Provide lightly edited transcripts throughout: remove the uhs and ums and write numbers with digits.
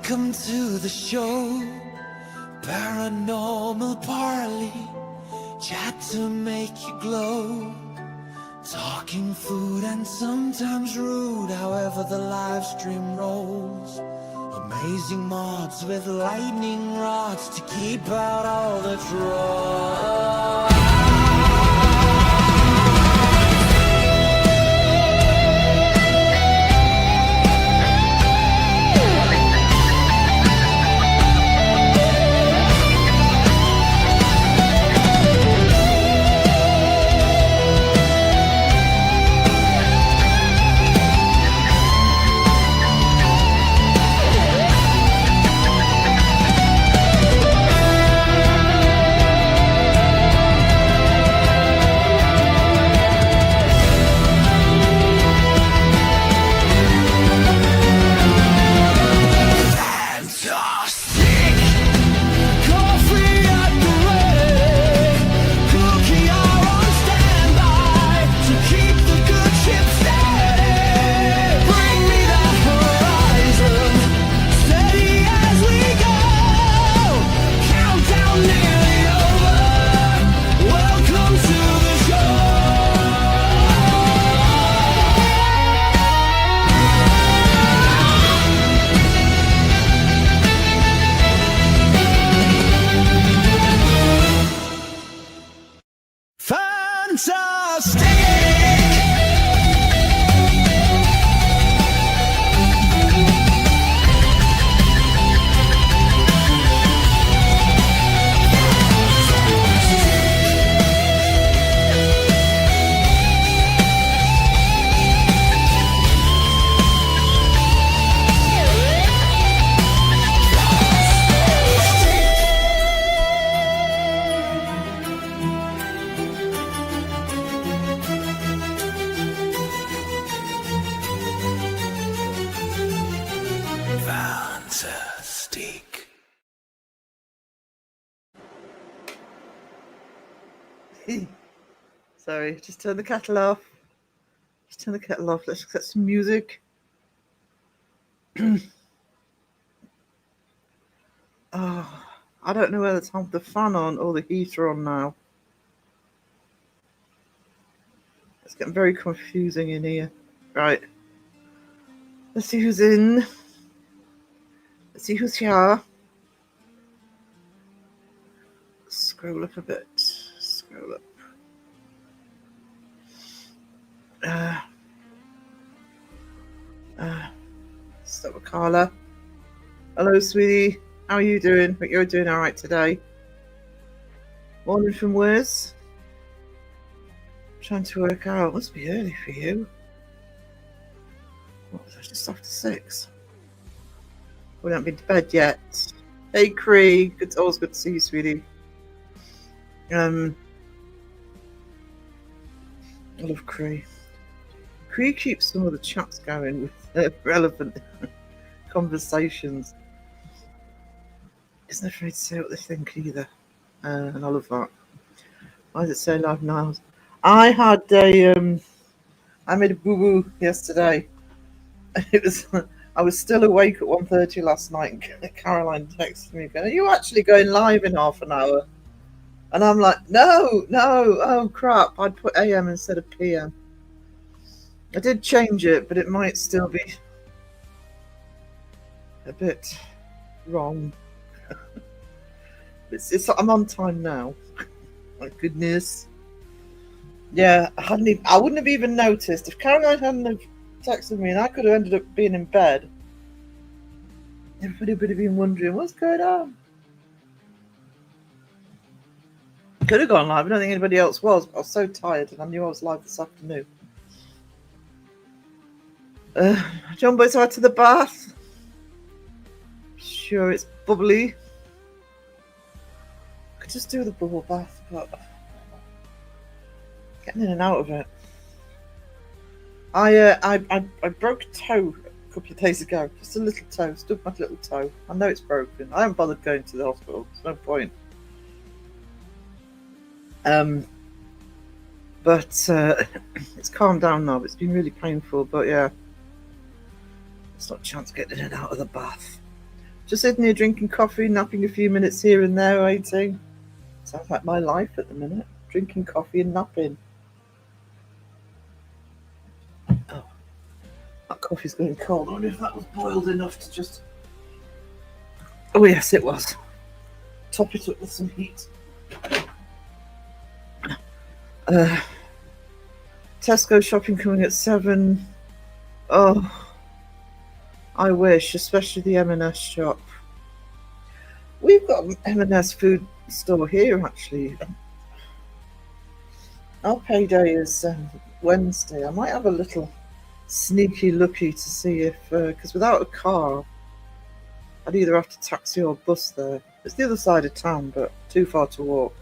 Welcome to the show, Paranormal Parley, chat to make you glow. Talking food and sometimes rude, however the live stream rolls. Amazing mods with lightning rods to keep out all the trolls. Fantastic. Sorry, just turn the kettle off. Just turn the kettle off. Let's get some music. Oh, I don't know whether to have the fan on or the heater on now. It's getting very confusing in here. Right. Let's see who's in. Let's see who's here. Scroll up a bit. Scroll up. Start with Carla. Hello, sweetie. How are you doing? But you're doing all right today. Morning from Wes. Trying to work out. Must be early for you. What was that? Just after 6. We haven't been to bed yet. Hey, Cree. It's always good to see you, sweetie. I love Cree. Cree keeps some of the chats going with relevant conversations. Isn't afraid to say what they think either. And I love that. Why does it say live now? I had I made a boo-boo yesterday. I was still awake at 1:30 last night, and Caroline texted me going, "Are you actually going live in half an hour?" And I'm like, no, oh crap, I'd put AM instead of PM. I did change it, but it might still be a bit wrong. I'm on time now. My goodness. Yeah, I wouldn't have even noticed if Caroline hadn't have texted me, and I could have ended up being in bed. Everybody would have been wondering what's going on. Could have gone live. I don't think anybody else was. But I was so tired, and I knew I was live this afternoon. John Boy's out to the bath. Sure, it's bubbly. I could just do the bubble bath, but getting in and out of it. I broke a toe a couple of days ago. Just a little toe. Stubbed my little toe. I know it's broken. I haven't bothered going to the hospital. There's no point. But it's calmed down now. It's been really painful, but yeah, it's not a chance getting in and out of the bath. Just sitting here drinking coffee, napping a few minutes here and there, waiting. Sounds like my life at the minute. Drinking coffee and napping. Oh, that coffee's going cold. I wonder if that was boiled enough to just... Oh yes, it was. Top it up with some heat. Tesco shopping coming at 7. Oh, I wish, especially the M&S shop. We've got an M&S food store here, actually. Our payday is Wednesday. I might have a little sneaky looky to see if, because without a car, I'd either have to taxi or bus there. It's the other side of town, but too far to walk.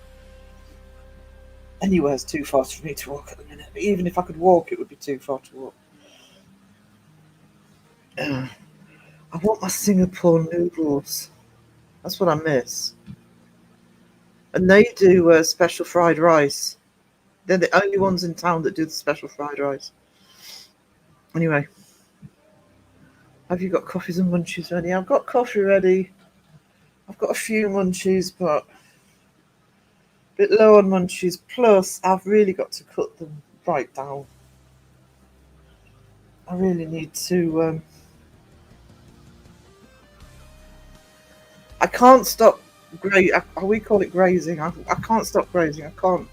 Anywhere's too far for me to walk at the minute. But even if I could walk, it would be too far to walk. I want my Singapore noodles. That's what I miss. And they do special fried rice. They're the only ones in town that do the special fried rice. Anyway. Have you got coffees and munchies ready? I've got coffee ready. I've got a few munchies, but a bit low on munchies. Plus, I've really got to cut them right down. I really need to... I can't stop we call it grazing. I can't stop grazing. I can't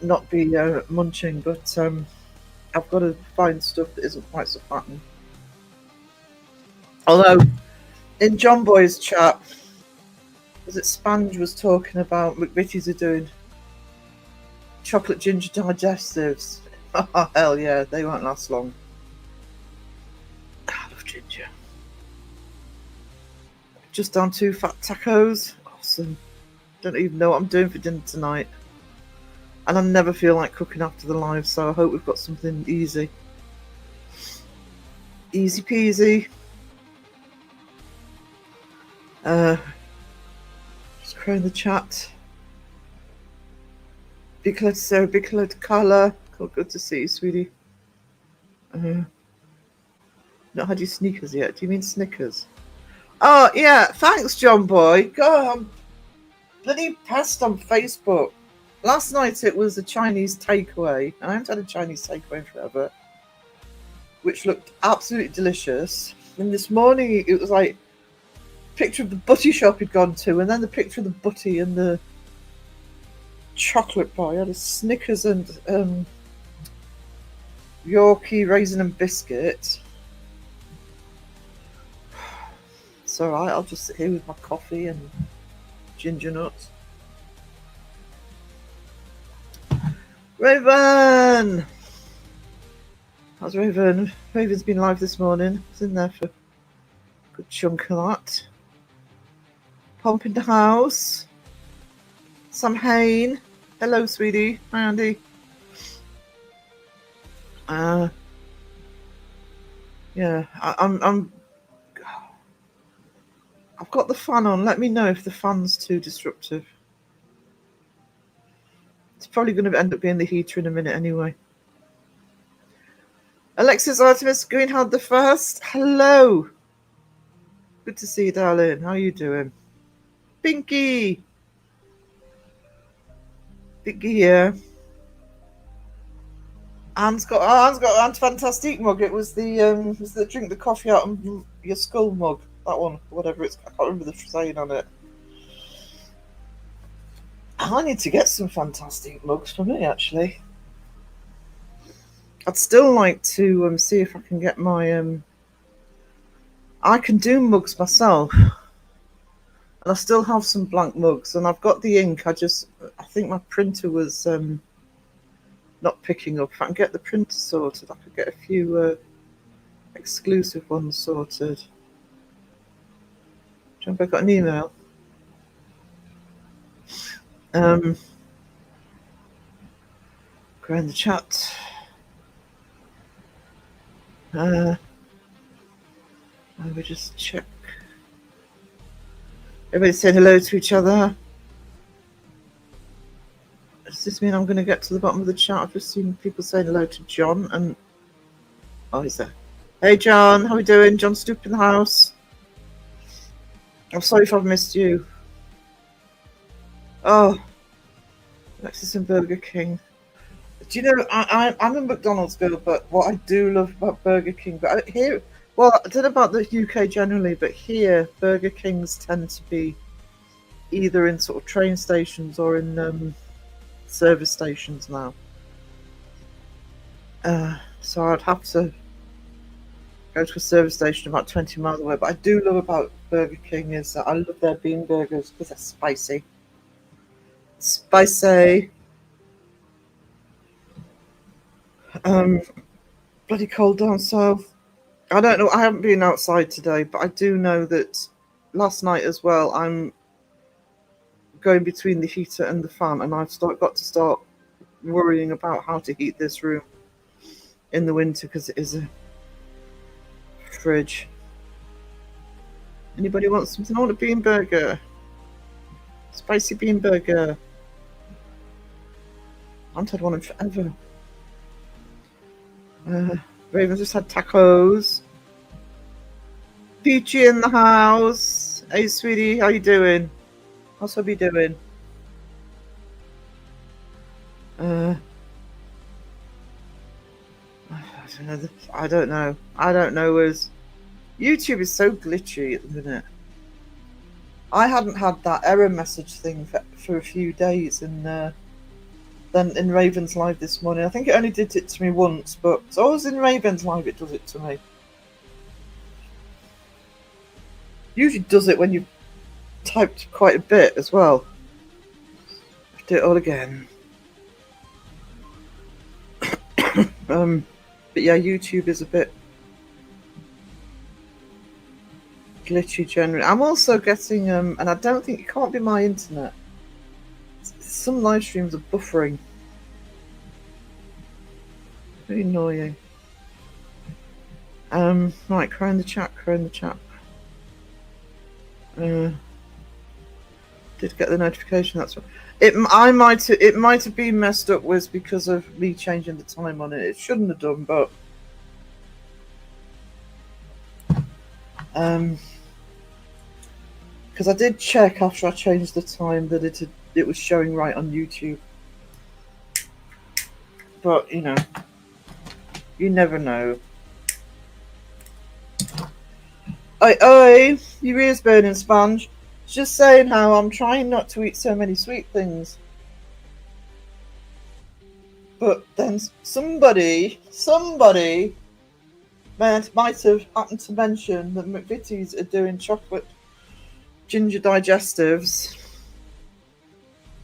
not be munching, but I've got to find stuff that isn't quite so fattening. Although, in John Boy's chat, was it Spange was talking about McVitie's are doing chocolate ginger digestives. Oh, hell yeah, they won't last long. I love ginger. Just down 2 fat tacos. Awesome. Don't even know what I'm doing for dinner tonight. And I never feel like cooking after the live, so I hope we've got something easy. Easy peasy. Just crowing the chat. Big hello to Sarah, big hello to Carla. Good to see you, sweetie. Not had your sneakers yet. Do you mean Snickers? Oh, yeah. Thanks, John Boy. God, I'm bloody pest on Facebook. Last night it was a Chinese takeaway, and I haven't had a Chinese takeaway in forever, which looked absolutely delicious. And this morning it was like a picture of the butty shop he'd gone to, and then the picture of the butty and the chocolate bar. I had a Snickers and Yorkie raisin and biscuit. It's alright, I'll just sit here with my coffee and ginger nuts. Raven! How's Raven? Raven's been live this morning. I was in there for a good chunk of that. Pomp in the house. Sam Hain. Hello, sweetie. Hi, Andy. Yeah, I've got the fan on. Let me know if the fan's too disruptive. It's probably going to end up being the heater in a minute anyway. Alexis Artemis Greenhard the First. Hello. Good to see you, darling. How are you doing? Pinky. Pinky here. Anne's got Anne's fantastic mug. It was the drink the coffee out of your skull mug. That one, whatever it's, I can't remember the saying on it. I need to get some fantastic mugs for me, actually. I'd still like to see if I can get my... I can do mugs myself. And I still have some blank mugs. And I've got the ink. I think my printer was not picking up. If I can get the printer sorted, I could get a few exclusive ones sorted. Jump, I got an email. Go in the chat. Let me just check. Everybody saying hello to each other. Does this mean I'm going to get to the bottom of the chat? I've just seen people saying hello to John and... Oh, he's there. Hey, John. How are we doing? John Stoop in the house. I'm sorry if I've missed you. Oh, Alexis and Burger King. Do you know, I'm a McDonald's girl, but what I do love about Burger King, but here, well, I don't know about the UK generally, but here, Burger Kings tend to be either in sort of train stations or in service stations now. So I'd have to go to a service station about 20 miles away. But I do love about Burger King is that I love their bean burgers because they're spicy. Spicy. Bloody cold down south. I don't know. I haven't been outside today, but I do know that last night as well. I'm going between the heater and the fan, and got to start worrying about how to heat this room in the winter because it is a fridge. Anybody want something? I want a bean burger. Spicy bean burger. I haven't had one in forever. Raven just had tacos. Peachy in the house. Hey, sweetie, how you doing? How's Hubby doing? I don't know. I don't know. YouTube is so glitchy at the minute. I hadn't had that error message thing for a few days, and then in Raven's Live this morning, I think it only did it to me once, but it's always in Raven's Live it does it to me. Usually does it when you've typed quite a bit as well. I'll do it all again. But yeah, YouTube is a bit glitchy generally. I'm also getting and I don't think it can't be my internet. Some live streams are buffering. Very annoying. Right, crow in the chat. Did get the notification. That's right. It might have been messed up was because of me changing the time on it. It shouldn't have done, but because I did check after I changed the time that it was showing right on YouTube. But you know, you never know. Oi, your ears burning, Sponge. Just saying how I'm trying not to eat so many sweet things. But then somebody might have happened to mention that McVitie's are doing chocolate ginger digestives.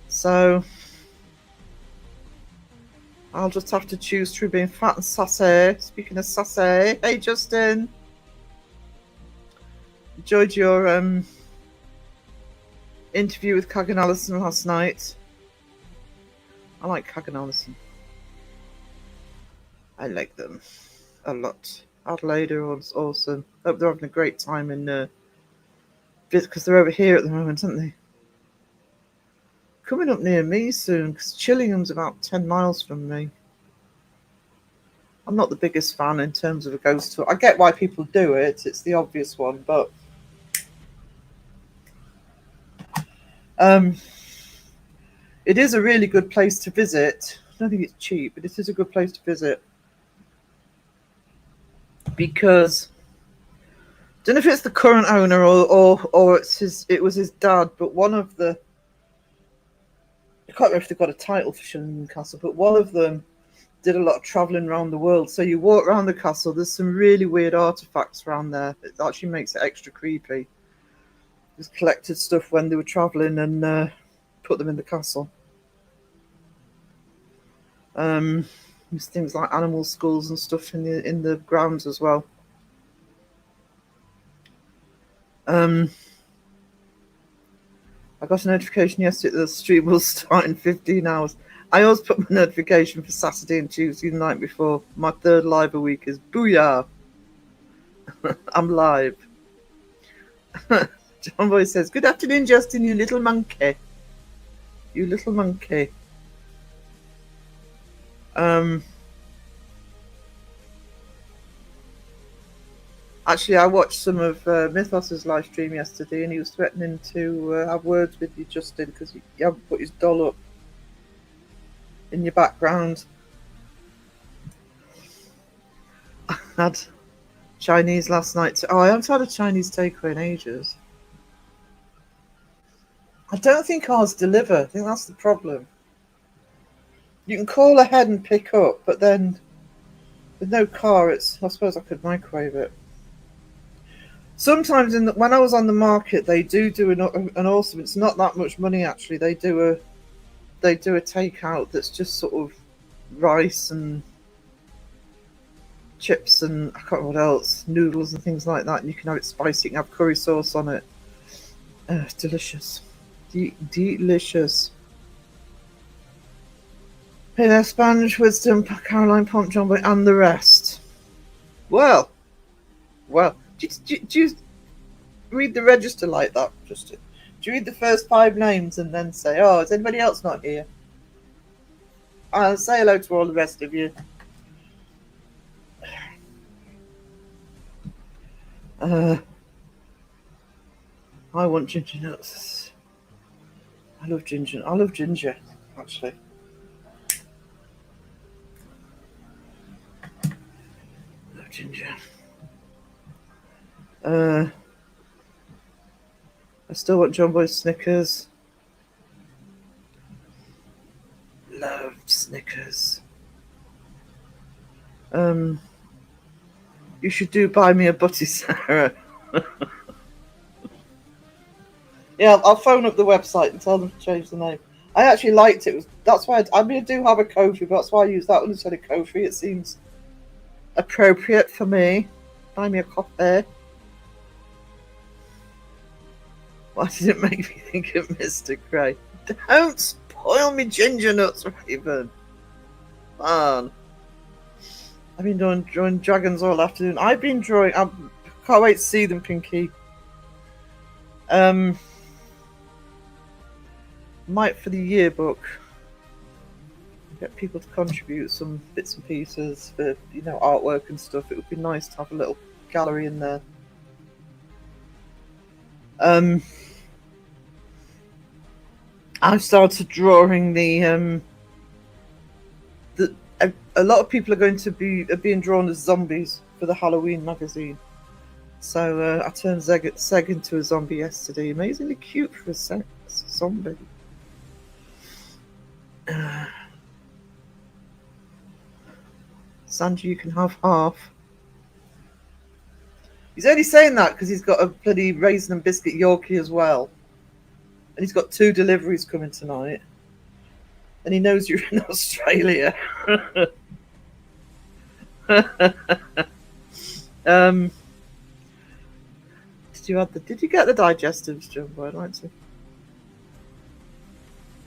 So I'll just have to choose through being fat and sassy. Speaking of sassy, hey Justin. Enjoyed your interview with Kagan Allison last night. I like Kagan Allison. I like them a lot. Adelaide are awesome. Hope they're having a great time in because they're over here at the moment, aren't they? Coming up near me soon, because Chillingham's about 10 miles from me. I'm not the biggest fan in terms of a ghost tour. I get why people do it. It's the obvious one, but it is a really good place to visit. I don't think it's cheap, but it is a good place to visit. Because I don't know if it's the current owner or it was his dad, but one of the, I can't remember if they've got a title for Shillingham's Castle, but one of them did a lot of travelling around the world. So you walk around the castle, there's some really weird artifacts around there. It actually makes it extra creepy. Just collected stuff when they were travelling and put them in the castle. There's things like animal skulls and stuff in the grounds as well. I got a notification yesterday that the stream will start in 15 hours. I always put my notification for Saturday and Tuesday the night before. My third live a week is booyah. I'm live. John Boy says, good afternoon, Justin, you little monkey. You little monkey. Actually, I watched some of Mythos's live stream yesterday, and he was threatening to have words with you, Justin, because you haven't put his doll up in your background. I had Chinese last night. Oh, I haven't had a Chinese takeaway in ages. I don't think ours deliver. I think that's the problem. You can call ahead and pick up, but then with no car, I suppose I could microwave it. Sometimes when I was on the market, they do an awesome. It's not that much money actually. They do a takeout that's just sort of rice and chips and I can't remember what else, noodles and things like that. And you can have it spicy. You can have curry sauce on it. Delicious, delicious. Peter Sponge, Wisdom, Caroline Pomp, John Boy, and the rest. Well. Do you read the register like that, Justin? Do you read the first 5 names and then say, "Oh, is anybody else not here?" I'll say hello to all the rest of you. I want ginger nuts. I love ginger, actually. Love ginger. I still want John Boy's Snickers. Love Snickers. You should buy me a butty, Sarah. Yeah, I'll phone up the website and tell them to change the name. I actually liked it. That's why I do have a Ko-fi, but that's why I use that one instead of Ko-fi. It seems appropriate for me. Buy me a coffee. Why did it make me think of Mr. Grey? Don't spoil me ginger nuts, Raven. Man. I've been drawing dragons all afternoon. I've been drawing. I can't wait to see them, Pinky. Might for the yearbook get people to contribute some bits and pieces for artwork and stuff. It would be nice to have a little gallery in there. I've started drawing a lot of people are being drawn as zombies for the Halloween magazine. So I turned Seg into a zombie yesterday. Amazingly cute for a zombie. Sanji, you can have half. He's only saying that because he's got a bloody raisin and biscuit Yorkie as well. And he's got 2 deliveries coming tonight. And he knows you're in Australia. Did you get the digestives, John Boy? I'd like to.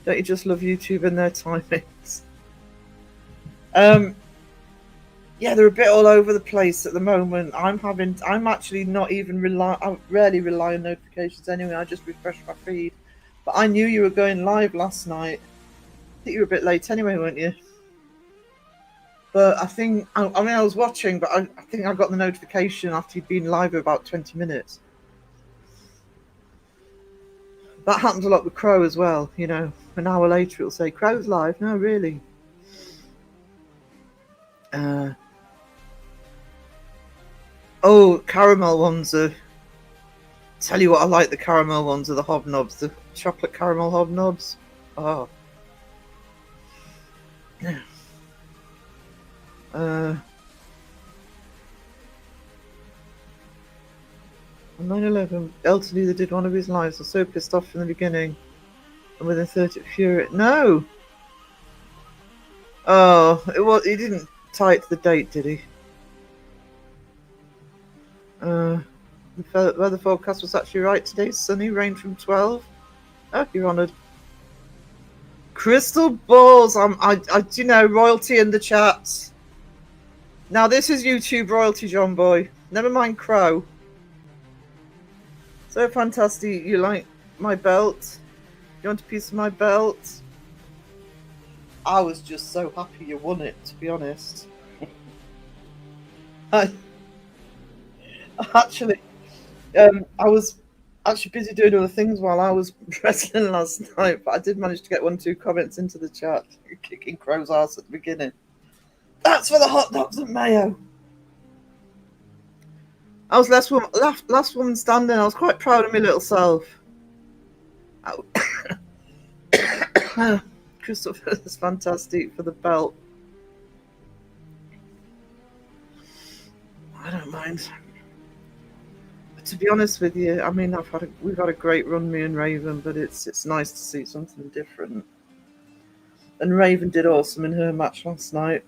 Don't you just love YouTube and their timings? Yeah, they're a bit all over the place at the moment. I'm actually not even I rarely rely on notifications anyway. I just refresh my feed. But I knew you were going live last night. I think you were a bit late anyway, weren't you? But I was watching, but I think I got the notification after you'd been live for about 20 minutes. That happens a lot with Crow as well. An hour later it'll say, Crow's live. No, really. Caramel ones are... Tell you what, I like the caramel ones are the hobnobs. The chocolate caramel hobnobs. Oh. Yeah. 9/11, Elton either did one of his lives. I was so pissed off from the beginning. And within 30 fury. No! Oh, he didn't tie it to the date, did he? The weather forecast was actually right today. Sunny, rain from 12. Oh, you're honoured. Crystal balls. Royalty in the chat. Now this is YouTube royalty, John Boy. Never mind Crow. So fantastic. You like my belt? You want a piece of my belt? I was just so happy you won it, to be honest. I Actually, I was actually busy doing other things while I was wrestling last night, but I did manage to get 1 or 2 comments into the chat, kicking Crow's ass at the beginning. That's for the hot dogs and mayo. I was last woman standing. I was quite proud of my little self. Christopher is fantastic for the belt. I don't mind. But to be honest with you, I mean, we've had a great run, me and Raven, but it's nice to see something different. And Raven did awesome in her match last night.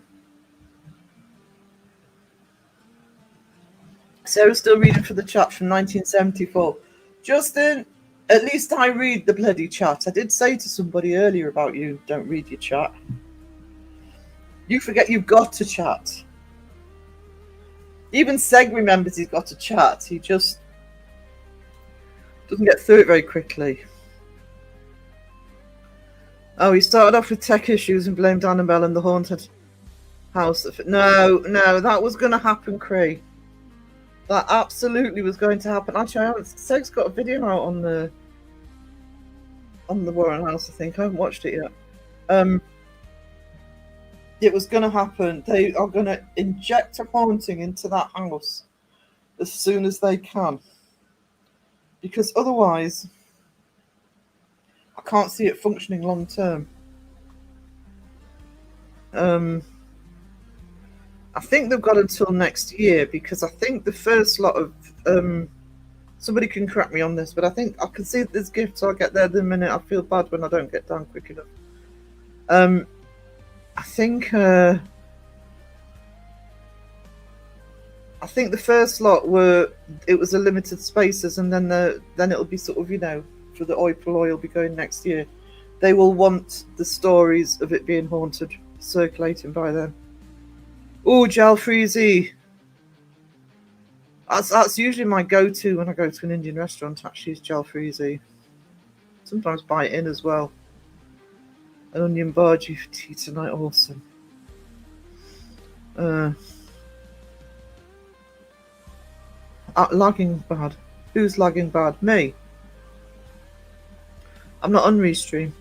Sarah's still reading for the chat from 1974. Justin, at least I read the bloody chat. I did say to somebody earlier about you, don't read your chat. You forget you've got to chat. Even Seg remembers he's got to chat. He just doesn't get through it very quickly. Oh, he started off with tech issues and blamed Annabelle and the haunted house. No, that was going to happen, Cree. That absolutely was going to happen. Actually, Seg's got a video out on the Warren House, I think. I haven't watched it yet. It was going to happen. They are going to inject a haunting into that house as soon as they can. Because otherwise, I can't see it functioning long term. I think they've got until next year, because I think the first lot of somebody can correct me on this, but I think I can see that there's gifts. I'll get there the minute. I feel bad when I don't get down quick enough. I think the first lot it was a limited spaces, and then it'll be sort of, you know, for the April oil be going next year. They will want the stories of it being haunted circulating by then. Oh, jalfrezi. That's usually my go-to when I go to an Indian restaurant. Actually, is jalfrezi. Sometimes buy it in as well. An onion bhaji for tea tonight. Awesome. Lagging bad. Who's lagging bad? Me. I'm not on Restream.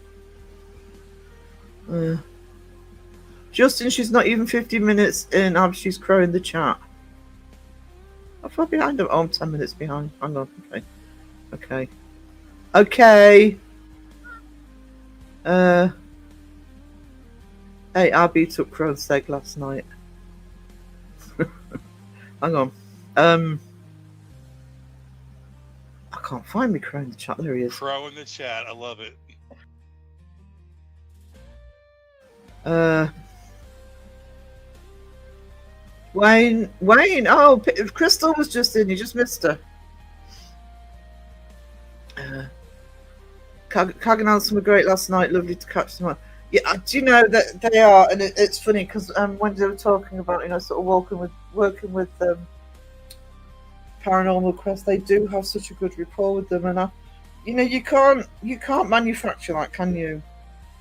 Justin, she's not even 50 minutes in. She's crowing the chat. How far behind? Oh, I'm 10 minutes behind. Hang on. Okay. Hey, Abby took Crow's egg last night. Hang on. I can't find me Crow in the chat. There he is. Crow in the chat. I love it. Wayne. Oh, Crystal was just in. You just missed her. Kagan Hansen were great last night. Lovely to catch them on. Yeah, do you know that they are? And it's funny because when they were talking about, you know, sort of working with Paranormal Quest, they do have such a good rapport with them, and you know, you can't manufacture that, can you?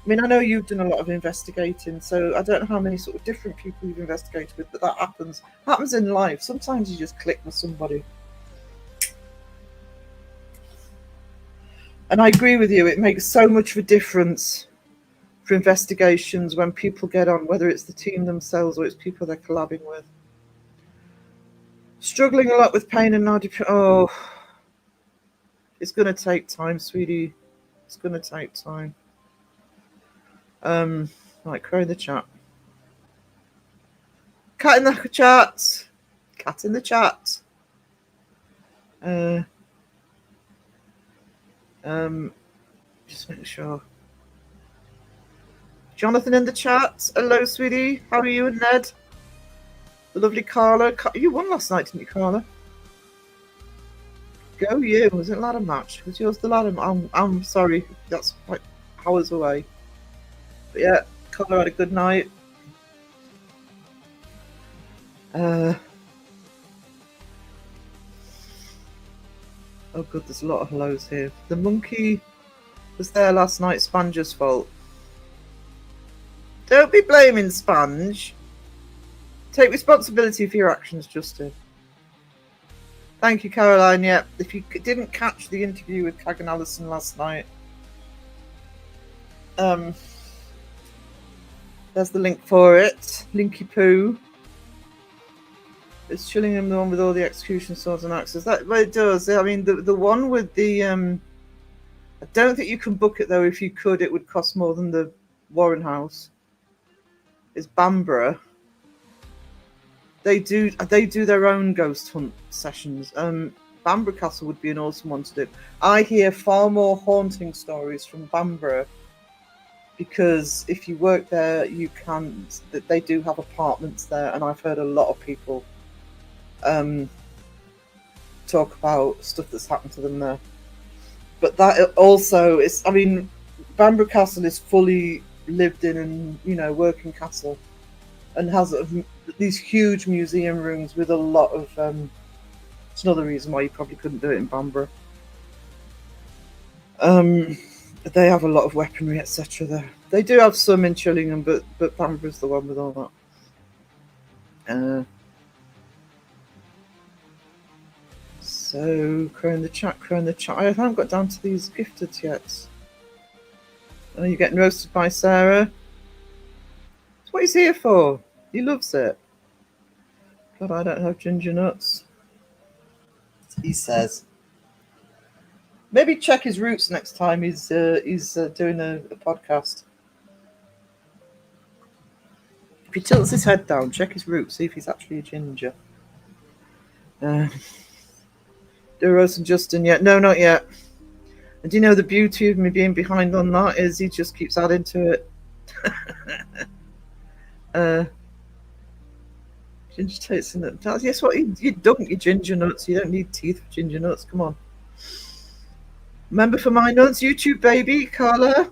I mean, I know you've done a lot of investigating, so I don't know how many sort of different people you've investigated with, but that happens in life. Sometimes you just click with somebody. And I agree with you, it makes so much of a difference for investigations when people get on, whether it's the team themselves or it's people they're collabing with. Struggling a lot with pain and now oh, it's going to take time, sweetie. It's going to take time. Right, crow in the chat. Cat in the chat. Cat in the chat. Just make sure. Jonathan in the chat. Hello, sweetie. How are you and Ned? The lovely Carla. You won last night, didn't you, Carla? Go you. Was it a ladder match? Was yours the ladder match? I'm sorry. That's like hours away. But yeah, Carla had a good night. Oh good, there's a lot of hellos here. The monkey was there last night. Sponge's fault. Don't be blaming Sponge. Take responsibility for your actions, Justin. Thank you, Caroline. Yeah, if you didn't catch the interview with Kagan Allison last night, there's the link for it. Linky Poo. Is Chillingham the one with all the execution swords and axes? That well, it does. I mean, the one with the I don't think you can book it though. If you could, it would cost more than the Warren House. Is Bamborough. They do their own ghost hunt sessions. Bamborough Castle would be an awesome one to do. I hear far more haunting stories from Bamborough because if you work there, you can. They do have apartments there, and I've heard a lot of people talk about stuff that's happened to them there. But that also is. I mean, Bamborough Castle is fully lived in and working castle, and has these huge museum rooms with a lot of. It's another reason why you probably couldn't do it in Bamborough. They have a lot of weaponry, etc. There, they do have some in Chillingham, but Bamborough's the one with all that. So, crow in the chat. I haven't got down to these gifted yet. Oh, you're getting roasted by Sarah. That's what he's here for. He loves it. God, I don't have ginger nuts. He says. Maybe check his roots next time he's doing a podcast. If he tilts his head down, check his roots, see if he's actually a ginger. Duros and Justin yet? No, not yet. And do you know the beauty of me being behind on that is he just keeps adding to it. Ginger tastes in it. Guess what? You dunk your ginger nuts. You don't need teeth for ginger nuts. Come on. Member for my nuts, YouTube baby, Carla.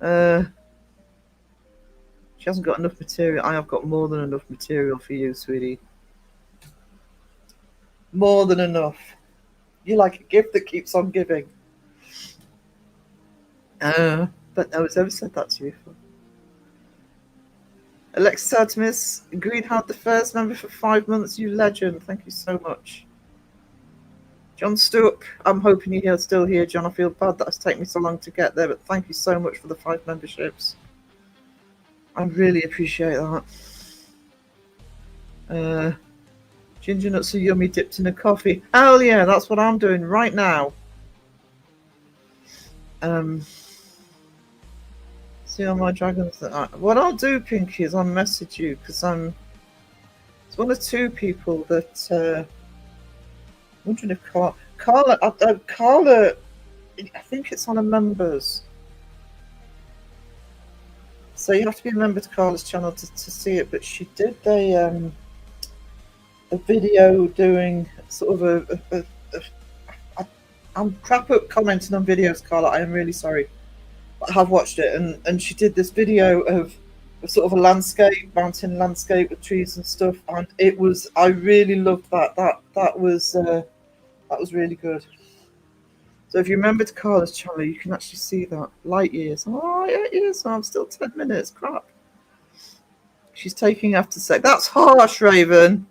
She hasn't got enough material. I have got more than enough material for you, sweetie. More than enough. You're like a gift that keeps on giving. But no one's ever said that to you before. Alexis Artemis, Greenheart, the first member for 5 months. You legend. Thank you so much. John Stewart, I'm hoping you're still here, John. I feel bad that it's taken me so long to get there, but thank you so much for the 5 memberships. I really appreciate that. Ginger nuts are yummy dipped in a coffee. Hell yeah, that's what I'm doing right now. See all my dragons. What I'll do, Pinky, is I'll message you because it's one or two people that. I'm wondering if Carla, I think it's on a members. So you have to be a member to Carla's channel to see it. But she did a video doing sort of I'm crap at commenting on videos, Carla. I am really sorry. I have watched it, and she did this video of sort of a landscape, mountain landscape with trees and stuff, and it was. I really loved that. That was really good. So if you remember to Carla's channel, you can actually see that. Light years. Oh, 8 years. So I'm still 10 minutes. Crap. She's taking after Seg. That's harsh, Raven.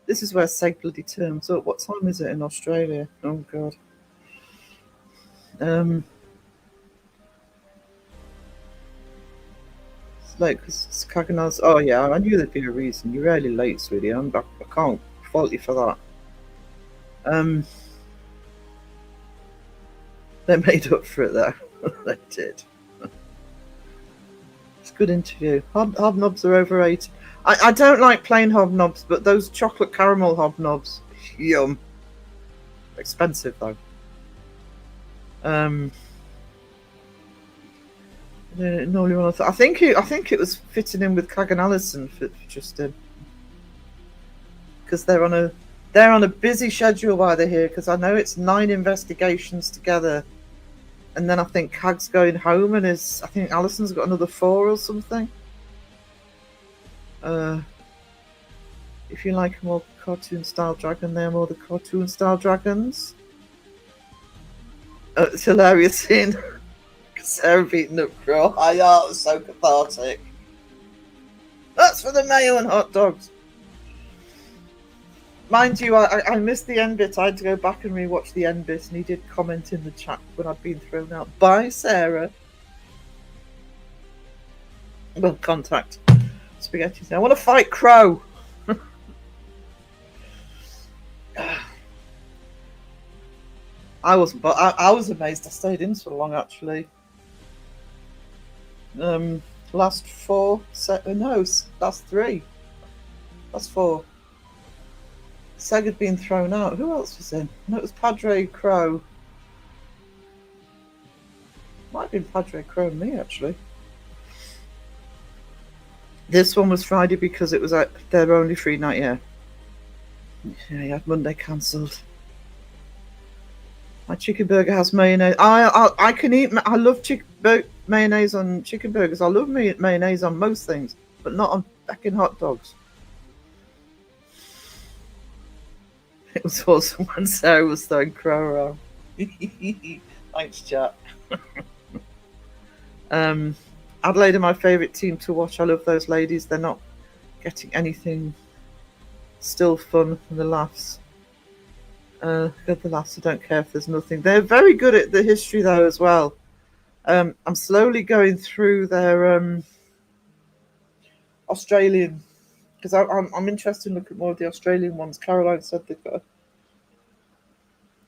This is where Seg bloody turns up. What time is it in Australia? Oh, God. It's late because Kaganaz. Oh, yeah. I knew there'd be a reason. You're really late, sweetie. I can't fault you for that. They made up for it there. They did. It's a good interview. Hobnobs are overrated. I don't like plain hobnobs, but those chocolate caramel hobnobs, yum. Expensive though. I think it was fitting in with Kagan Allison for Justin, because they're on a busy schedule while they're here. Because I know it's 9 investigations together. And then I think Cag's going home, and I think Alison's got another 4 or something. If you like a more cartoon-style dragon, they're more the cartoon-style dragons. It's hilarious seeing Sarah beating up Crow. Oh, it was so cathartic. That's for the mayo and hot dogs. Mind you, I missed the end bit. I had to go back and rewatch the end bit, and he did comment in the chat when I'd been thrown out by Sarah. Well, contact Spaghetti. I want to fight Crow. I wasn't, but I was amazed. I stayed in so long, actually. Last four, last three, last four. Seg had been thrown out. Who else was in? No, it was Padre, Crow. Might have been Padre, Crow, and me, actually. This one was Friday because it was their only free night. Yeah, you had Monday cancelled. My chicken burger has mayonnaise. I can eat. I love mayonnaise on chicken burgers. I love mayonnaise on most things, but not on fucking hot dogs. It was awesome when Sarah was throwing Crow around. Thanks, chat. Adelaide are my favourite team to watch. I love those ladies. They're not getting anything. Still fun and the laughs. Good the laughs. I don't care if there's nothing. They're very good at the history though as well. I'm slowly going through their Australian because I'm interested in looking at more of the Australian ones. Caroline said they've got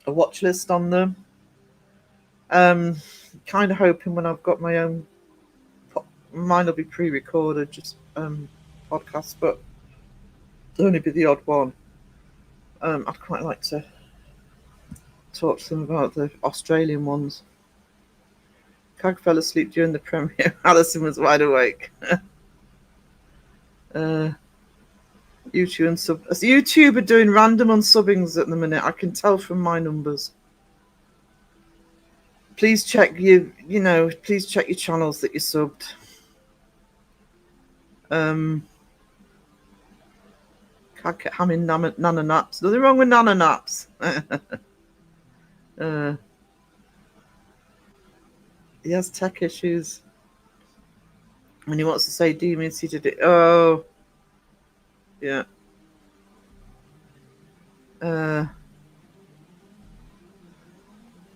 a watch list on them. Kind of hoping when I've got my own, mine will be pre-recorded, just podcasts, but it'll only be the odd one. I'd quite like to talk to them about the Australian ones. Cag fell asleep during the premiere. Alison was wide awake. YouTube are doing random unsubbings at the minute. I can tell from my numbers. Please check please check your channels that you subbed. Can't get having Nana naps. Nothing wrong with Nana naps. He has tech issues. When he wants to say demons, he did it. Oh, yeah.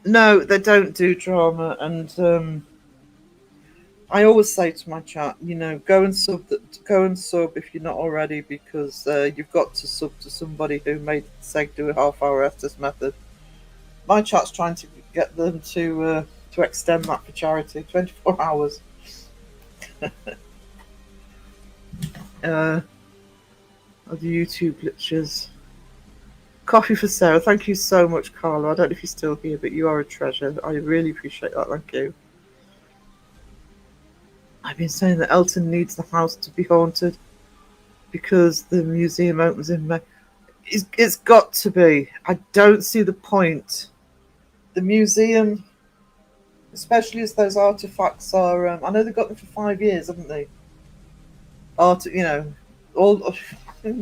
No, they don't do drama, and I always say to my chat, go and sub if you're not already, because you've got to sub to somebody who made Seg do a half-hour Estes method. My chat's trying to get them to extend that for charity, 24 hours. Of the YouTube glitches. Coffee for Sarah. Thank you so much, Carla. I don't know if you're still here, but you are a treasure. I really appreciate that. Thank you. I've been saying that Elton needs the house to be haunted because the museum opens in May. It's got to be. I don't see the point. The museum, especially as those artifacts are. I know they've got them for 5 years, haven't they? All.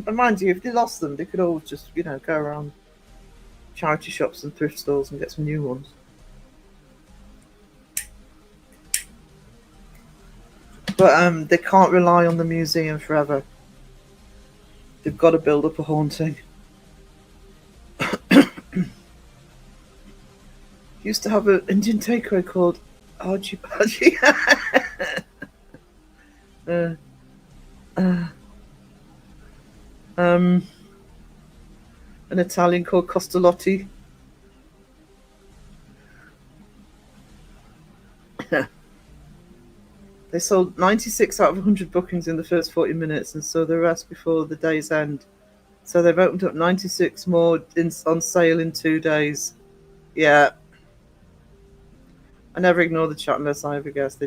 Mind you, if they lost them, they could always just, go around charity shops and thrift stores and get some new ones. But they can't rely on the museum forever. They've got to build up a haunting. Used to have an Indian takeaway called Archie Bhaji. An Italian called Costolotti. They sold 96 out of 100 bookings in the first 40 minutes, and so the rest before the day's end. So they've opened up 96 more on sale in 2 days. Yeah. I never ignore the chat unless I have a guess. I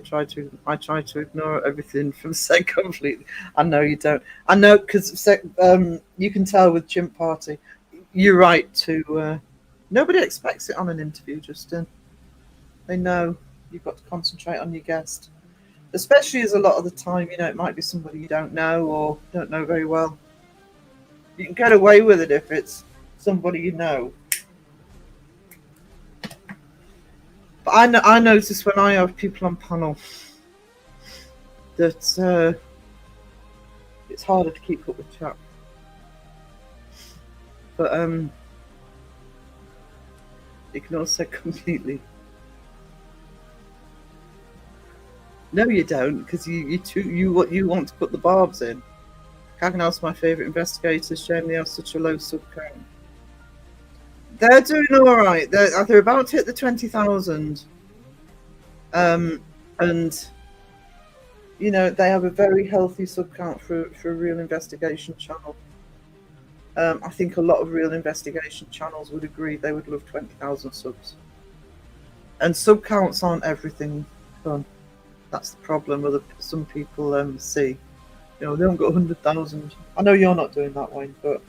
try to ignore everything from Seg completely. I know you don't. I know because you can tell with Chimp Party. You're right to. Nobody expects it on an interview, Justin. They know you've got to concentrate on your guest. Especially as a lot of the time, it might be somebody you don't know or don't know very well. You can get away with it if it's somebody you know. But I notice when I have people on panel that it's harder to keep up with chat. But ignore Seg completely. No, you don't, because you want to put the barbs in. Kaganel's my favourite investigator. Shame they have such a low sub count. They're doing all right. They're about to hit the 20,000. And you know, they have a very healthy sub count for a real investigation channel. I think a lot of real investigation channels would agree they would love 20,000 subs. And sub counts aren't everything fun. That's the problem with some people see. You know, they haven't got 100,000. I know you're not doing that, Wayne, but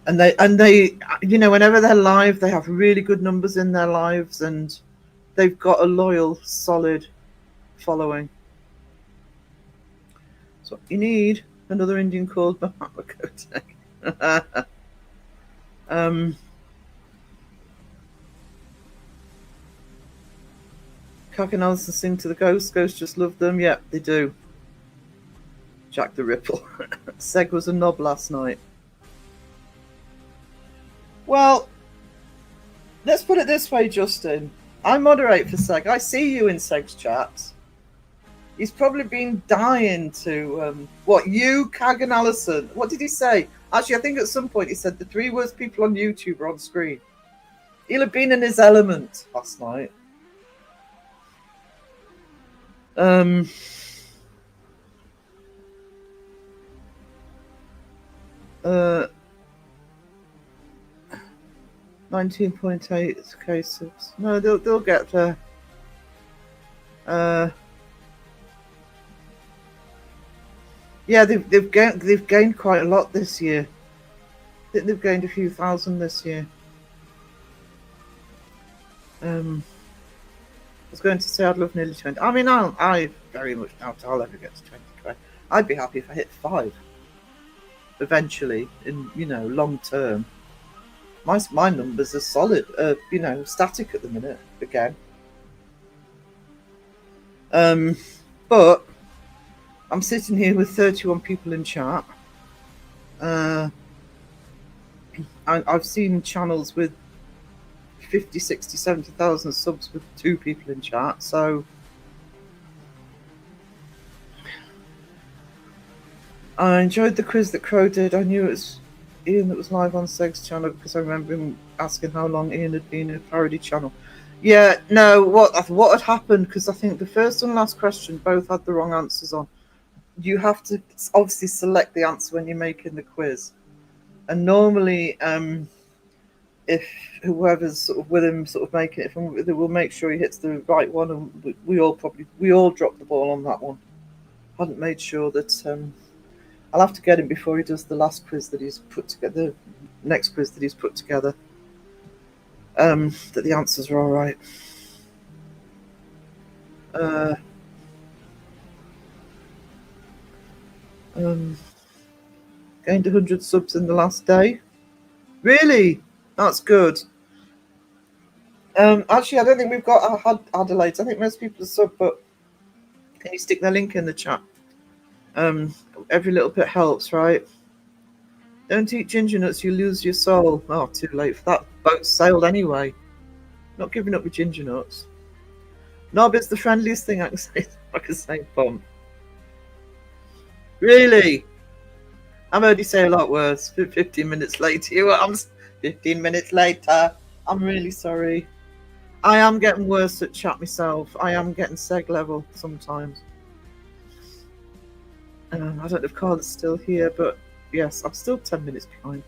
and they, you know, whenever they're live, they have really good numbers in their lives, and they've got a loyal, solid following. So you need another Indian called Mahatma Kotek. Cock and Alison sing to the ghosts. Ghosts just love them. Yep, they do. Jack the Ripple. Seg was a knob last night. Well, let's put it this way, Justin. I moderate for Seg. I see you in Seg's chats. He's probably been dying to... what, you, Cag and Alison? What did he say? Actually, I think at some point he said the 3 worst people on YouTube are on screen. He'll have been in his element last night. 19.8 cases. No, they'll get there. Yeah, they've gained quite a lot this year. I think they've gained a few thousand this year. I was going to say I'd love nearly 20. I mean, I very much doubt I'll ever get to 20. I'd be happy if I hit 5. Eventually, in, you know, long term. My numbers are solid. You know, static at the minute again. But I'm sitting here with 31 people in chat. I've seen channels with 50, 60, 70,000 subs with 2 people in chat, so I enjoyed the quiz that Crow did. I knew it was Ian that was live on Seg's channel because I remember him asking how long Ian had been in a parody channel. Yeah, no, what had happened, because I think the first and last question both had the wrong answers on. You have to obviously select the answer when you're making the quiz, and normally if whoever's sort of with him sort of making it, they will make sure he hits the right one, and we all dropped the ball on that one. Hadn't made sure that I'll have to get him before he does the last quiz that he's put together, the next quiz that he's put together, that the answers are all right. Gained 100 subs in the last day. Really? That's good. Actually, I don't think we've got Adelaide. I think most people are sub, but can you stick the link in the chat? Every little bit helps, right? Don't eat ginger nuts, you lose your soul. Oh, too late for that. Boat sailed anyway. Not giving up with ginger nuts. Knob is the friendliest thing I can say, Bomb. Really? I'm already saying a lot worse. 15 minutes later. I'm 15 minutes later. I'm really sorry. I am getting worse at chat myself. I am getting Seg level sometimes. I don't know if Carl is still here, but yes, I'm still 10 minutes behind.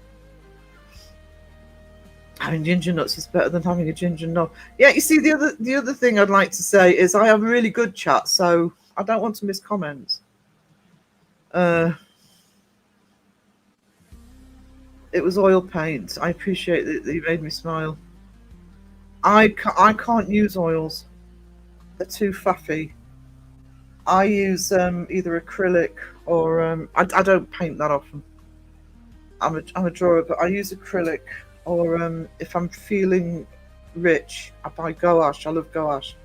Having ginger nuts is better than having a ginger knob. Yeah, you see, the other thing I'd like to say is I have really good chat, so I don't want to miss comments. It was oil paint. I appreciate that you made me smile. I can't use oils. They're too faffy. I use either acrylic or I don't paint that often. I'm a drawer, but I use acrylic, or if I'm feeling rich, I buy gouache. I love gouache,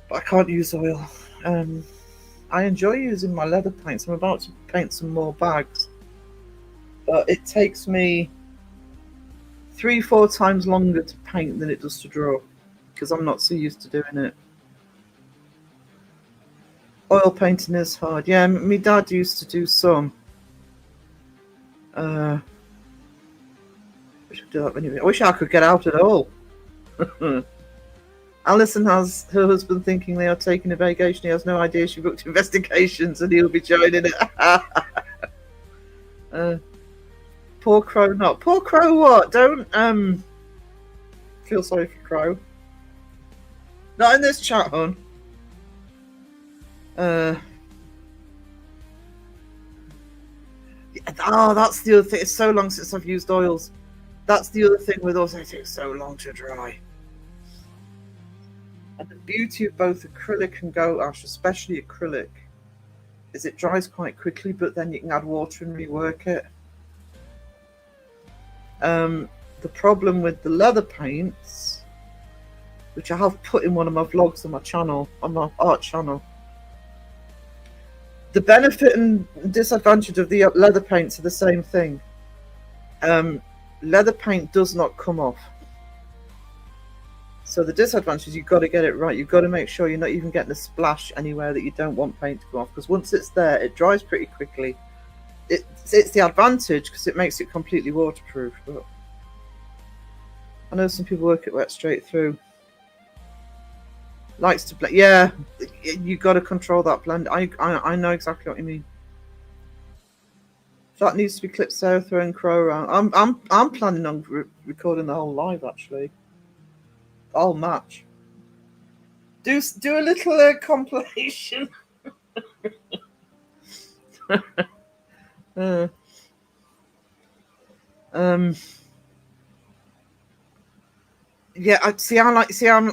but I can't use oil. I I enjoy using my leather paints. I'm about to paint some more bags, but it takes me 3-4 times longer to paint than it does to draw because I'm not so used to doing it. Oil painting is hard. Yeah, my dad used to do some. I wish I could get out at all. Alison has her husband thinking they are taking a vacation. He has no idea she booked investigations and he'll be joining it. Poor Crow not. Poor Crow what? Don't feel sorry for Crow. Not in this chat, hon. Oh, that's the other thing. It's so long since I've used oils. That's the other thing with oils. They take so long to dry. And the beauty of both acrylic and goat ash, especially acrylic, is it dries quite quickly, but then you can add water and rework it. The problem with the leather paints, which I have put in one of my vlogs on my channel, on my art channel, the benefit and disadvantage of the leather paints are the same thing. Leather paint does not come off. So the disadvantage is you've got to get it right. You've got to make sure you're not even getting a splash anywhere that you don't want paint to come off, because once it's there, it dries pretty quickly. It's the advantage because it makes it completely waterproof. But I know some people work it wet straight through. Likes to blend. Yeah, you got to control that blend. I know exactly what you mean. That needs to be clipped, Sarah, throwing Crow around. I'm planning on recording the whole live actually. The whole match. Do a little compilation. Yeah,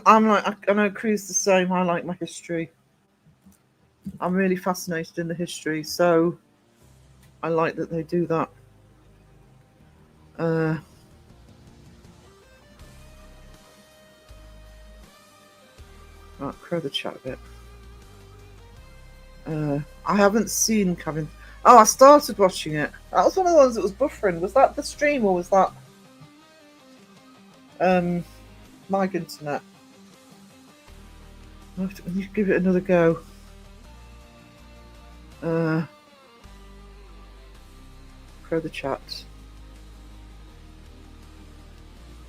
I'm like, I know Crew's the same. I like my history. I'm really fascinated in the history, so I like that they do that. Right, Crow the chat a bit. I haven't seen Kevin. Oh, I started watching it. That was one of the ones that was buffering. Was that the stream or was that my internet? I have to give it another go. Crow the chat.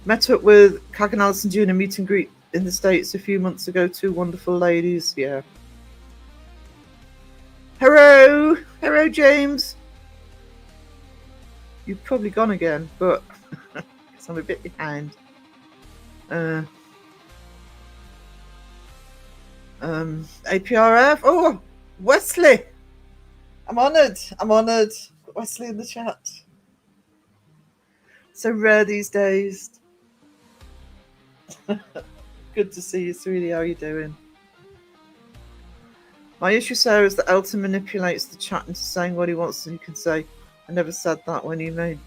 Met up with Kag and Alison doing a meet and greet in the States a few months ago. 2 wonderful ladies. Yeah. Hello, hello, James. You've probably gone again, but I'm a bit behind. APRF. Oh, Wesley. I'm honoured. Got Wesley in the chat. So rare these days. Good to see you, sweetie. How are you doing? My issue, Sarah, is that Elton manipulates the chat into saying what he wants, and you can say, I never said that, when he made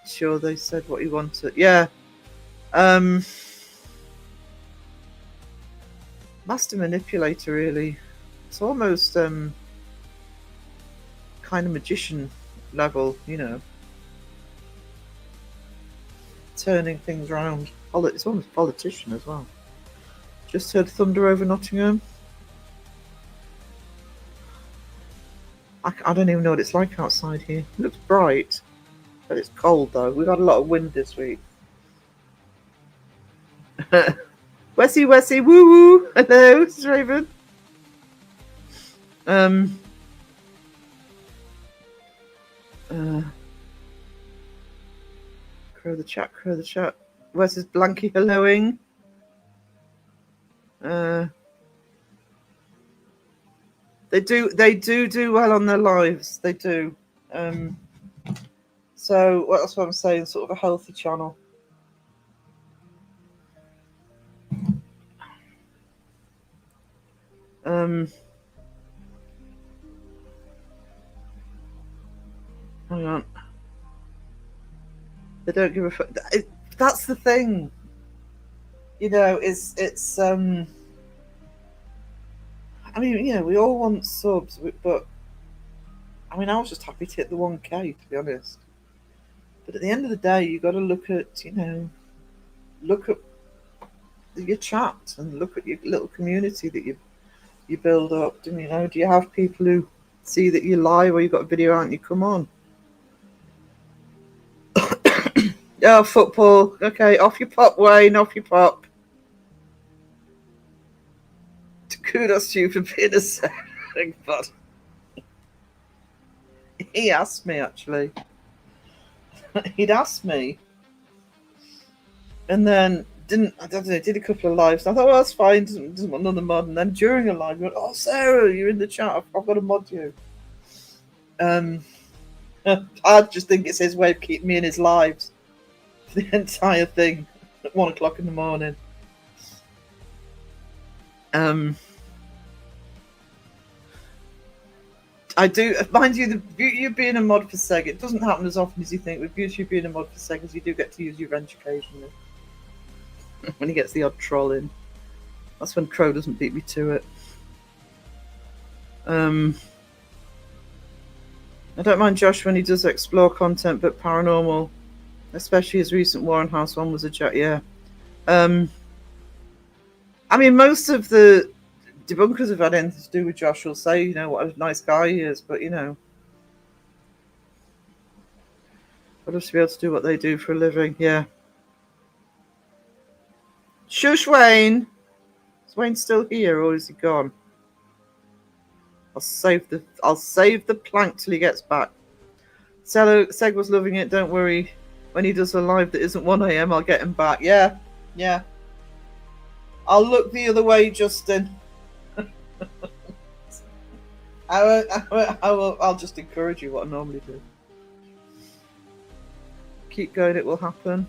sure they said what he wanted. Yeah. Master manipulator, really. It's almost kind of magician level, you know. Turning things around. It's almost politician as well. Just heard thunder over Nottingham. I don't even know what it's like outside here. It looks bright, but it's cold though. We've had a lot of wind this week. Wessie, woo woo. Hello, this is Raven. Crow the chat. Wes is Blanky helloing. They do well on their lives. They do. So what else am I saying? Sort of a healthy channel. Hang on. They don't give a fuck. That's the thing. You know, it's and I mean, yeah, we all want subs, but I mean, I was just happy to hit the 1K, to be honest. But at the end of the day, you got to look at, look at your chat and look at your little community that you build up. Do you have people who see that you're live or you've got a video out and you come on? Oh, football. Okay, off your pop, Wayne, off your pop. Kudos to you for being a second, but he asked me actually. He'd asked me, and then I don't know, did a couple of lives. I thought, well, that's fine, doesn't want another mod. And then during a live, he went, "Oh, Sarah, you're in the chat. I've got to mod you." I just think it's his way of keeping me in his lives for the entire thing at 1 o'clock in the morning. I do, mind you, the beauty of being a mod for Sega, it doesn't happen as often as you think. The beauty of being a mod for Sega is you do get to use your wrench occasionally. When he gets the odd troll in. That's when Crow doesn't beat me to it. I don't mind Josh when he does explore content, but paranormal, especially his recent Warren House one, was a jet. Yeah. I mean, most of the debunkers have had anything to do with Josh will say, what a nice guy he is, but I'd love to be able to do what they do for a living. Yeah. Shush, Wayne. Is Wayne still here or is he gone? I'll save the plank till he gets back. Seg was loving it. Don't worry. When he does a live that isn't 1 a.m., I'll get him back. Yeah. I'll look the other way, Justin. I'll just encourage you what I normally do. Keep going, it will happen.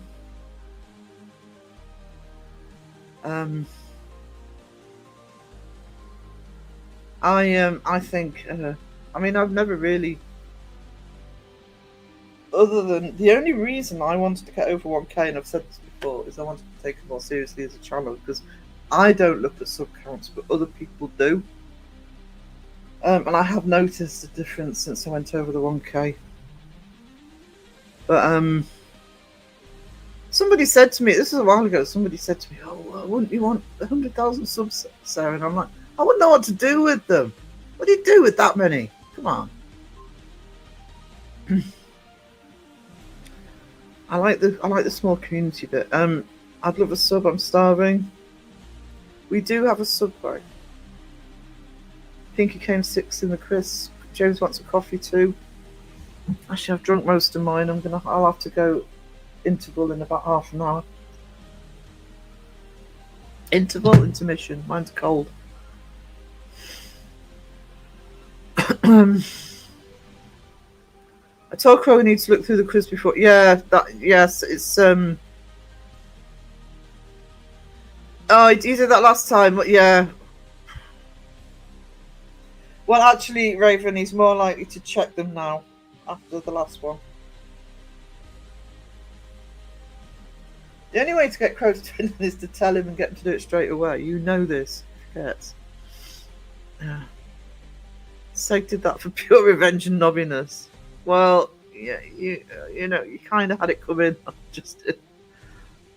I think, I've never really, other than, the only reason I wanted to get over 1K, and I've said this before, is I wanted to take it more seriously as a channel, because I don't look at sub counts, but other people do. And I have noticed a difference since I went over the 1K. But somebody said to me, this was a while ago, somebody said to me, "Oh, well, wouldn't you want 100,000 subs, Sarah?" And I'm like, I wouldn't know what to do with them. What do you do with that many? Come on. I like the small community bit. I'd love a sub. I'm starving. We do have a sub, right? Pinky came 6th in the quiz. James wants a coffee too. Actually, I've drunk most of mine. I'll have to go interval in about half an hour. Intermission. Mine's cold. I told Crow we need to look through the quiz before. Yeah, yes, it's Oh, he did that last time. Yeah. Well, actually, Raven, he's more likely to check them now after the last one. The only way to get Crow to do it is to tell him and get him to do it straight away. You know this. Yes. Yeah. Seg did that for pure revenge and nobbiness. Well, yeah, you kind of had it coming. Just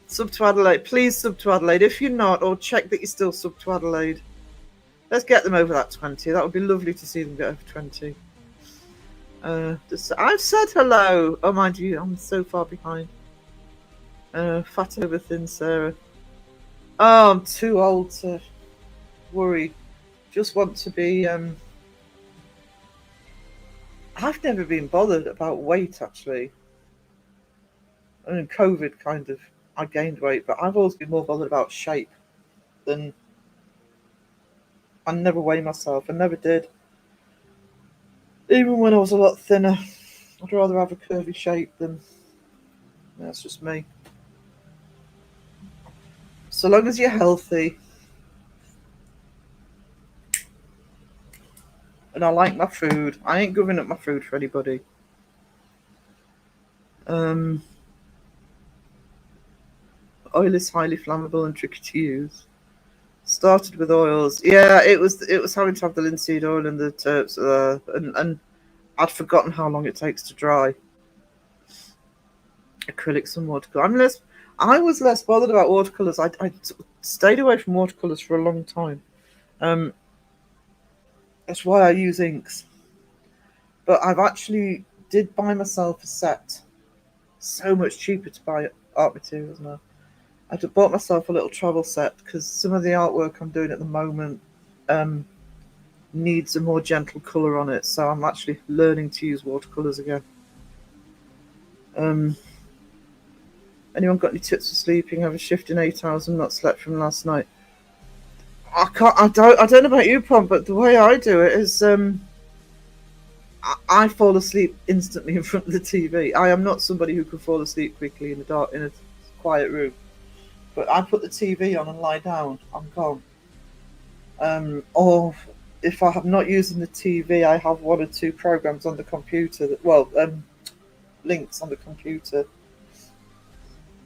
sub to Adelaide. Please sub to Adelaide. If you're not, or check that you're still sub to Adelaide. Let's get them over that 20. That would be lovely to see them get over 20. I've said hello. Oh, mind you, I'm so far behind. Fat over thin Sarah. Oh, I'm too old to worry. Just want to be... I've never been bothered about weight, actually. I mean, COVID kind of... I gained weight, but I've always been more bothered about shape than... I never weigh myself. I never did. Even when I was a lot thinner, I'd rather have a curvy shape than... That's just me. So long as you're healthy. And I like my food. I ain't giving up my food for anybody. Oil is highly flammable and tricky to use. Started with oils. Yeah, it was having to have the linseed oil and the terps, and I'd forgotten how long it takes to dry acrylics and watercolor. I was less bothered about watercolors. I stayed away from watercolors for a long time. That's why I use inks. But I've actually did buy myself a set. So much cheaper to buy art materials now. I bought myself a little travel set because some of the artwork I'm doing at the moment needs a more gentle colour on it. So I'm actually learning to use watercolours again. Anyone got any tips for sleeping? I have a shift in 8 hours and not slept from last night. I don't know about you, Pom, but the way I do it is I fall asleep instantly in front of the TV. I am not somebody who can fall asleep quickly in a quiet room. But I put the TV on and lie down. I'm gone. Or if I am not using the TV, I have one or two programs on the computer links on the computer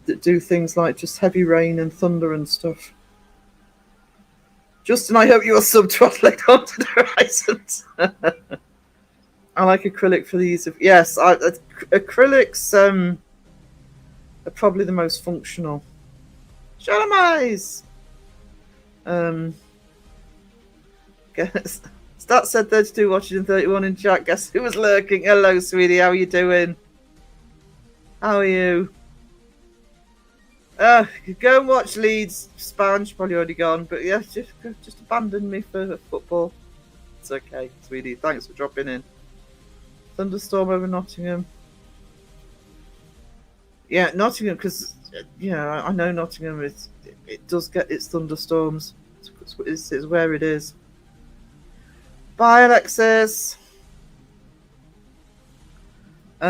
that do things like just heavy rain and thunder and stuff. Justin, I hope you are subtitling onto the horizons. I like acrylic for these. Yes, acrylics are probably the most functional. Shut my eyes. Stat said 32 watching and 31 in chat. Guess who was lurking? Hello, sweetie. How are you doing? How are you? Go and watch Leeds. Span's probably already gone, but yeah, just abandon me for football. It's okay, sweetie. Thanks for dropping in. Thunderstorm over Nottingham. Yeah, Nottingham, because I know Nottingham. It does get its thunderstorms. It's where it is. Bye, Alexis. We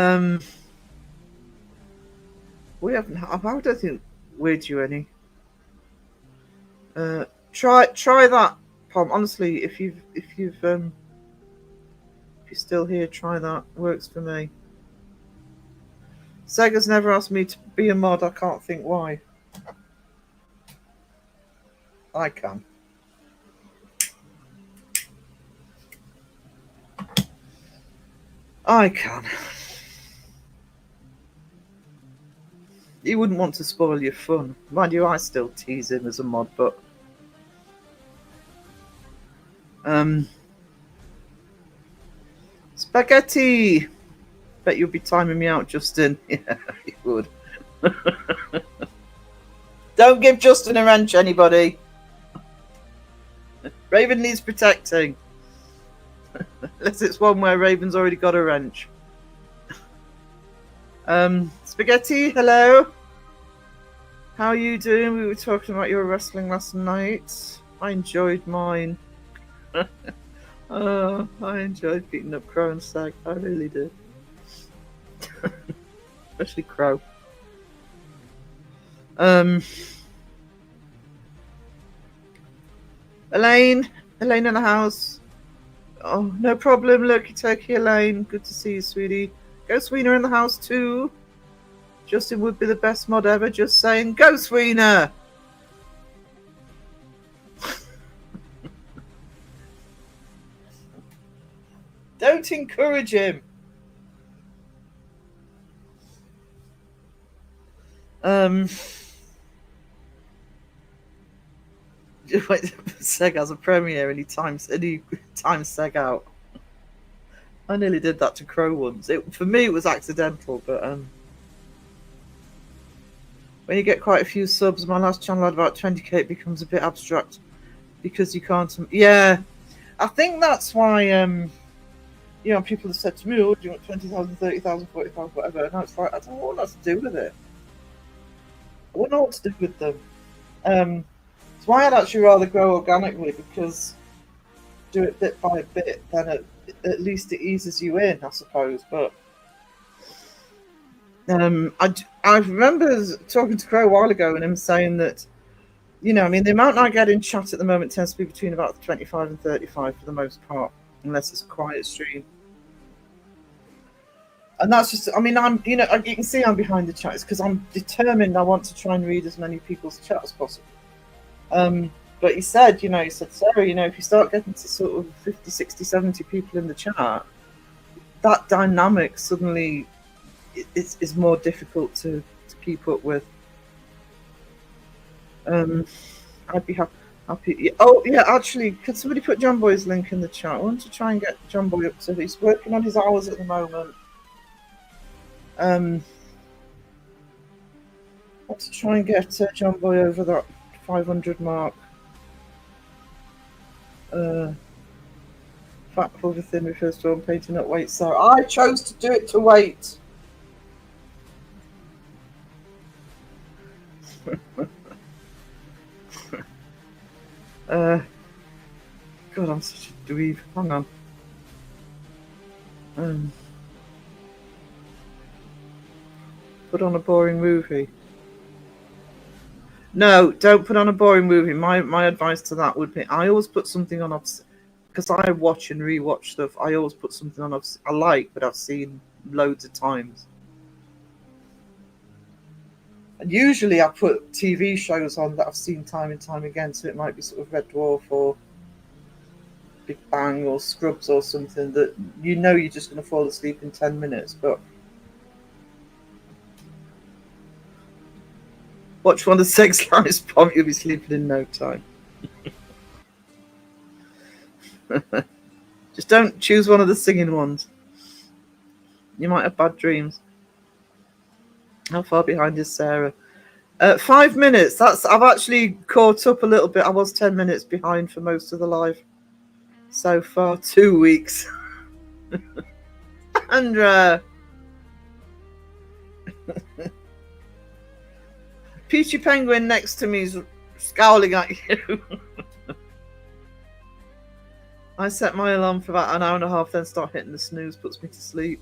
haven't. I don't think we're due any. Try that, Pom. Honestly, if you're still here, try that. Works for me. Sega's never asked me to be a mod. I can't think why. I can. I can. You wouldn't want to spoil your fun. Mind you, I still tease him as a mod, but spaghetti. Bet you'll be timing me out, Justin. Yeah, you would. Don't give Justin a wrench, anybody. Raven needs protecting. Unless it's one where Raven's already got a wrench. Spaghetti, hello. How are you doing? We were talking about your wrestling last night. I enjoyed mine. I enjoyed beating up Crow and Stag. I really did. Especially Crow. Elaine in the house. Oh, no problem, Lurky Turkey Elaine. Good to see you, sweetie. Ghost Wiener in the house too. Justin would be the best mod ever, just saying. Ghost Wiener! Don't encourage him. Seg has a premiere and he times Seg out. I nearly did that to Crow once. For me, it was accidental, but when you get quite a few subs, my last channel had about 20k, it becomes a bit abstract because you can't. Yeah, I think that's why. People have said to me, "Oh, do you want 20,000, 30,000, 40,000, whatever?" And it's like, I don't know what that's to do with it. I wouldn't know what to do with them. That's why I'd actually rather grow organically, because do it bit by bit, then at least it eases you in, I suppose. But I remember talking to Crow a while ago and him saying that, the amount I get in chat at the moment tends to be between about 25 and 35 for the most part, unless it's a quiet stream. And that's just, I'm, you can see I'm behind the chat. It's because I'm determined I want to try and read as many people's chat as possible. But he said, Sarah, if you start getting to sort of 50, 60, 70 people in the chat, that dynamic suddenly is more difficult to keep up with. I'd be happy. Oh, yeah, actually, could somebody put John Boy's link in the chat? I want to try and get John Boy up to. He's working on his hours at the moment. I want to try and get John Boy over that 500 mark. Fat, over thin refers to on painting not weight. So I chose to do it to weight. God, I'm such a dweeb. Hang on. Put on a boring movie. No, don't put on a boring movie. My advice to that would be, I always put something on because I watch and rewatch stuff. I always put something on I like, but I've seen loads of times. And usually I put TV shows on that I've seen time and time again, so it might be sort of Red Dwarf or Big Bang or Scrubs or something that you're just going to fall asleep in 10 minutes, but watch one of the Sex Lives Bomb, you'll be sleeping in no time. Just don't choose one of the singing ones. You might have bad dreams. How far behind is Sarah? 5 minutes. I've actually caught up a little bit. I was 10 minutes behind for most of the live so far. 2 weeks. Andra. Peachy Penguin next to me is scowling at you. I set my alarm for about an hour and a half, then start hitting the snooze, puts me to sleep.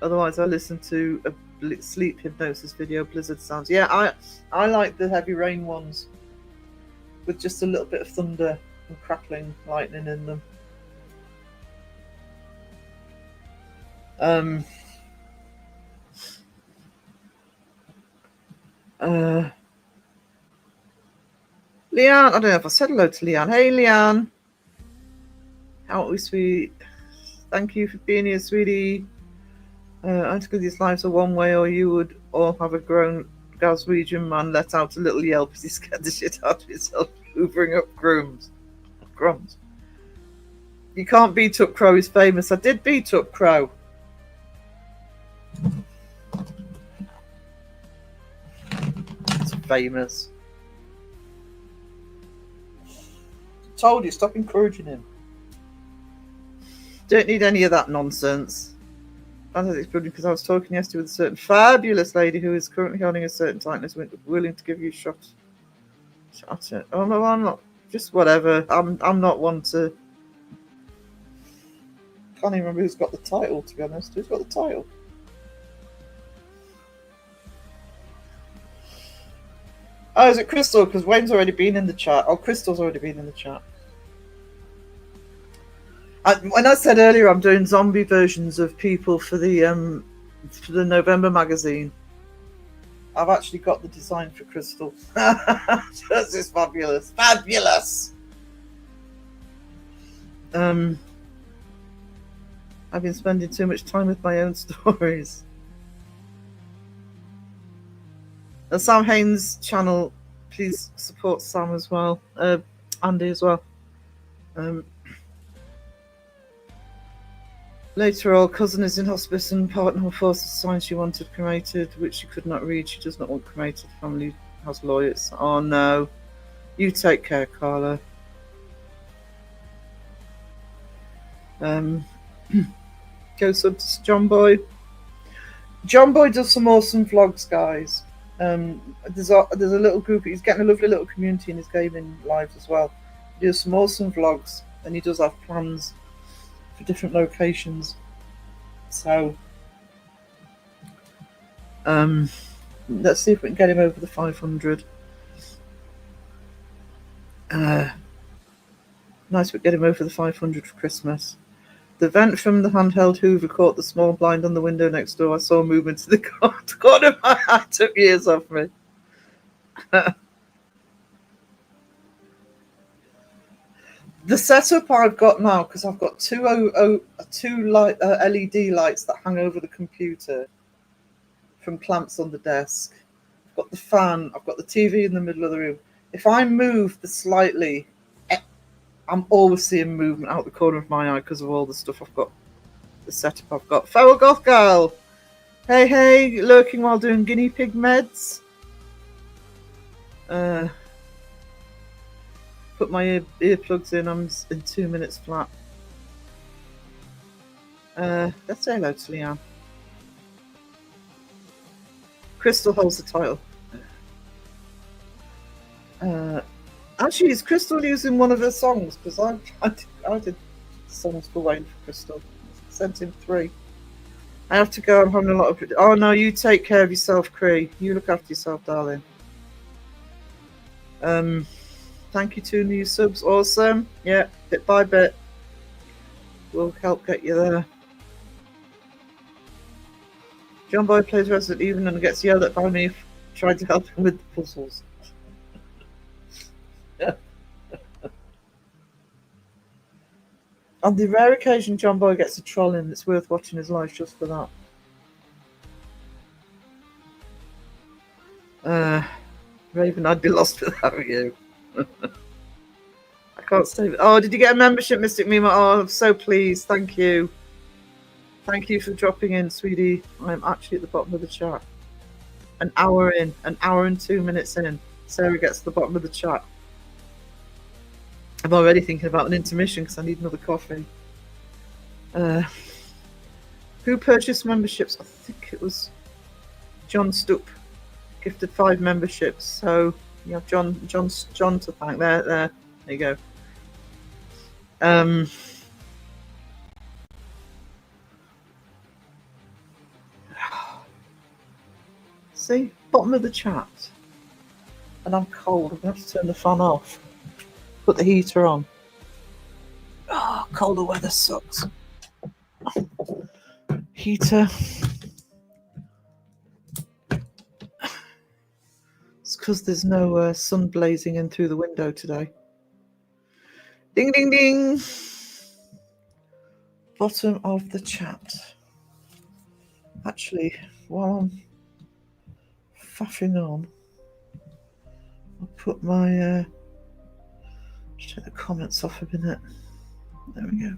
Otherwise, I listen to a sleep hypnosis video, Blizzard sounds. Yeah, I like the heavy rain ones with just a little bit of thunder and crackling lightning in them. Leanne, I don't know if I said hello to Leanne. Hey, Leanne. How are we, sweet? Thank you for being here, sweetie. I think these lives are one way, or you would all have a grown Glaswegian man let out a little yelp as he scared the shit out of himself, hoovering up crumbs. You can't beat up Crow, he's famous. I did beat up Crow. It's famous. Told you, stop encouraging him. Don't need any of that nonsense. Fantastic building, because I was talking yesterday with a certain fabulous lady who is currently holding a certain tightness, willing to give you a shot at it. Oh no, I'm not. Just whatever. I'm not one to. Can't even remember who's got the title. To be honest, who's got the title? Oh, is it Crystal? Because Wayne's already been in the chat. Oh, Crystal's already been in the chat. When I said earlier I'm doing zombie versions of people for the November magazine, I've actually got the design for Crystal. This is fabulous. Fabulous! I've been spending too much time with my own stories. The Sam Haynes channel, please support Sam as well. Andy as well. Later, our cousin is in hospice and partner forced to sign she wanted cremated, which she could not read. She does not want cremated. Family has lawyers. Oh no. You take care, Carla. Go sub to John Boy. John Boy does some awesome vlogs, guys. There's a little group. He's getting a lovely little community in his gaming lives as well. He does some awesome vlogs, and he does have plans for different locations. So let's see if we can get him over the 500. Nice, we get him over the 500 for Christmas. The vent from the handheld Hoover caught the small blind on the window next door. I saw movement to the corner of my eye. Took years off me. The setup I've got now, because I've got two LED lights that hang over the computer from clamps on the desk. I've got the fan. I've got the TV in the middle of the room. If I move the slightly, I'm always seeing movement out the corner of my eye because of all the stuff I've got, the setup I've got. Feral Goth Girl! Hey, lurking while doing guinea pig meds. Put my earplugs in, I'm in 2 minutes flat. Let's say hello to Leanne. Crystal holds the title. Actually, is Crystal using one of her songs? Because I did songs for Wayne for Crystal. Sent him 3. I have to go. I'm having a lot of. Oh no, you take care of yourself, Cree. You look after yourself, darling. Thank you to new subs. Awesome. Yeah, bit by bit. We'll help get you there. John Boy plays Resident Evil and gets yelled at by me for trying to help him with the puzzles. On the rare occasion John Boy gets a troll in, it's worth watching his live just for that. Raven, I'd be lost without you. I can't stay. Oh, did you get a membership, Mystic Mima? Oh, I'm so pleased. Thank you. Thank you for dropping in, sweetie. I'm actually at the bottom of the chat. An hour in. An hour and 2 minutes in. Sarah gets to the bottom of the chat. I'm already thinking about an intermission because I need another coffee. Who purchased memberships? I think it was John Stoop. Gifted 5 memberships. So you have John to thank. There you go. See, bottom of the chat. And I'm cold. I'm going to have to turn the fan off. Put the heater on. Oh, colder weather sucks. Heater. It's because there's no sun blazing in through the window today. Ding, ding, ding. Bottom of the chat. Actually, while I'm faffing on, I'll put my... just take the comments off a minute. There we go.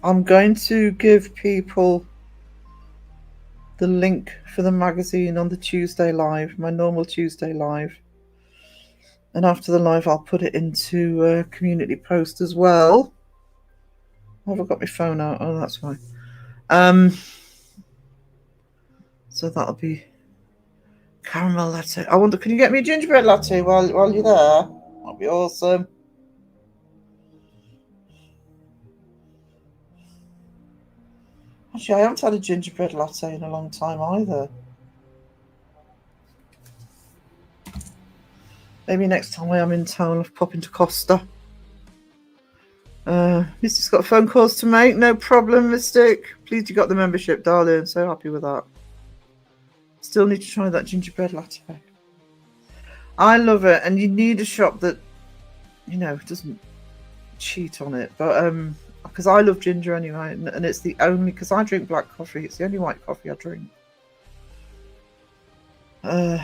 I'm going to give people the link for the magazine on the Tuesday live, my normal Tuesday live. And after the live, I'll put it into a community post as well. Have I got my phone out? Oh, that's fine. So that'll be caramel latte. I wonder, can you get me a gingerbread latte while you're there? That'll be awesome. Actually, I haven't had a gingerbread latte in a long time either. Maybe next time I'm in town, I'll pop into Costa. Mystic's got phone calls to make. No problem, Mystic. Pleased you got the membership, darling. So happy with that. Still need to try that gingerbread latte. I love it, and you need a shop that, you know, doesn't cheat on it. But because I love ginger anyway, and it's the only, because I drink black coffee. It's the only white coffee I drink. And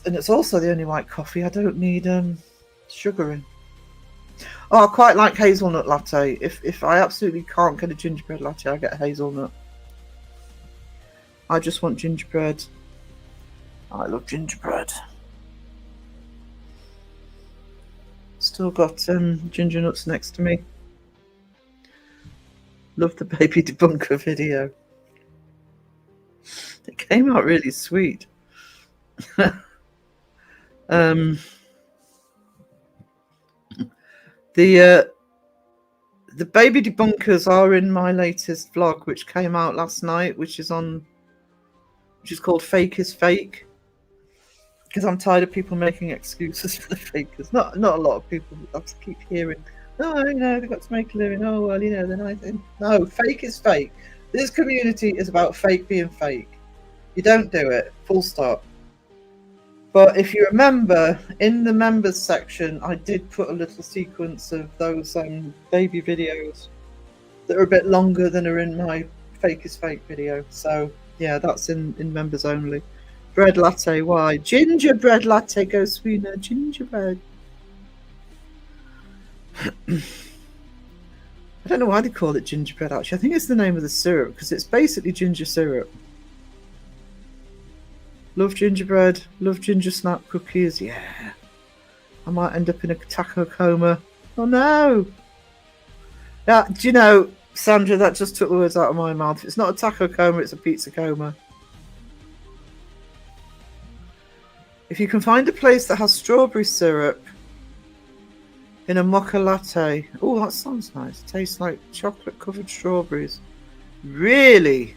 it's also the only white coffee I don't need sugar in. Oh, I quite like hazelnut latte. If I absolutely can't get a gingerbread latte, I get a hazelnut. I just want gingerbread. I love gingerbread. Still got ginger nuts next to me. Love the baby debunker video. It came out really sweet. The baby debunkers are in my latest vlog, which came out last night, which is called Fake is Fake. Because I'm tired of people making excuses for the fakers. Not a lot of people. I keep hearing, oh, you know, they've got to make a living. Oh, well, you know, they're nice. No, fake is fake. This community is about fake being fake. You don't do it. Full stop. But if you remember, in the members section, I did put a little sequence of those baby videos that are a bit longer than are in my Fake is Fake video. So yeah, that's in members only. Bread latte, why? Gingerbread latte, go sweeter, gingerbread. I don't know why they call it gingerbread, actually. I think it's the name of the syrup, because it's basically ginger syrup. Love gingerbread, love ginger snap cookies, yeah. I might end up in a taco coma. Oh no! Yeah, do you know, Sandra, that just took the words out of my mouth. It's not a taco coma, it's a pizza coma. If you can find a place that has strawberry syrup in a mocha latte. Oh, that sounds nice. Tastes like chocolate covered strawberries. Really?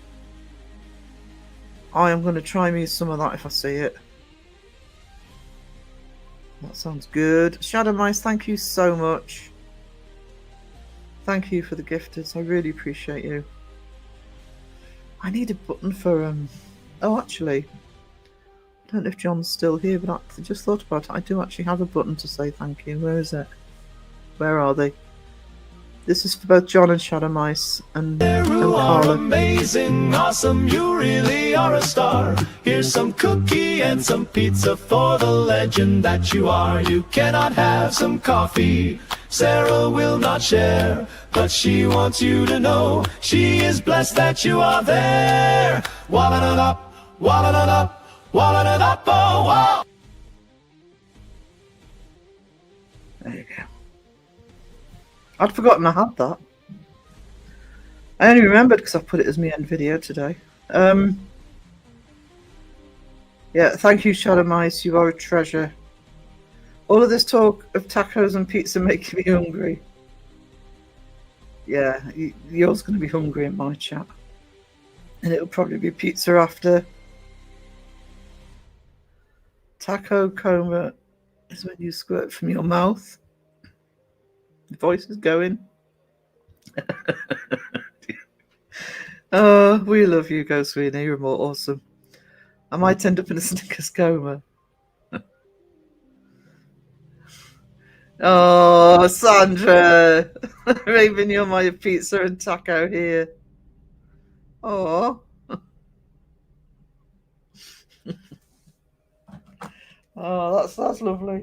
I am going to try me some of that if I see it. That sounds good. Shadow Mice, thank you so much. Thank you for the gifters. I really appreciate you. I need a button for oh, actually, I don't know if John's still here, but I just thought about it. I do actually have a button to say thank you. Where is it? Where are they? This is for both John and Shadow Mice and Carla. Amazing, awesome, you really are a star. Here's some cookie and some pizza for the legend that you are. You cannot have some coffee, Sarah will not share, but she wants you to know she is blessed that you are there. Walla-da-da, walla-da-da, walla-da-da, oh, wow. There you go. I'd forgotten I had that. I only remembered because I put it as my end video today. Yeah, thank you, Shadow Mice. You are a treasure. All of this talk of tacos and pizza making me hungry. Yeah, you're going to be hungry in my chat. And it'll probably be pizza after. Taco coma is when you squirt from your mouth. The voice is going. Oh, we love you, Ghost Sweeney. You're more awesome. I might end up in a Snickers coma. Oh, Sandra. Raven, you're my pizza and taco here. Oh. Oh, that's lovely.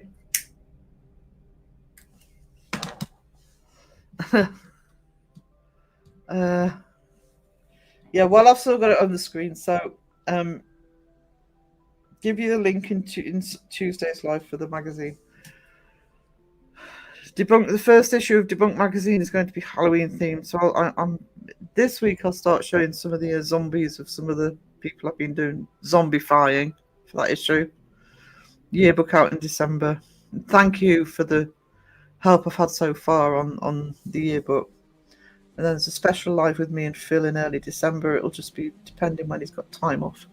Yeah, well, I've still got it on the screen, so give you the link in Tuesday's live for the magazine. The first issue of Debunk magazine is going to be Halloween themed, so I'm this week I'll start showing some of the zombies of some of the people I've been doing zombifying for that issue. Yearbook out in December. Thank you for the help I've had so far on the yearbook. And then there's a special live with me and Phil in early December. It'll just be depending when he's got time off.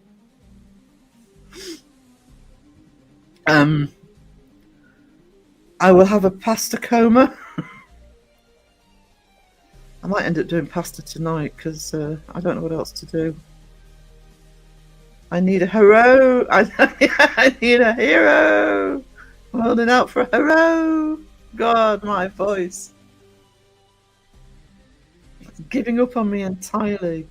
I will have a pasta coma. I might end up doing pasta tonight because I don't know what else to do. I need a hero. I need a hero. I'm holding out for a hero. God, my voice. It's giving up on me entirely.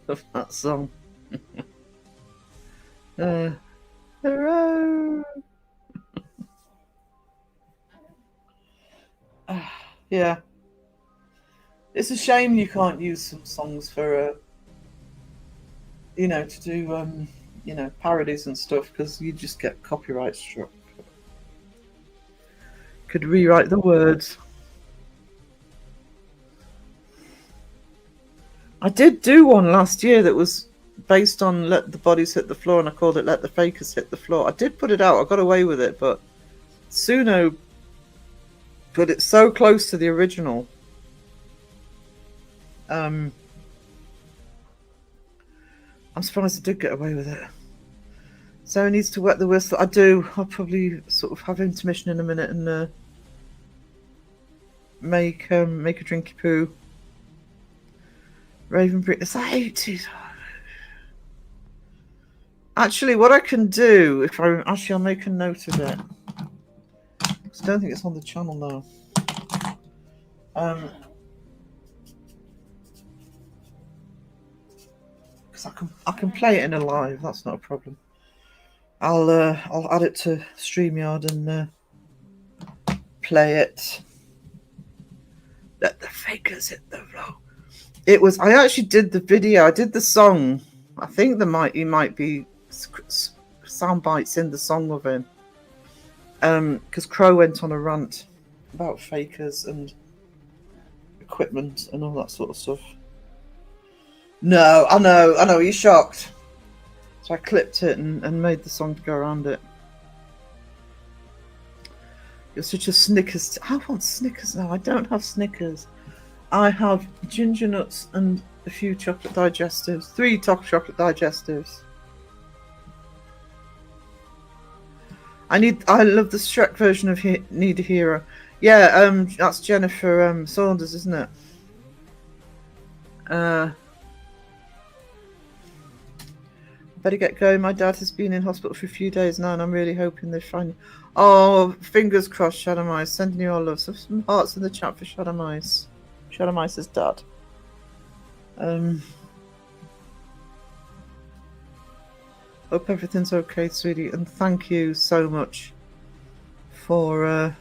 Love that song. Hero. Yeah. It's a shame you can't use some songs for to do parodies and stuff, because you just get copyright struck. Could rewrite the words. I did do one last year that was based on Let the Bodies Hit the Floor, and I called it Let the Fakers Hit the Floor. I did put it out. I got away with it, but Suno put it so close to the original. I'm surprised I did get away with it. So needs to wet the whistle. I do. I'll probably sort of have intermission in a minute and make a drinky poo. Raven Bridge. Is that 80s? Actually, what I can do, if I actually, I'll make a note of it. I don't think it's on the channel now. Because I can play it in a live. That's not a problem. I'll add it to StreamYard and play it. Let the fakers hit the floor. It was. I actually did the video. I did the song. I think you might be sound bites in the song of him. Because Crow went on a rant about fakers and equipment and all that sort of stuff. No, I know. You're shocked. So I clipped it and made the song to go around it. You're such a Snickers. I want Snickers now. I don't have Snickers. I have ginger nuts and a few chocolate digestives. 3 chocolate digestives. I love the Shrek version of Need a Hero. Yeah, that's Jennifer Saunders, isn't it? Better get going. My dad has been in hospital for a few days now, and I'm really hoping they find. Oh, fingers crossed, Shadow Mice. Sending you all love. So some hearts in the chat for Shadow Mice. Shadow Mice's dad. Hope everything's okay, sweetie, and thank you so much for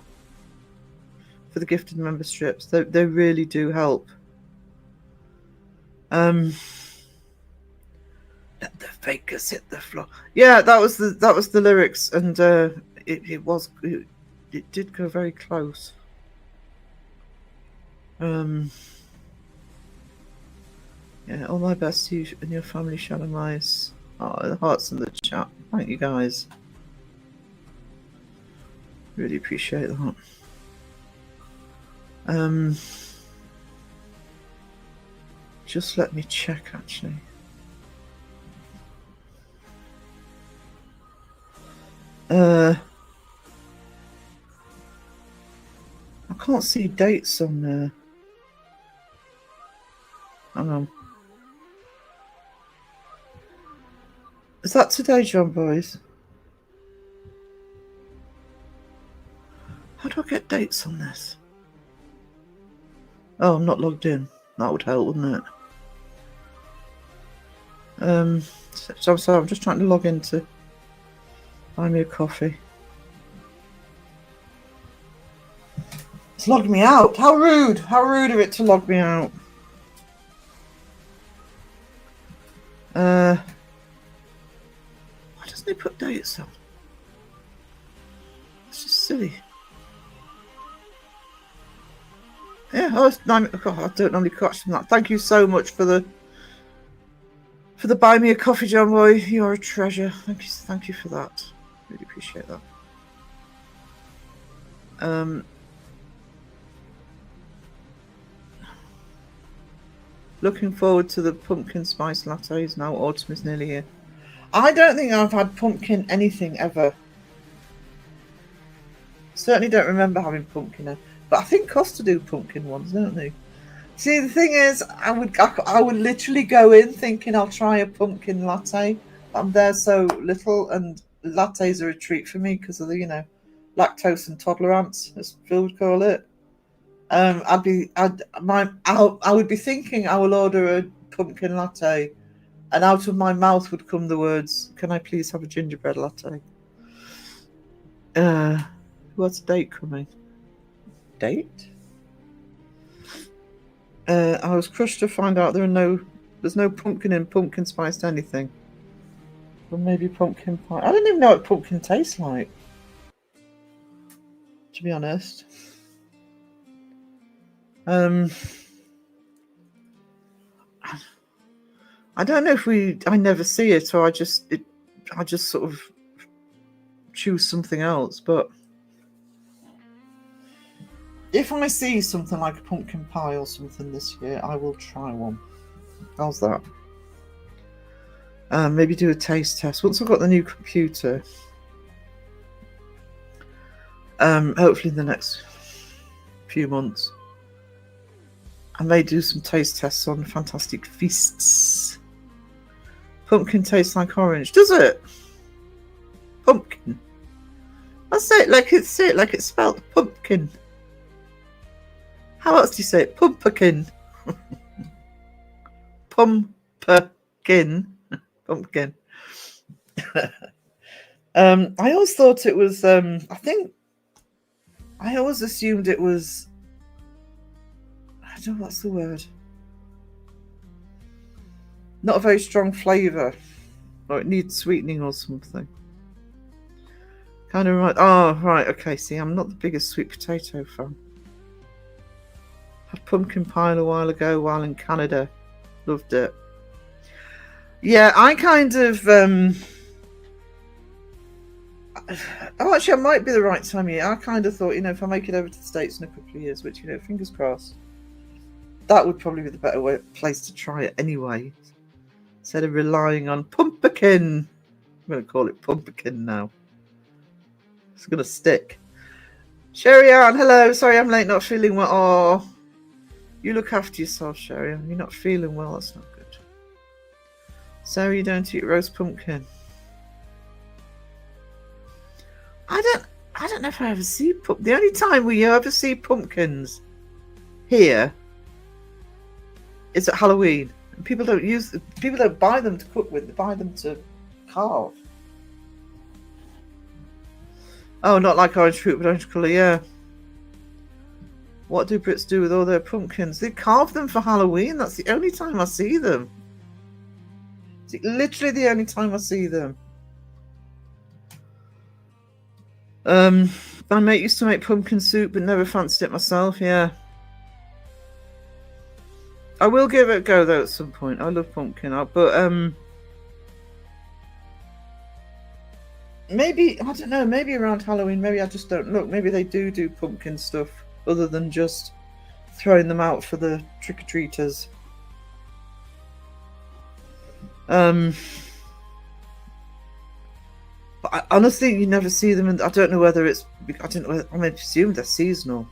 the gifted memberships. They really do help. Let the fakers hit the floor. Yeah, that was the lyrics, and it did go very close. Yeah, all my best to you and your family, Shadow Mice. Oh, the hearts in the chat. Thank you guys. Really appreciate that. Just let me check actually. I can't see dates on there. Hang on. Is that today, John Boys? How do I get dates on this? Oh, I'm not logged in. That would help, wouldn't it? So I'm sorry, I'm just trying to log into Buy Me a Coffee. It's logged me out. How rude! How rude of it to log me out. Why doesn't it put dates on? It's just silly. Yeah, it's 9. Oh, I don't normally catch them that. Thank you so much for the Buy Me a Coffee, John Boy. You're a treasure. Thank you for that. Really appreciate that. Looking forward to the pumpkin spice lattes now. Autumn is nearly here. I don't think I've had pumpkin anything ever. Certainly don't remember having pumpkin, but I think Costa do pumpkin ones, don't they? See, the thing is, I would literally go in thinking I'll try a pumpkin latte. I'm there so little, and lattes are a treat for me because of the lactose intolerance, as Phil would call it. I would be thinking I will order a pumpkin latte, and out of my mouth would come the words, "Can I please have a gingerbread latte?" What's the date coming? Date? I was crushed to find out there's no pumpkin in pumpkin spiced anything. Or maybe pumpkin pie. I don't even know what pumpkin tastes like, to be honest. I don't know if I never see it, or I just sort of choose something else. But if I see something like a pumpkin pie or something this year, I will try one. How's that? Maybe do a taste test once I've got the new computer. Hopefully in the next few months. I may do some taste tests on Fantastic Feasts. Pumpkin tastes like orange. Does it? Pumpkin. I say it like it's spelled pumpkin. How else do you say it? Pumpkin. Pumpkin. Pumpkin. I always thought it was. I always assumed it was. I don't know what's the word. Not a very strong flavour, or it needs sweetening or something. Kind of right. Oh, right. Okay. See, I'm not the biggest sweet potato fan. Had pumpkin pie a while ago while in Canada. Loved it. Yeah, I kind of. Oh, actually, it might be the right time of year. I kind of thought, if I make it over to the States in a couple of years, which, fingers crossed, that would probably be the better place to try it anyway. Instead of relying on pumpkin. I'm going to call it pumpkin now. It's going to stick. Sherry Ann, hello. Sorry I'm late, not feeling well. Oh, you look after yourself, Sherry Ann. You're not feeling well. That's not good. Sarah, you don't eat roast pumpkin. I don't know if I ever see pumpkin. The only time we ever see pumpkins here is at Halloween. And people don't buy them to cook with. They buy them to carve. Oh, not like orange fruit, but orange colour, yeah. What do Brits do with all their pumpkins? They carve them for Halloween. That's the only time I see them. It's literally the only time I see them. My mate used to make pumpkin soup, but never fancied it myself, yeah. I will give it a go, though, at some point. I love pumpkin, but, maybe, I don't know, maybe around Halloween, maybe I just don't look. Maybe they do pumpkin stuff other than just throwing them out for the trick-or-treaters. But honestly, you never see them, and I don't know whether it's, I assume they're seasonal.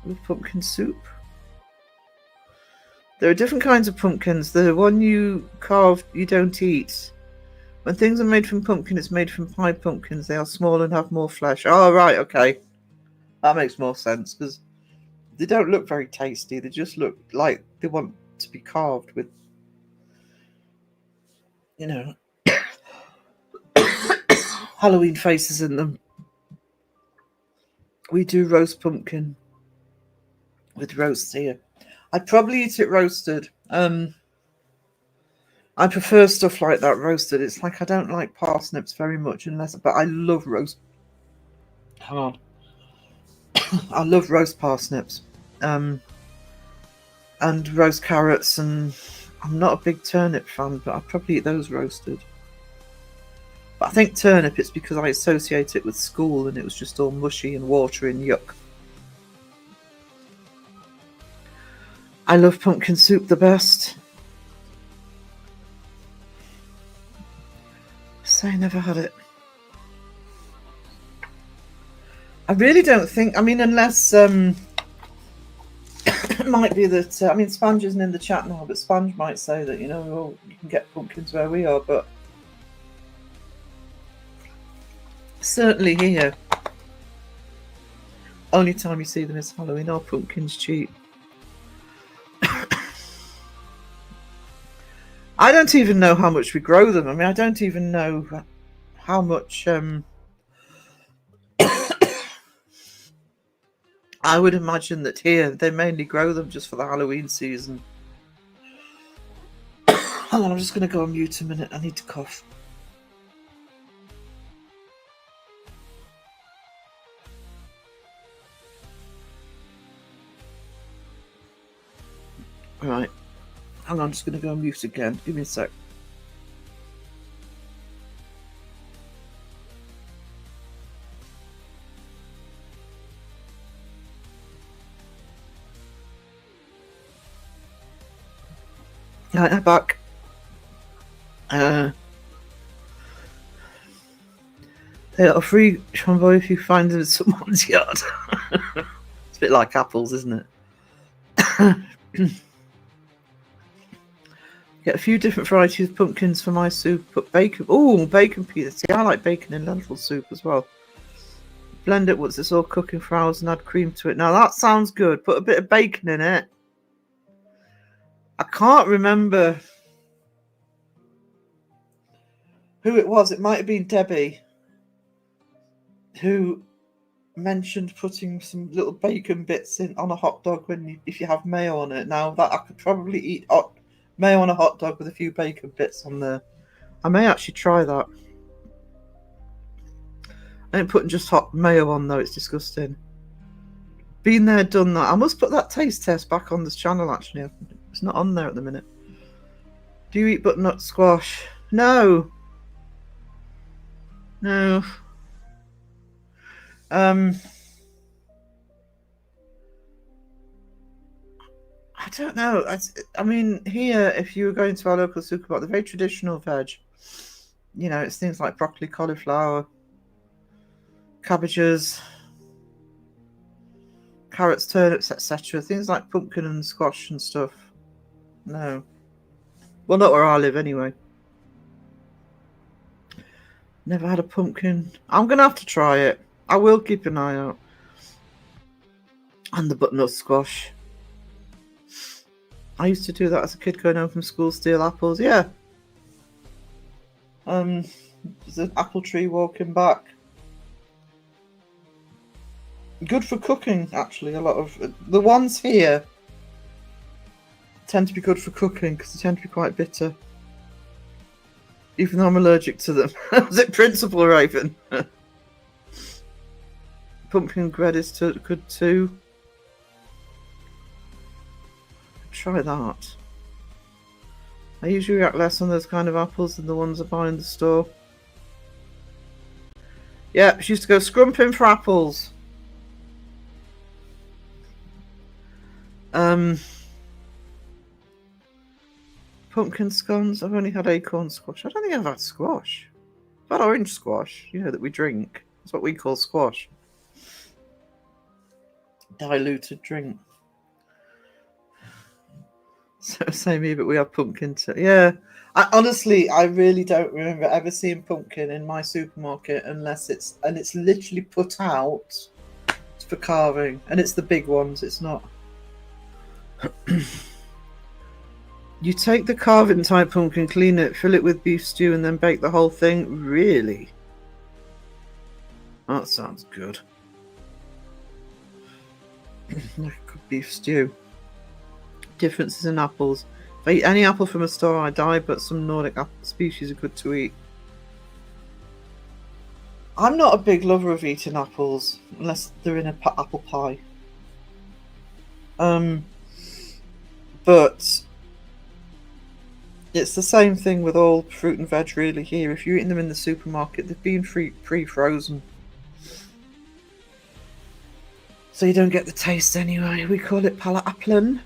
I love pumpkin soup. There are different kinds of pumpkins. The one you carve, you don't eat. When things are made from pumpkin, it's made from pie pumpkins. They are small and have more flesh. Oh, right, okay. That makes more sense, because they don't look very tasty. They just look like they want to be carved with, Halloween faces in them. We do roast pumpkin with roast here. I'd probably eat it roasted. I prefer stuff like that roasted. It's like I don't like parsnips very much but I love roast. Hang on. I love roast parsnips. And roast carrots, and I'm not a big turnip fan, but I'd probably eat those roasted. But I think turnip, it's because I associate it with school and it was just all mushy and watery and yuck. I love pumpkin soup the best. I never had it. I really don't think, unless it might be that, Sponge isn't in the chat now, but Sponge might say that, you can get pumpkins where we are, but certainly here, only time you see them is Halloween. Our pumpkin's cheap. I don't even know how much we grow them. I don't even know how much. I would imagine that here they mainly grow them just for the Halloween season. Hold on, I'm just going to go on mute a minute. I need to cough. Right. Hang on, I'm just going to go on mute again. Give me a sec. Right, I'm back. They are free, Sean Boy, if you find them in someone's yard. It's a bit like apples, isn't it? Get a few different varieties of pumpkins for my soup. Put bacon. Oh, bacon pizza. See, I like bacon in lentil soup as well. Blend it once it's all cooking for hours and add cream to it. Now that sounds good. Put a bit of bacon in it. I can't remember who it was. It might have been Debbie who mentioned putting some little bacon bits in on a hot dog if you have mayo on it. Now that I could probably eat mayo on a hot dog with a few bacon bits on there. I may actually try that. I ain't putting just hot mayo on though, it's disgusting. Been there, done that. I must put that taste test back on this channel actually. It's not on there at the minute. Do you eat butternut squash? No. No. I don't know. I mean, here, if you were going to our local supermarket, the very traditional veg, you know, it's things like broccoli, cauliflower, cabbages, carrots, turnips, etc. Things like pumpkin and squash and stuff. No. Well, not where I live anyway. Never had a pumpkin. I'm going to have to try it. I will keep an eye out. And the butternut squash. I used to do that as a kid going home from school, steal apples. Yeah. There's an apple tree walking back. Good for cooking, actually. A lot of the ones here tend to be good for cooking because they tend to be quite bitter. Even though I'm allergic to them. Was it Principal Raven? Pumpkin bread is good too. Try that. I usually react less on those kind of apples than the ones I buy in the store. Yeah, she used to go scrumping for apples. Pumpkin scones. I've only had acorn squash. I don't think I've had squash. I've had orange squash, you know, that we drink. That's what we call squash. Diluted drink. So same here, but we have pumpkin too. Yeah. I really don't remember ever seeing pumpkin in my supermarket unless it's literally put out for carving. And it's the big ones, it's not. You take the carving type pumpkin, clean it, fill it with beef stew, and then bake the whole thing? Really? That sounds good. Like a good beef stew. Differences in apples. If I eat any apple from a store, I die, but some Nordic apple species are good to eat. I'm not a big lover of eating apples unless they're in an apple pie. But it's the same thing with all fruit and veg really here. If you're eating them in the supermarket, they've been pre-frozen. So you don't get the taste anyway. We call it palapplen.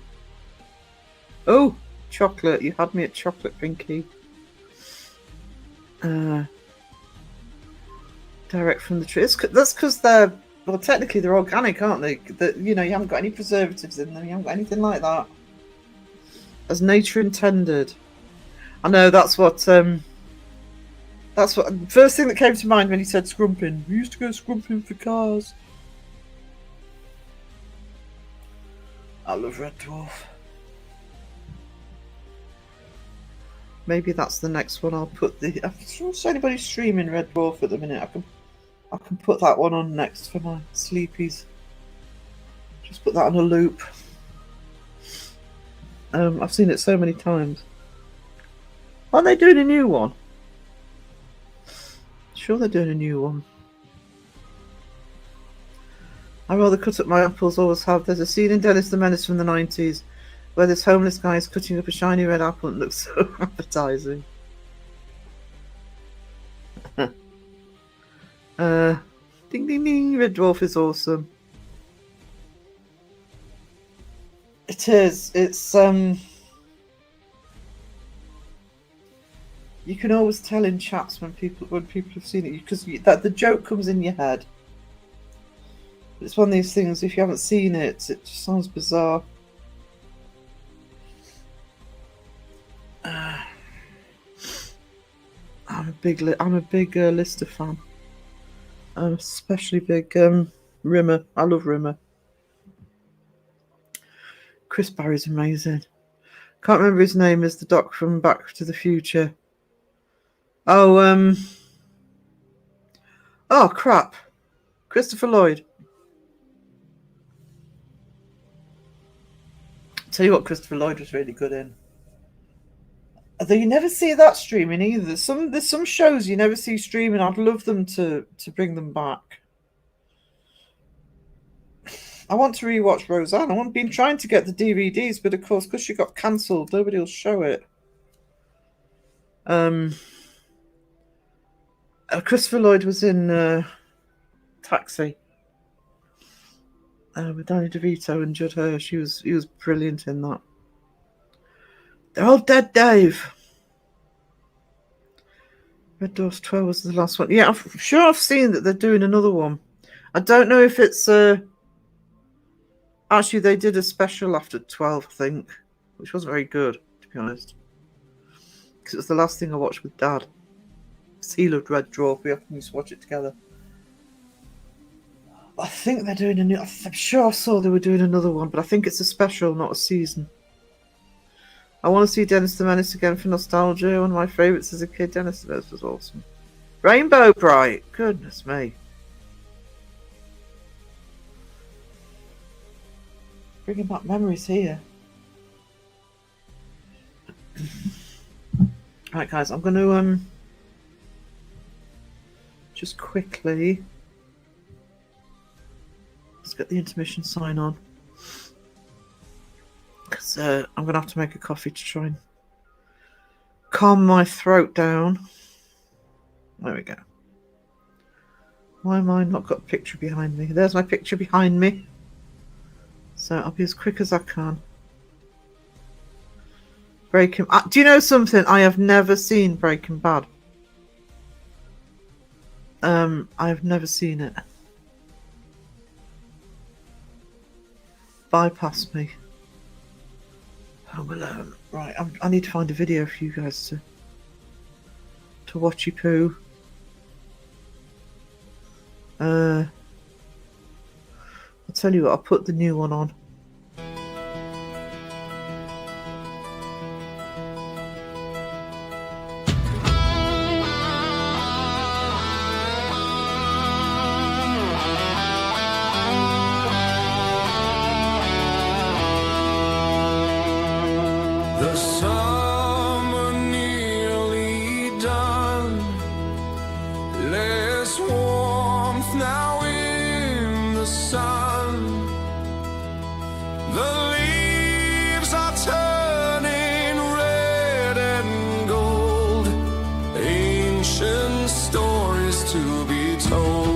Oh, chocolate. You had me at chocolate, Pinky. Direct from the tree. That's because they're, well, technically they're organic, aren't they? You know, you haven't got any preservatives in them. You haven't got anything like that. As nature intended. I know, that's what first thing that came to mind when he said scrumping. We used to go scrumping for cars. I love Red Dwarf. Maybe that's the next one I'll put I don't see anybody streaming Red Dwarf at the minute. I can put that one on next for my sleepies. Just put that on a loop. I've seen it so many times. Aren't they doing a new one? Sure they're doing a new one. I rather cut up my apples, always have. There's a scene in Dennis the Menace from the 90s where this homeless guy is cutting up a shiny red apple and it looks so appetizing. Ding ding ding, Red Dwarf is awesome. It is. It's you can always tell in chats when people have seen it because that the joke comes in your head. It's one of these things. If you haven't seen it, it just sounds bizarre. I'm a big Lister fan. I'm especially big Rimmer. I love Rimmer. Chris Barry's amazing. Can't remember his name as the Doc from Back to the Future. Oh, oh crap. Christopher Lloyd. Tell you what, Christopher Lloyd was really good in. Although you never see that streaming either. There's some shows you never see streaming. I'd love them to bring them back. I want to rewatch Roseanne. I've been trying to get the DVDs, but of course, because she got cancelled, nobody will show it. Christopher Lloyd was in Taxi with Danny DeVito and Judd Hirsch. He was brilliant in that. They're all dead, Dave. Red Dwarfs 12 was the last one. Yeah, I'm sure I've seen that they're doing another one. I don't know if it's actually, they did a special after 12, I think, which wasn't very good, to be honest. Because it was the last thing I watched with Dad. Because he loved Red Dwarf. We often used to watch it together. I think they're doing a new... I'm sure I saw they were doing another one, but I think it's a special, not a season. I want to see Dennis the Menace again for nostalgia. One of my favourites as a kid. Dennis the Menace was awesome. Rainbow Bright. Goodness me. Bringing back memories here. Right, guys, I'm going to just quickly let's get the intermission sign on, because I'm going to have to make a coffee to try and calm my throat down. There we go. Why am I not got a picture behind me? There's my picture behind me. So I'll be as quick as I can. Breaking... do you know something? I have never seen Breaking Bad. I have never seen it. Bypass me. Oh, well, right, I need to find a video for you guys to watchy poo. I'll tell you what, I'll put the new one on. The summer nearly done. Less warmth now in the sun. The leaves are turning red and gold. Ancient stories to be told.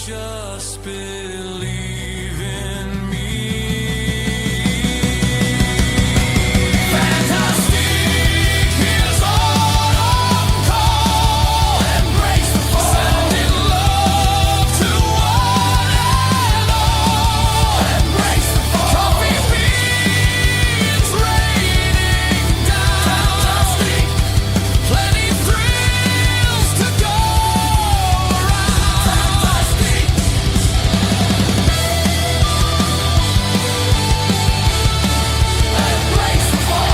just believe in me. Fantastic, here's autumn call. Embrace the fall. Sending love to one and all. Embrace the fall. Coffee beans raining down. Fantastic, plenty thrills to go around. Fantastic. Embrace the fall.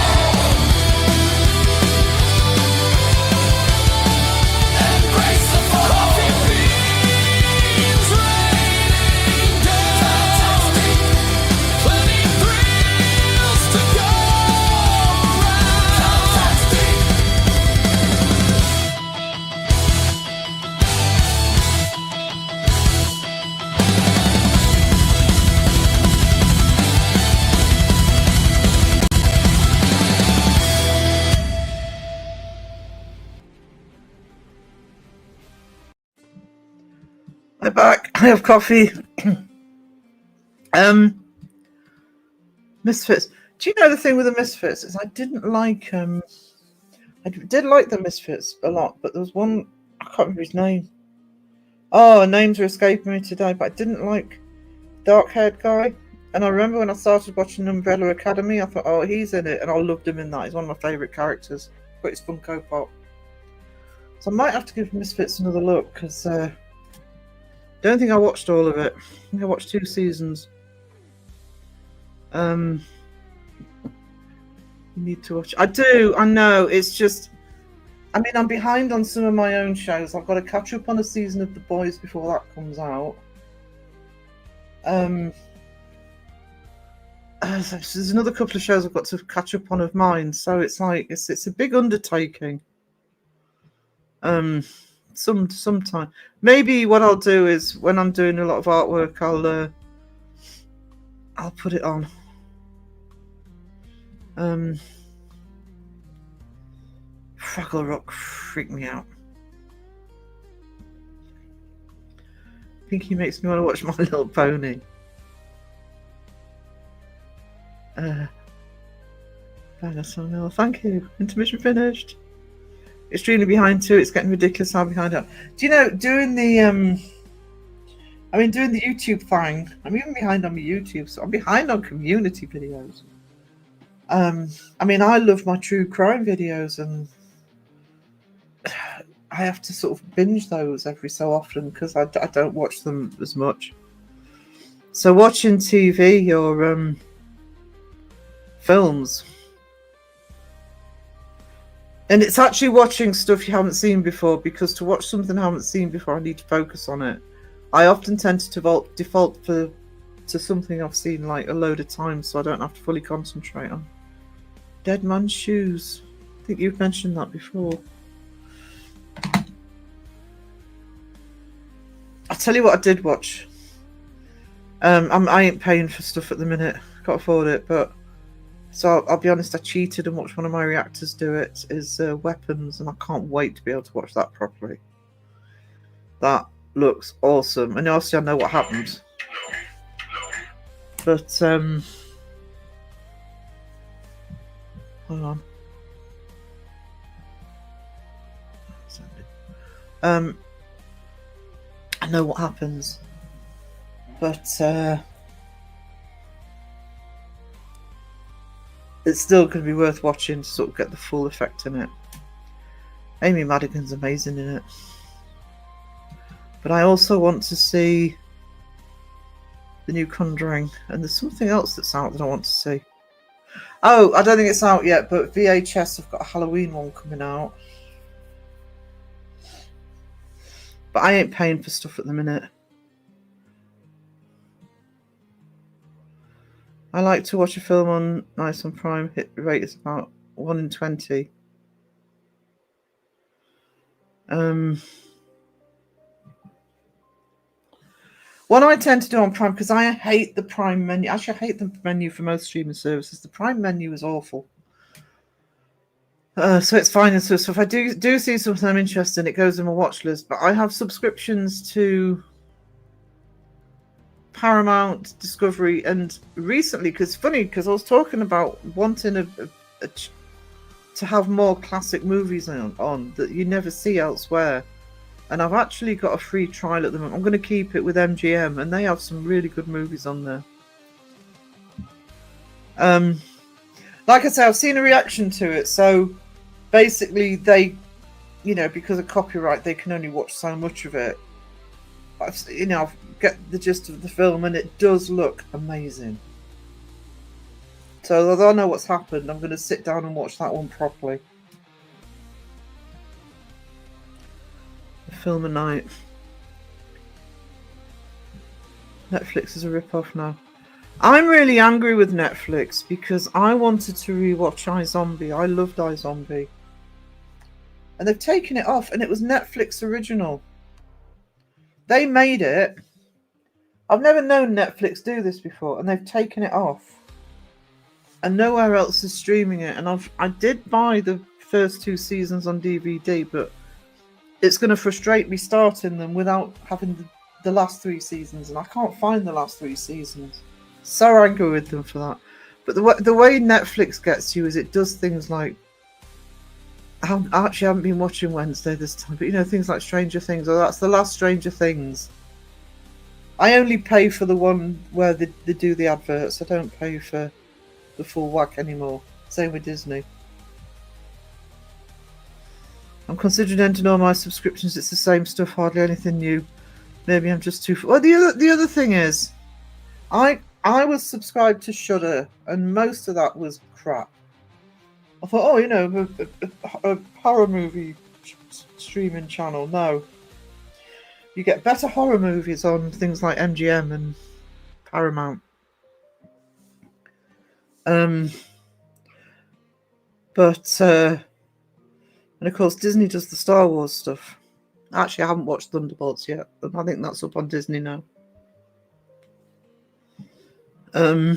Embrace the fall. Coffee beans raining down. Fantastic. Plenty thrills to go around. Fantastic. I'm back. I have coffee. Misfits. Do you know the thing with the Misfits is I didn't like I did like the Misfits a lot, but there was one I can't remember his name. Oh, names are escaping me today, but I didn't like dark-haired guy. And I remember when I started watching Umbrella Academy, I thought, oh, he's in it, and I loved him in that. He's one of my favourite characters. Got his Funko Pop. So I might have to give Misfits another look because don't think I watched all of it. I think I watched 2 seasons. You need to watch. I do. I know. It's just. I mean, I'm behind on some of my own shows. I've got to catch up on a season of The Boys before that comes out. So there's another couple of shows I've got to catch up on of mine. So it's like it's a big undertaking. Sometime. Maybe what I'll do is when I'm doing a lot of artwork, I'll put it on. Fraggle Rock freaked me out. I think he makes me want to watch My Little Pony. Thank you. Intermission finished. Extremely behind too. It's getting ridiculous how behind I am. Do you know, doing the YouTube thing, I'm even behind on my YouTube, so I'm behind on community videos. I love my true crime videos, and I have to sort of binge those every so often because I don't watch them as much. So watching TV or films. And it's actually watching stuff you haven't seen before, because to watch something I haven't seen before, I need to focus on it. I often tend to default to something I've seen like a load of times, so I don't have to fully concentrate on. Dead Man's Shoes. I think you've mentioned that before. I'll tell you what I did watch. I ain't paying for stuff at the minute. Can't afford it, but... So I'll be honest, I cheated and watched one of my reactors do it, is Weapons, and I can't wait to be able to watch that properly. That looks awesome. And obviously I know what happened. But, hold on. I know what happens. But, it's still going to be worth watching to sort of get the full effect in it. Amy Madigan's amazing in it. But I also want to see the new Conjuring. And there's something else that's out that I want to see. Oh, I don't think it's out yet, but VHS have got a Halloween one coming out. But I ain't paying for stuff at the minute. I like to watch a film on Nice on Prime. Hit rate is about 1 in 20. What I tend to do on Prime, because I hate the Prime menu. Actually, I hate the menu for most streaming services. The Prime menu is awful. So it's fine. So if I do see something I'm interested in, it goes in my watch list. But I have subscriptions to Paramount, Discovery, and recently, because funny, because I was talking about wanting to have more classic movies on that you never see elsewhere. And I've actually got a free trial at the moment. I'm going to keep it with MGM, and they have some really good movies on there. Like I say, I've seen a reaction to it. So basically, they, because of copyright, they can only watch so much of it. I get the gist of the film, and it does look amazing. So although I know what's happened, I'm going to sit down and watch that one properly. The film a night. Netflix is a rip-off now. I'm really angry with Netflix because I wanted to rewatch iZombie. I loved iZombie. And they've taken it off, and it was Netflix original. They made it. I've never known Netflix do this before, and they've taken it off. And nowhere else is streaming it. And I did buy the first 2 seasons on DVD, but it's going to frustrate me starting them without having the last 3 seasons, and I can't find the last 3 seasons. So angry with them for that. But the way Netflix gets you is it does things like, I actually haven't been watching Wednesday this time, but things like Stranger Things, or that's the last Stranger Things. I only pay for the one where they do the adverts. I don't pay for the full whack anymore. Same with Disney. I'm considering ending all my subscriptions. It's the same stuff, hardly anything new. Maybe I'm just too... Well, the other thing is, I was subscribed to Shudder, and most of that was crap. I thought, a horror movie streaming channel. No. You get better horror movies on things like MGM and Paramount. And of course, Disney does the Star Wars stuff. Actually, I haven't watched Thunderbolts yet, but I think that's up on Disney now. I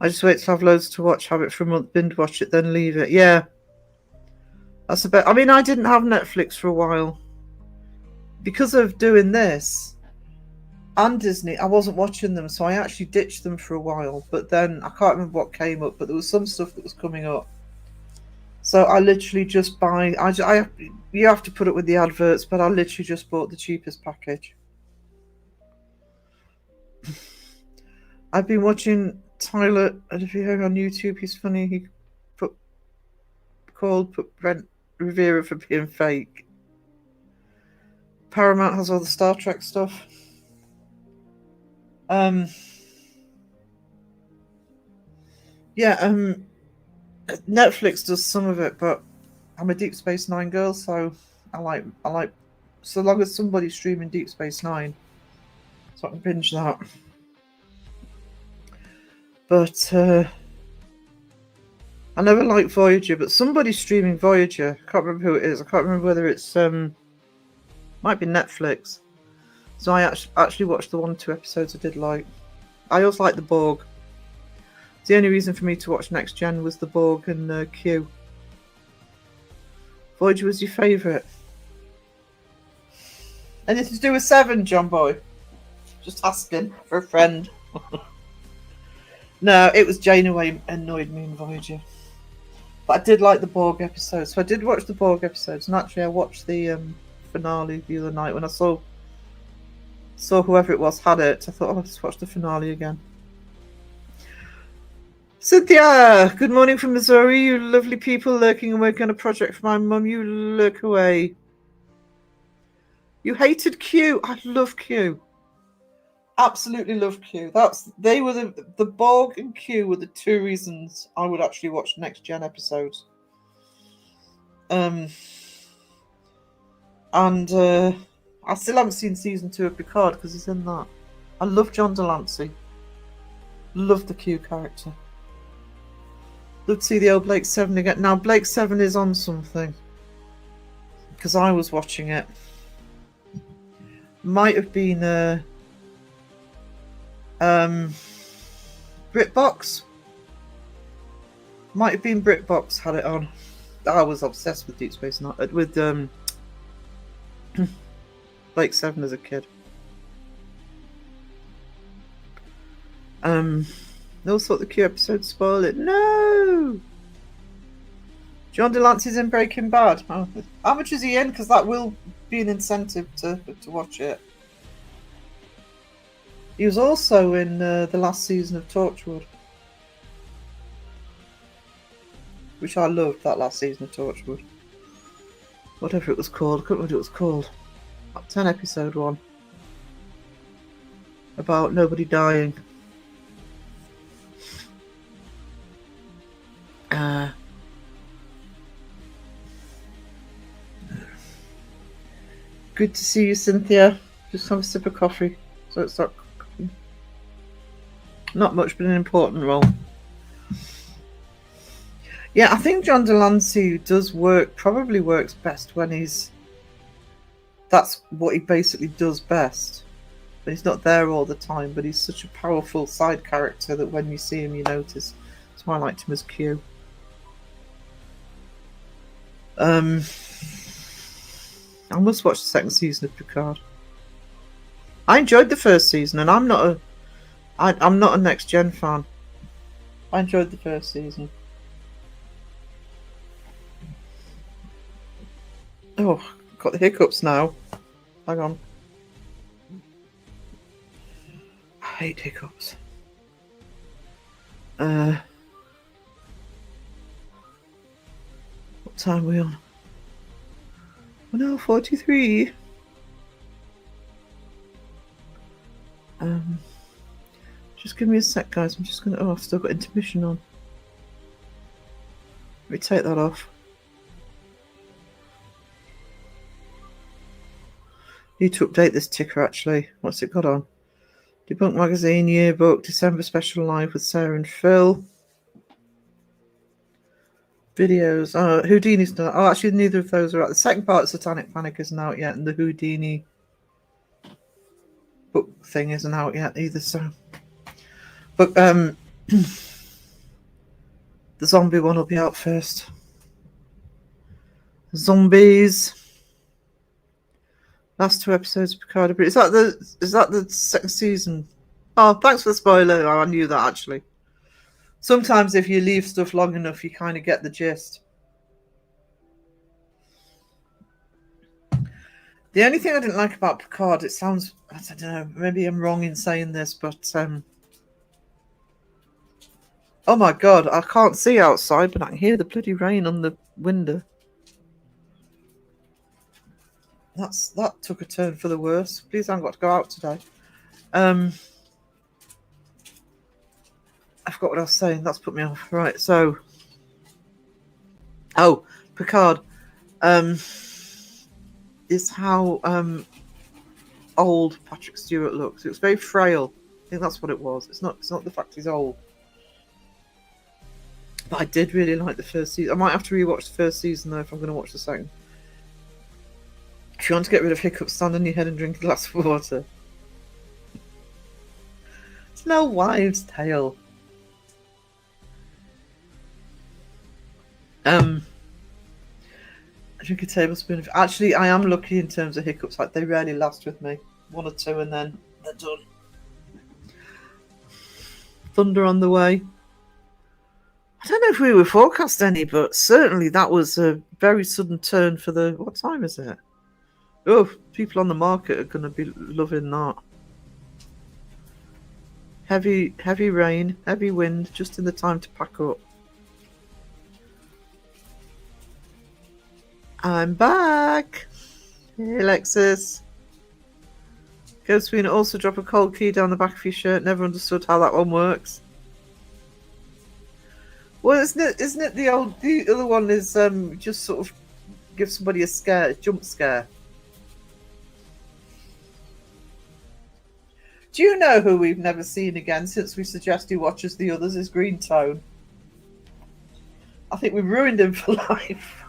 just wait to have loads to watch, have it for a month, binge watch it, then leave it. Yeah. That's about... I mean, I didn't have Netflix for a while. Because of doing this and Disney, I wasn't watching them, so I actually ditched them for a while. But then, I can't remember what came up, but there was some stuff that was coming up. So I literally just buy... you have to put it with the adverts, but I literally just bought the cheapest package. I've been watching Tyler, if you heard on YouTube, he's funny. He called Brent Rivera for being fake. Paramount has all the Star Trek stuff. Netflix does some of it, but I'm a Deep Space Nine girl, so I like so long as somebody's streaming Deep Space Nine, so I can binge that. But I never liked Voyager, but somebody's streaming Voyager. I can't remember who it is. I can't remember whether it's might be Netflix. So I actually watched the 1 or 2 episodes I did like. I also like the Borg. The only reason for me to watch Next Gen was the Borg and Q. Voyager was your favourite. Anything to do with 7, John Boy? Just asking for a friend. No, it was Janeway who annoyed me in Voyager. But I did like the Borg episodes. So I did watch the Borg episodes. And actually I watched the finale the other night when I saw whoever it was had it. I thought, I'll just watch the finale again. Cynthia, good morning from Missouri. You lovely people lurking and working on a project for my mum. You lurk away. You hated Q. I love Q. Absolutely love Q. They were the Borg and Q were the 2 reasons I would actually watch Next Gen episodes. And I still haven't seen season 2 of Picard because he's in that. I love John Delancey. Love the Q character. Love to see the old Blake 7 again. Now Blake 7 is on something because I was watching it. Might have been BritBox. Might have been BritBox had it on. I was obsessed with Deep Space Nine, with Blake 7 as a kid. They all thought the Q episode spoiled it. No! John DeLance is in Breaking Bad. Oh, how much is he in? Because that will be an incentive to watch it. He was also in the last season of Torchwood, which I loved, that last season of Torchwood. Whatever it was called. I couldn't remember what it was called. That 10 episode one. About nobody dying. Good to see you, Cynthia. Just have a sip of coffee. So it's not much, but an important role. Yeah, I think John Delancey does probably works best when that's what he basically does best. But he's not there all the time, but he's such a powerful side character that when you see him, you notice. That's why I liked him as Q. I must watch the second season of Picard. I enjoyed the first season, and I'm not a Next Gen fan. I enjoyed the first season. Oh, got the hiccups now. Hang on. I hate hiccups. What time are we on? We're now 43. Just give me a sec, guys. I'm just gonna. Oh, I've still got intermission on. Let me take that off. Need to update this ticker actually. What's it got on? Debunk Magazine Yearbook December Special Live with Sarah and Phil. Videos. Houdini's done. Oh, actually, neither of those are out. The second part of Satanic Panic isn't out yet, and the Houdini book thing isn't out yet either. So, but the zombie one will be out first. Zombies. Last 2 episodes of Picard. Is that the second season? Oh, thanks for the spoiler. I knew that actually. Sometimes if you leave stuff long enough, you kind of get the gist. The only thing I didn't like about Picard, it sounds, I don't know, maybe I'm wrong in saying this, but oh my god, I can't see outside, but I can hear the bloody rain on the window. That took a turn for the worse. Please, I haven't got to go out today. I forgot what I was saying. That's put me off. Right, so Picard is how old Patrick Stewart looks. It was very frail. I think that's what it was. It's not the fact he's old. But I did really like the first season. I might have to rewatch the first season though if I'm going to watch the second. If you want to get rid of hiccups, stand on your head and drink a glass of water. It's no wives' tale. I drink a tablespoon of... Actually, I am lucky in terms of hiccups. Like, they rarely last with me. 1 or 2 and then they're done. Thunder on the way. I don't know if we were forecast any, but certainly that was a very sudden turn for the... What time is it? Oh, people on the market are going to be loving that. Heavy rain, heavy wind, just in the time to pack up. I'm back. Hey, Alexis. Ghost Queen also drop a cold key down the back of your shirt. Never understood how that one works. Well, isn't it the other one is just sort of give somebody a jump scare. Do you know who we've never seen again since we suggest he watches the others is Green Tone? I think we've ruined him for life.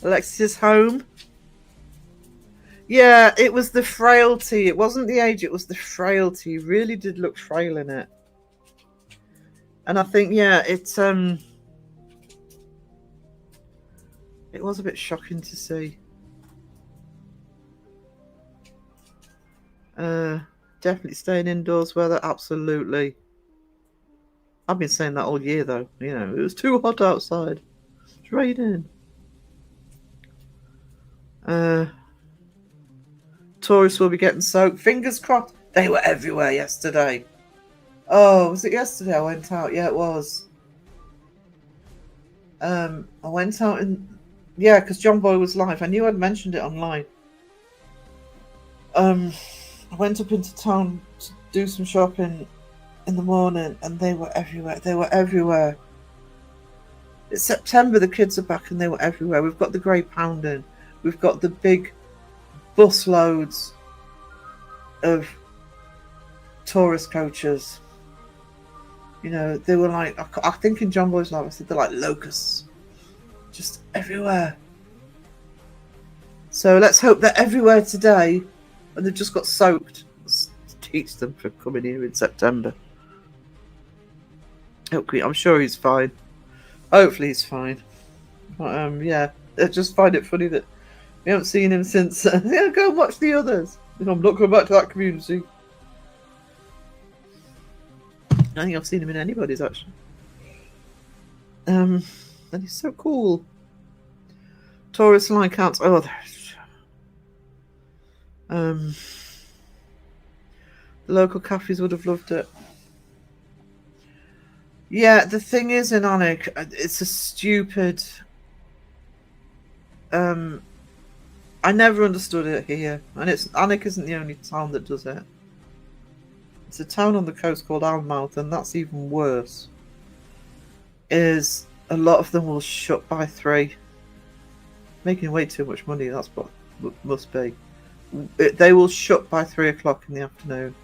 Alexis is home. Yeah, it was the frailty. It wasn't the age, it was the frailty. He really did look frail in it. And I think, yeah, it was a bit shocking to see. Definitely staying indoors weather, absolutely. I've been saying that all year though. You know, it was too hot outside. It's raining. Tourists will be getting soaked. Fingers crossed. They were everywhere yesterday. Oh, was it yesterday I went out? Yeah, it was. I went out because John Boy was live. I knew I'd mentioned it online. I went up into town to do some shopping in the morning, and they were everywhere. They were everywhere. It's September, the kids are back, and they were everywhere. We've got the Grey Pound in. We've got the big bus loads of tourist coaches. You know, they were like, I think in John Boy's life, I said they're like locusts. Just everywhere. So let's hope they're everywhere today, and they've just got soaked. Let's teach them for coming here in September. Okay, I'm sure he's fine. Hopefully he's fine. But yeah, I just find it funny that we haven't seen him since. Yeah, go and watch the others. I'm not going back to that community. I don't think I've seen him in anybody's actually. And he's so cool. Taurus line counts. Oh, there's. The local cafes would have loved it. Yeah, the thing is in Alnwick, it's a stupid. I never understood it here, and Alnwick isn't the only town that does it. It's a town on the coast called Alnmouth, and that's even worse. Is a lot of them will shut by 3, making way too much money. That's what must be. They will shut by 3 o'clock in the afternoon.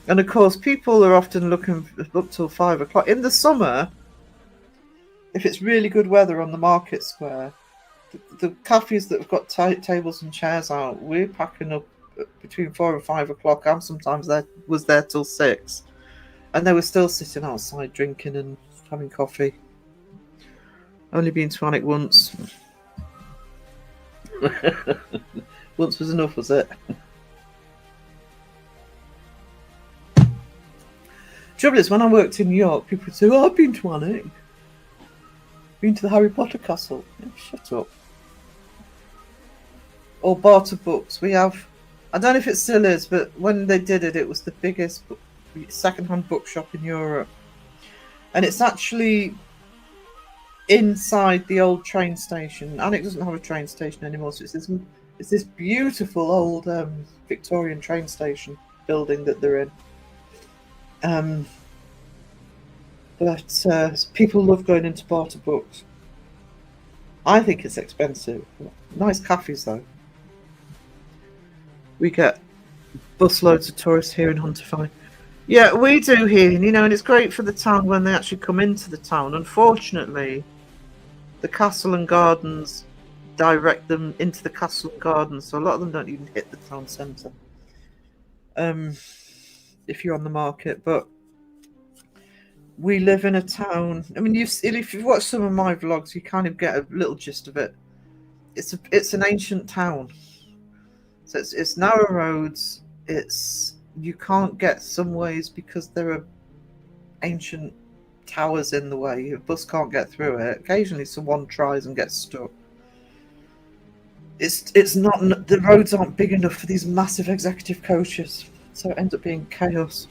And of course, people are often looking up till 5 o'clock in the summer. If it's really good weather on the market square, the cafes that have got tables and chairs out, we're packing up between 4 and 5 o'clock. I'm sometimes was there till 6, and they were still sitting outside drinking and having coffee. Only been to Alnwick once. Once was enough, was it? Trouble is, when I worked in New York, people would say, "Oh, I've been to Alnwick. Been to the Harry Potter castle." Yeah, shut up. Or Barter Books. We have, I don't know if it still is, but when they did it, it was the biggest second-hand bookshop in Europe. And it's actually inside the old train station. Alnwick doesn't have a train station anymore, so it's this beautiful old Victorian train station building that they're in. But people love going into Barter Books. I think it's expensive. Nice cafes though. We get busloads of tourists here in Hunterfine. Yeah, we do here, you know, and it's great for the town when they actually come into the town. Unfortunately, the castle and gardens direct them into the castle and gardens, so a lot of them don't even hit the town centre. If you're on the market, but we live in a town. I mean, if you've watched some of my vlogs, you kind of get a little gist of it. It's an ancient town, so it's narrow roads. You can't get some ways because there are ancient towers in the way. Your bus can't get through it. Occasionally, someone tries and gets stuck. It's not, the roads aren't big enough for these massive executive coaches. So it ends up being chaos.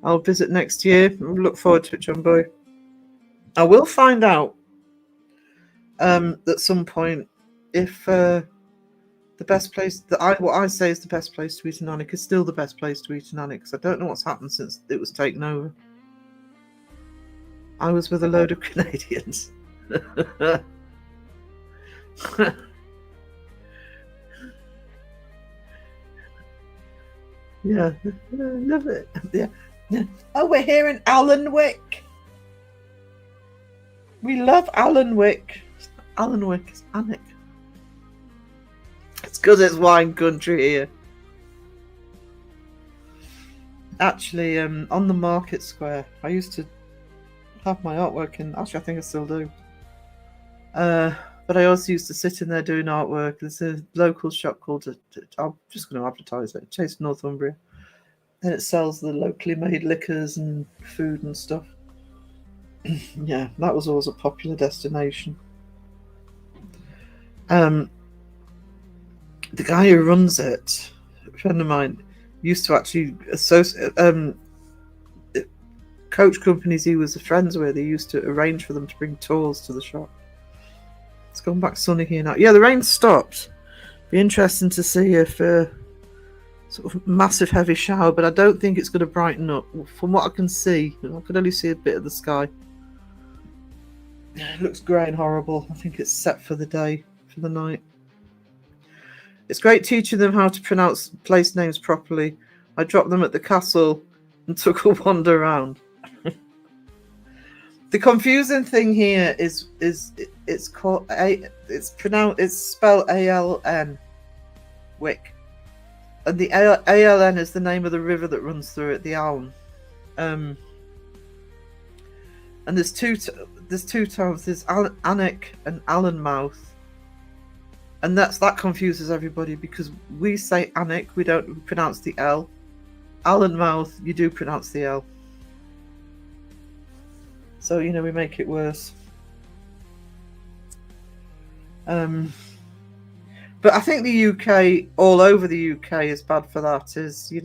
I'll visit next year. Look forward to it, John Boy. I will find out at some point if the best place what I say is the best place to eat in Alnwick is still the best place to eat in Alnwick, because I don't know what's happened since it was taken over. I was with a load of Canadians. Yeah, love it. Yeah. Oh, we're here in Alnwick. We love Alnwick. Alnwick is Alnwick. It's because it's wine country here. Actually, on the market square, I used to have my artwork in. Actually, I think I still do. But I also used to sit in there doing artwork. There's a local shop called, I'm just going to advertise it, Chase Northumbria. And it sells the locally made liquors and food and stuff. Yeah, that was always a popular destination. The guy who runs it, a friend of mine, used to actually associate coach companies he was friends with. He used to arrange for them to bring tours to the shop. It's gone back sunny here now. Yeah, the rain stopped. Be interesting to see if sort of massive heavy shower, but I don't think it's going to brighten up. From what I can see, I could only see a bit of the sky. It looks grey and horrible. I think it's set for the day, for the night. It's great teaching them how to pronounce place names properly. I dropped them at the castle and took a wander around. The confusing thing here is it's spelled ALN, Wick, and the ALN is the name of the river that runs through it, the Aln. And there's two towns. There's Alnwick and Allenmouth, and that confuses everybody because we say Alnwick, we don't pronounce the L. Allenmouth, you do pronounce the L. So, we make it worse. But I think the UK, all over the UK, is bad for that. You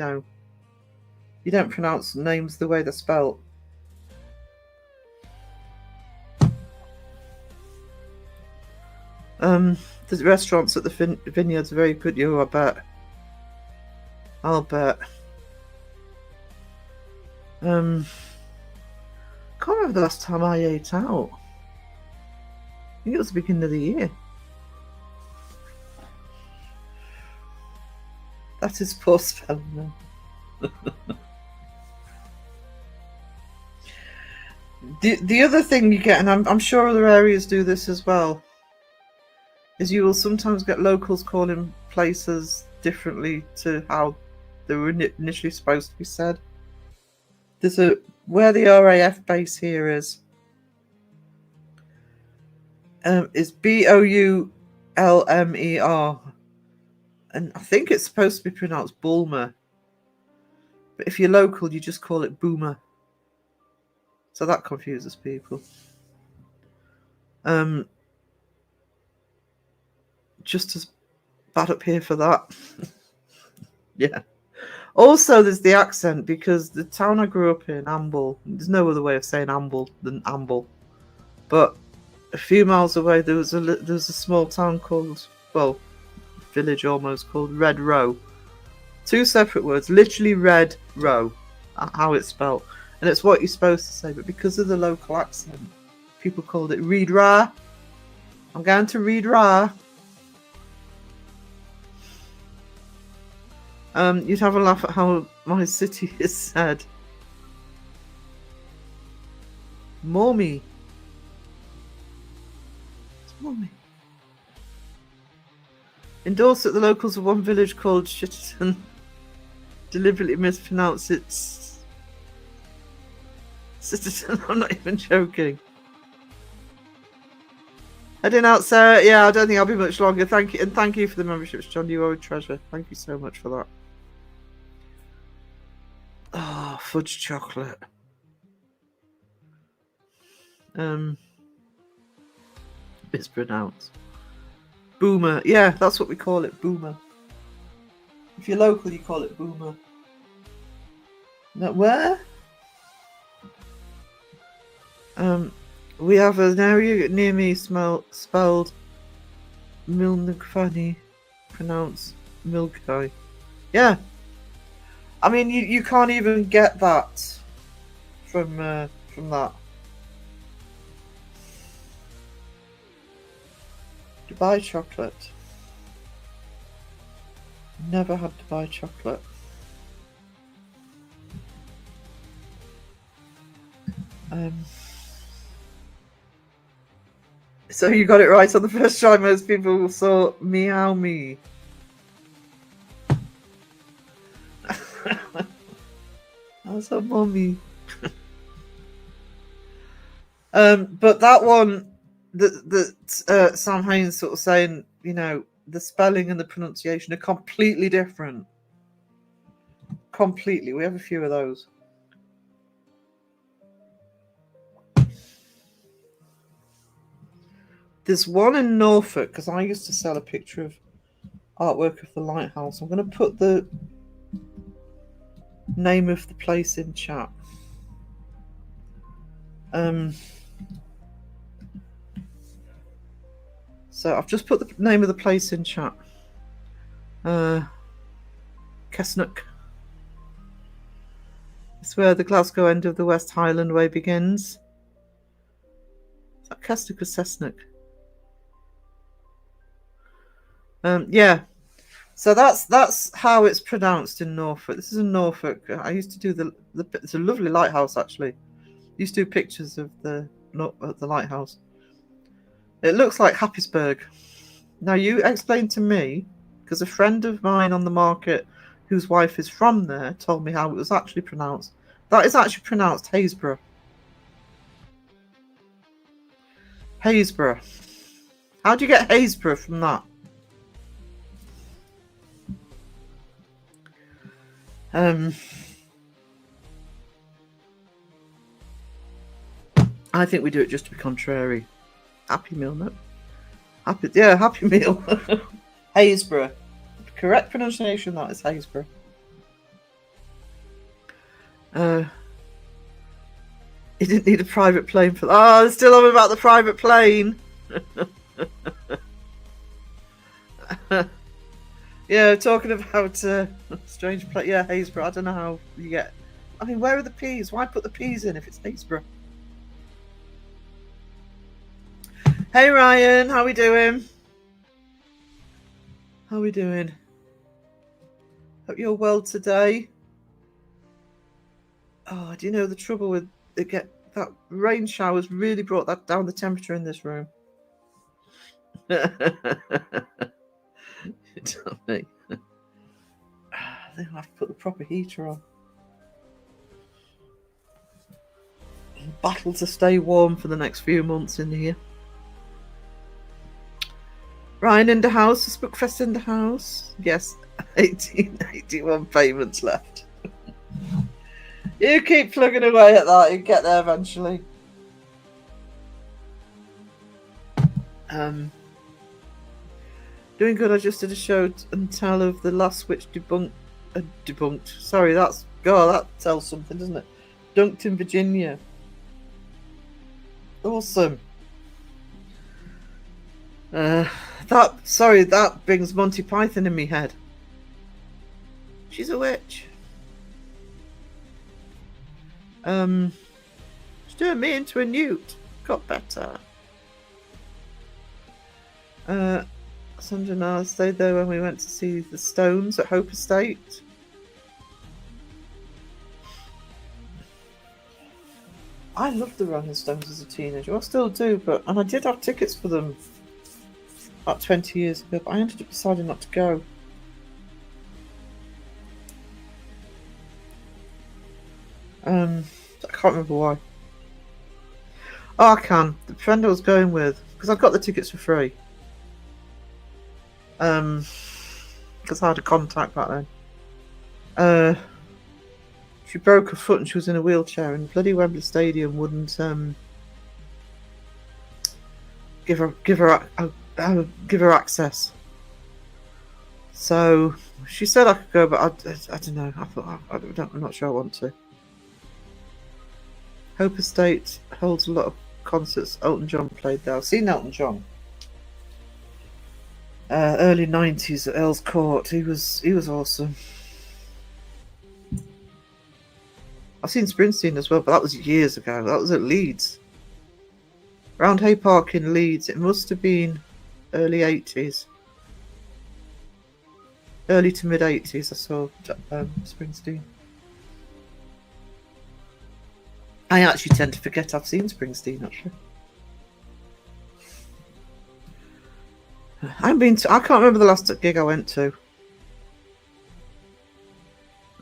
don't pronounce names the way they're spelt. The restaurants at the vineyards are very good, I bet. I'll bet. I can't remember the last time I ate out. I think it was the beginning of the year. That is poor spelling now. The other thing you get, and I'm sure other areas do this as well, is you will sometimes get locals calling places differently to how they were initially supposed to be said. There's where the RAF base here is Boulmer, and I think it's supposed to be pronounced Bulmer, but if you're local, you just call it Boomer. So that confuses people. Just as bad up here for that. Yeah. Also, there's the accent, because the town I grew up in, Amble, there's no other way of saying Amble than Amble. But a few miles away, there was a small town called, well, village almost, called Red Row. Two separate words, literally Red Row, how it's spelled. And it's what you're supposed to say, but because of the local accent, people called it Reed Ra. I'm going to Reed Ra. You'd have a laugh at how my city is said. Mommy. It's Mommy. In Dorset, the locals of one village called Shitterton deliberately mispronounce it Shitterton. I'm not even joking. Heading out, Sarah. Yeah, I don't think I'll be much longer. Thank you, and thank you for the memberships, John. You are a treasure. Thank you so much for that. Oh, fudge chocolate. Mispronounced. Boomer. Yeah, that's what we call it, Boomer. If you're local, you call it Boomer. Now, where? We have an area near me spelled Milnugfani, pronounced Milkai. Yeah. I mean, you can't even get that from that. Dubai chocolate. Never had Dubai chocolate. So you got it right on the first try. Most people saw Meow Me. That's a mummy. But that one, Sam Haines sort of saying, the spelling and the pronunciation are completely different. Completely. We have a few of those. There's one in Norfolk, because I used to sell a picture of artwork of the lighthouse. I'm going to put the name of the place in chat. So I've just put the name of the place in chat. Cessnock. It's where the Glasgow end of the West Highland Way begins. Is that Cessnock or Cessnock? Yeah. So that's how it's pronounced in Norfolk. This is in Norfolk. I used to do it's a lovely lighthouse actually. I used to do pictures of the lighthouse. It looks like Happisburgh. Now you explain to me, because a friend of mine on the market whose wife is from there told me how it was actually pronounced. That is actually pronounced Haysborough. Haysborough. How do you get Haysborough from that? I think we do it just to be contrary. Happy Meal, no? Happy Meal. Haysborough. Correct pronunciation, that is Haysborough. He didn't need a private plane for that. Oh, they're still on about the private plane. Yeah, talking about strange place. Yeah, Haysborough. I don't know how you get. I mean, where are the peas? Why put the peas in if it's Haysborough? Hey Ryan, how we doing? How we doing? Hope you're well today. Oh, do you know the trouble with that rain showers really brought that down the temperature in this room? Tell me. I think I'll have to put the proper heater on. Battle to stay warm for the next few months in here. Ryan in the house, Spookfest in the house. Yes, 1881 payments left. You keep plugging away at that, you get there eventually. Doing good. I just did a show and tell of the last witch debunked. Sorry, that tells something, doesn't it? Dunked in Virginia. Awesome. That brings Monty Python in me head. She's a witch. She's doing me into a newt. Got better. Sandra and I stayed there when we went to see the Stones at Hope Estate. I loved the Rolling Stones as a teenager. I still do, and I did have tickets for them about 20 years ago, but I ended up deciding not to go. I can't remember why. Oh, I can. The friend I was going with, because I got the tickets for free. Because I had a contact back then. She broke her foot and she was in a wheelchair, and bloody Wembley Stadium wouldn't give her access. So she said I could go, but I don't know. I'm not sure I want to. Hope Estate holds a lot of concerts. Elton John played there. I've seen Elton John. Early 90s at Earl's Court. He was awesome. I've seen Springsteen as well, but that was years ago. That was at Leeds. Round Hay Park in Leeds. It must have been early 80s. Early to mid 80s I saw Springsteen. I actually tend to forget I've seen Springsteen, actually. I can't remember the last gig I went to.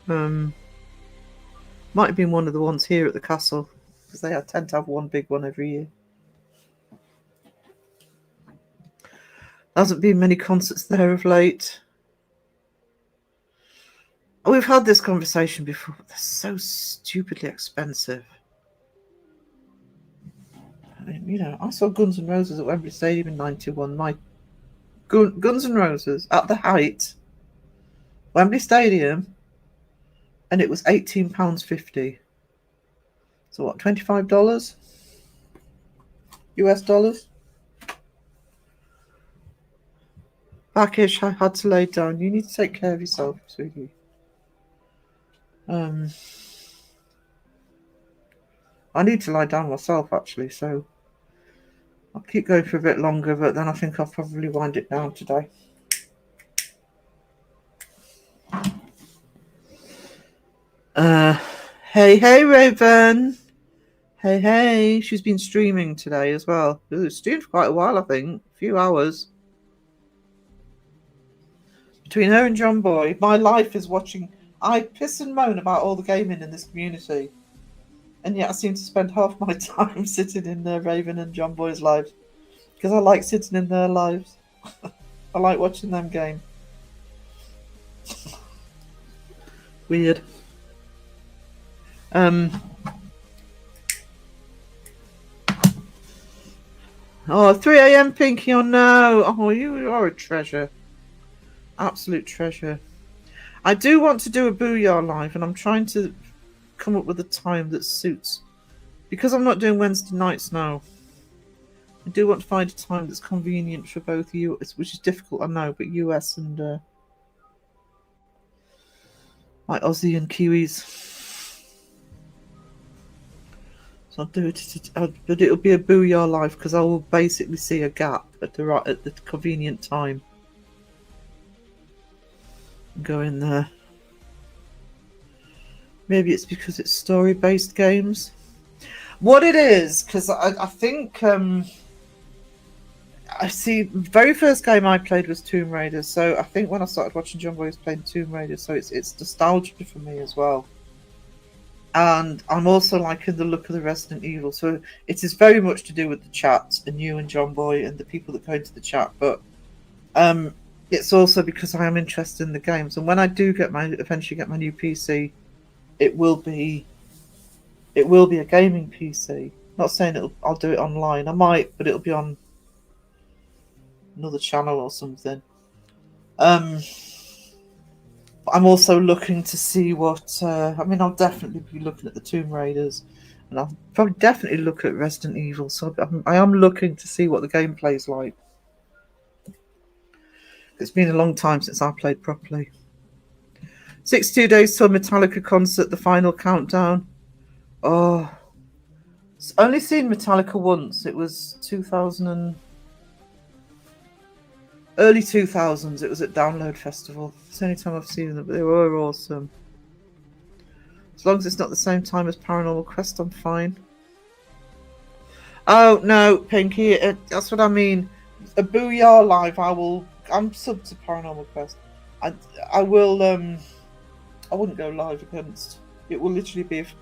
Might have been one of the ones here at the castle, because they tend to have one big one every year. Hasn't been many concerts there of late. We've had this conversation before, but they're so stupidly expensive. I mean, you know, I saw Guns N' Roses at Wembley Stadium in '91. My Guns N' Roses at the height, Wembley Stadium, and it was £18.50. So what, $25 US dollars? Backish, I had to lay down. You need to take care of yourself, sweetie. I need to lie down myself, actually, so I'll keep going for a bit longer, but then I think I'll probably wind it down today. Hey, Raven. Hey. She's been streaming today as well. Streamed for quite a while, I think. A few hours. Between her and John Boy, my life is watching. I piss and moan about all the gaming in this community. And yet I seem to spend half my time sitting in Raven and John Boy's lives. Because I like sitting in their lives. I like watching them game. Weird. 3 a.m. Pinky, oh no. Oh, you are a treasure. Absolute treasure. I do want to do a Booyah live, and I'm trying to come up with a time that suits. Because I'm not doing Wednesday nights now, I do want to find a time that's convenient for both you, which is difficult, I know, but US and my Aussie and Kiwis. So I'll do it, but it'll be a Booyah live because I will basically see a gap at the convenient time. Go in there. Maybe it's because it's story-based games. What it is, because I think I see. Very first game I played was Tomb Raider, so I think when I started watching John Boy was playing Tomb Raider, so it's nostalgia for me as well. And I'm also liking the look of the Resident Evil, so it is very much to do with the chat and you and John Boy and the people that go into the chat. But it's also because I am interested in the games, and when I do eventually get my new PC, it will be a gaming PC. Not saying I'll do it online. I might, but it'll be on another channel or something. I'm also looking to see what. I'll definitely be looking at the Tomb Raiders, and I'll probably definitely look at Resident Evil. So I am looking to see what the gameplay's like. It's been a long time since I played properly. 62 days till Metallica concert, the final countdown. Oh, I've only seen Metallica once. It was 2000 early 2000s. It was at Download Festival. It's the only time I've seen them, but they were awesome. As long as it's not the same time as Paranormal Quest, I'm fine. Oh no, Pinky, that's what I mean. A Booyah live. I'm sub to Paranormal Quest. I will. I wouldn't go live against. It will literally be if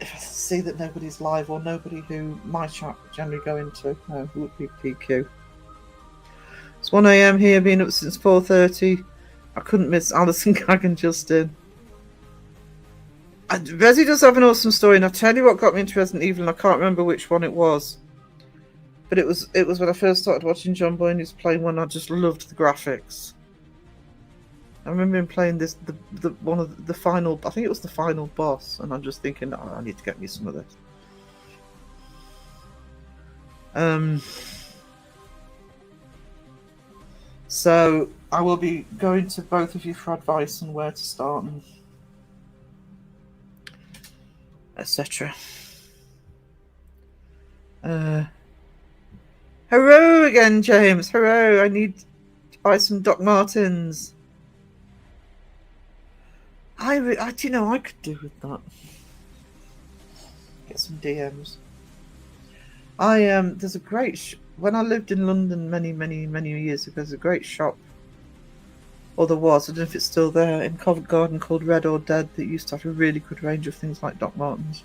I see that nobody's live or nobody who my chat would generally go into. No, it would be PQ. It's 1 a.m. here, been up since 4:30. I couldn't miss Alison, Gag and Justin. Resi does have an awesome story, and I'll tell you what got me into Resident Evil, and I can't remember which one it was. But it was when I first started watching John Boy and he was playing one. I just loved the graphics. I remember him playing this, the one of the final. I think it was the final boss, and I'm just thinking, I need to get me some of this. So I will be going to both of you for advice on where to start and etc. Hello again, James. Hello. I need to buy some Doc Martens. I could do with that. Get some DMs. There's a great when I lived in London many years ago. There's a great shop, or there was. I don't know if it's still there in Covent Garden called Red or Dead that used to have a really good range of things like Doc Martens.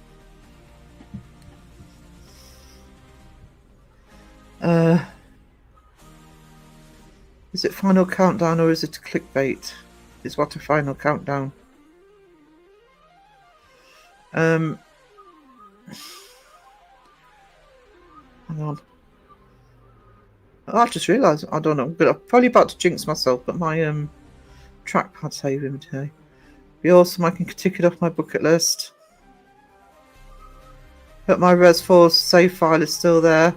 Is it Final Countdown or is it a clickbait? Is what a Final Countdown? Hang on. Oh, I just realised, I don't know, but I'm probably about to jinx myself, but my trackpad saving today. Be awesome, I can tick it off my bucket list. But my Res4 save file is still there.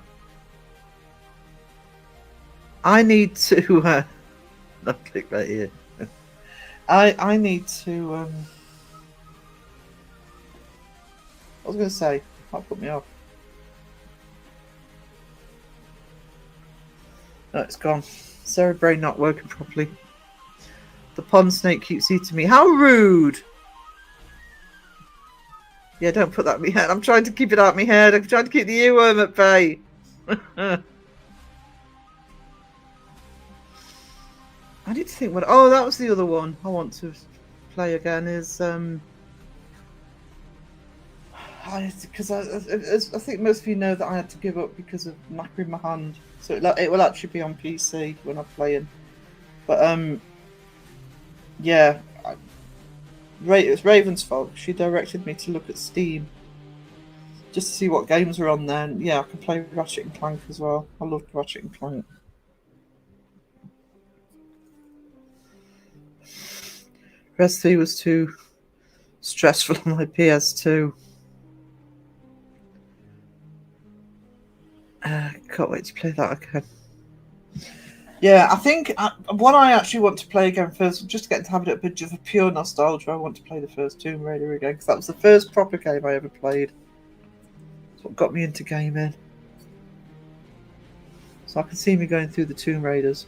I need to not click right here. I need to I was gonna say, that put me off. No, it's gone. Sarah brain not working properly. The pond snake keeps eating me. How rude! Yeah, don't put that in my head. I'm trying to keep it out of my head. I'm trying to keep the earworm at bay. I need to think what. Oh, that was the other one I want to play again. Is because I think most of you know that I had to give up because of knackering my hand. So it will actually be on PC when I'm playing. But yeah, it was Raven's fault. She directed me to look at Steam just to see what games are on there. And yeah, I can play Ratchet and Clank as well. I love Ratchet and Clank. Res 3 was too stressful on my PS2. Can't wait to play that again. Yeah, I think what I actually want to play again first, just to get to have a bit of a pure nostalgia, I want to play the first Tomb Raider again, because that was the first proper game I ever played. That's what got me into gaming. So I can see me going through the Tomb Raiders.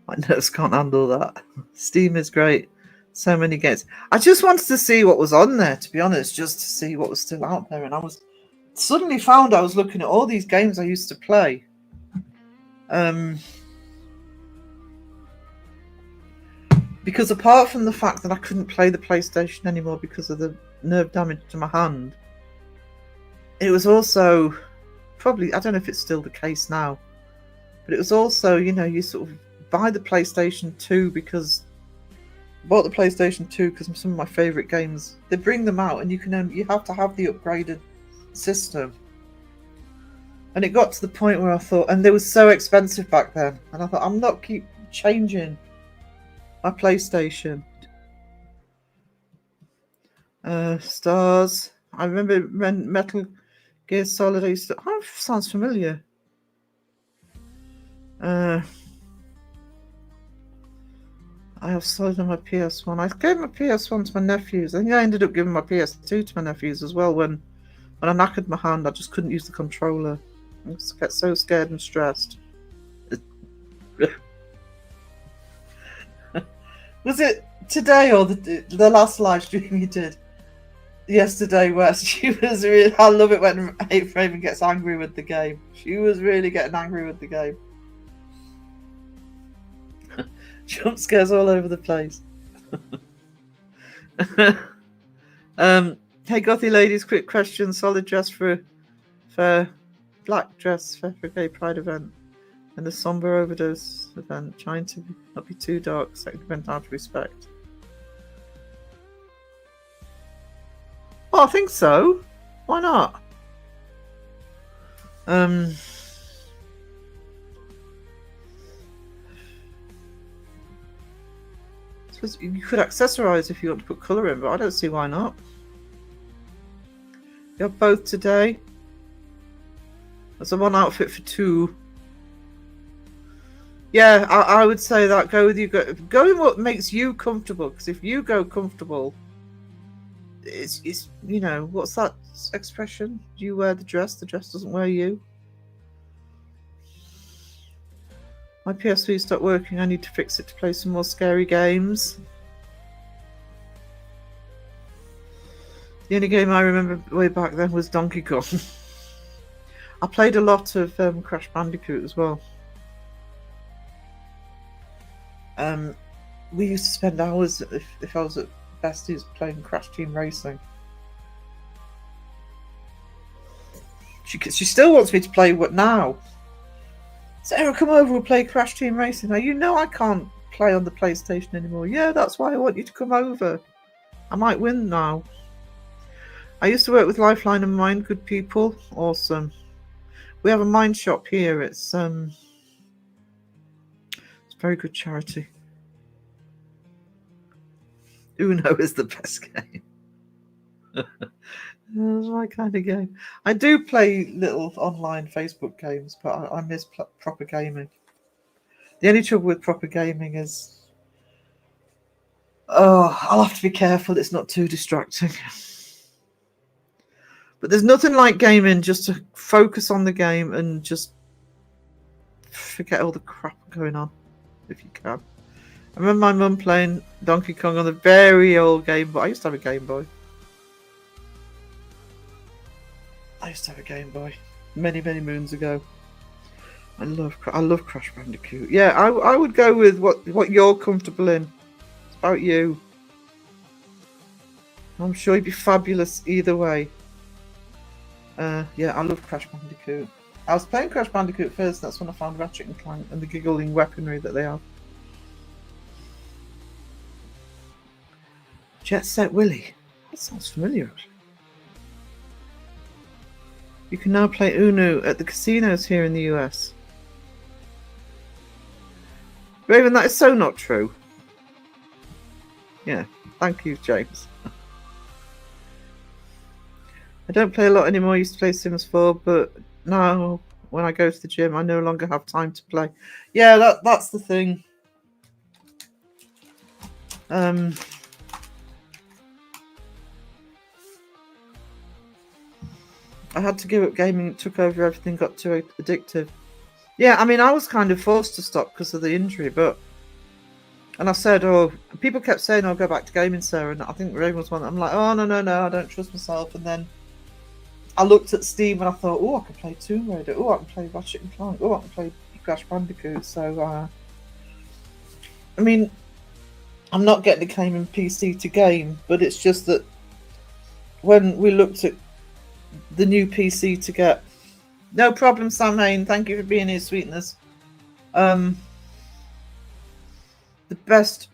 My nerves can't handle that. Steam is great. So many games. I just wanted to see what was on there, to be honest, just to see what was still out there. And I was suddenly found I was looking at all these games I used to play. Because apart from the fact that I couldn't play the PlayStation anymore because of the nerve damage to my hand, it was also probably, I don't know if it's still the case now, but it was also, you know, you sort of buy the PlayStation 2 because I bought the PlayStation 2 because some of my favourite games, they bring them out and you have to have the upgraded system. And it got to the point where I thought, and they were so expensive back then, and I thought, I'm not keep changing my PlayStation. Stars. I remember Metal Gear Solid. Oh, sounds familiar. I have Solid on my PS1. I gave my PS1 to my nephews. I think I ended up giving my PS2 to my nephews as well. When I knackered my hand, I just couldn't use the controller. I just get so scared and stressed. Was it today or the last live stream you did yesterday where she was really... I love it when Raven gets angry with the game. She was really getting angry with the game. Jump scares all over the place. Hey, Gothy ladies, quick question. Solid dress for black dress for a gay pride event and a somber overdose event. Trying to not be too dark. Second event out of respect. Oh, I think so. Why not? You could accessorize if you want to put colour in, but I don't see why not. You have both today. There's a one outfit for two. Yeah, I would say that. Go with you. Go in what makes you comfortable. Because if you go comfortable, it's you know, what's that expression? You wear the dress doesn't wear you. My PS3 stopped working. I need to fix it to play some more scary games. The only game I remember way back then was Donkey Kong. I played a lot of Crash Bandicoot as well. We used to spend hours, if I was at Bestie's, playing Crash Team Racing. She still wants me to play what now? Sarah, come over, we'll play Crash Team Racing. Now, you know I can't play on the PlayStation anymore. Yeah, that's why I want you to come over. I might win now. I used to work with Lifeline and Mind, good people. Awesome. We have a mind shop here. It's a very good charity. Uno is the best game. That's my kind of game. I do play little online Facebook games, but I miss proper gaming. The only trouble with proper gaming is, I'll have to be careful it's not too distracting. But there's nothing like gaming just to focus on the game and just forget all the crap going on, if you can. I remember my mum playing Donkey Kong on the very old Game Boy. I used to have a Game Boy. Many, many moons ago. I love Crash Bandicoot. Yeah, I would go with what you're comfortable in. It's about you. I'm sure you'd be fabulous either way. Yeah, I love Crash Bandicoot. I was playing Crash Bandicoot first. That's when I found Ratchet and Clank and the giggling weaponry that they have. Jet Set Willy. That sounds familiar. You can now play Uno at the casinos here in the US. Raven, that is so not true. Yeah, thank you, James. I don't play a lot anymore. I used to play Sims 4, but now when I go to the gym, I no longer have time to play. Yeah, that's the thing. I had to give up gaming. It took over everything, got too addictive. Yeah, I mean, I was kind of forced to stop because of the injury, and I said, people kept saying, go back to gaming, Sarah, and I think Raven was one. I'm like, no, I don't trust myself. And then I looked at Steam and I thought, I can play Tomb Raider. I can play Ratchet and Clank. I can play Crash Bandicoot. So, I mean, I'm not getting a gaming PC to game, but it's just that when we looked at the new PC to get, no problem, Sam Hain. Thank you for being here, sweetness. The best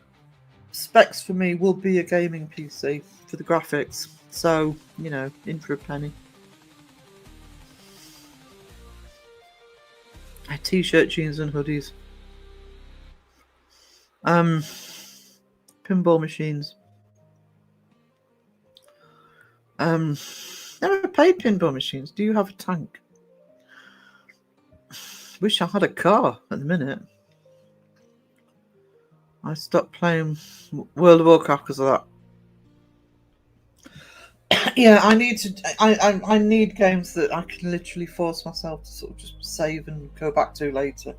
specs for me will be a gaming PC for the graphics. So, in for a penny. T-shirt, jeans, and hoodies. Pinball machines. Never played pinball machines. Do you have a tank? Wish I had a car at the minute. I stopped playing World of Warcraft because of that. Yeah, I need to. I need games that I can literally force myself to sort of just save and go back to later.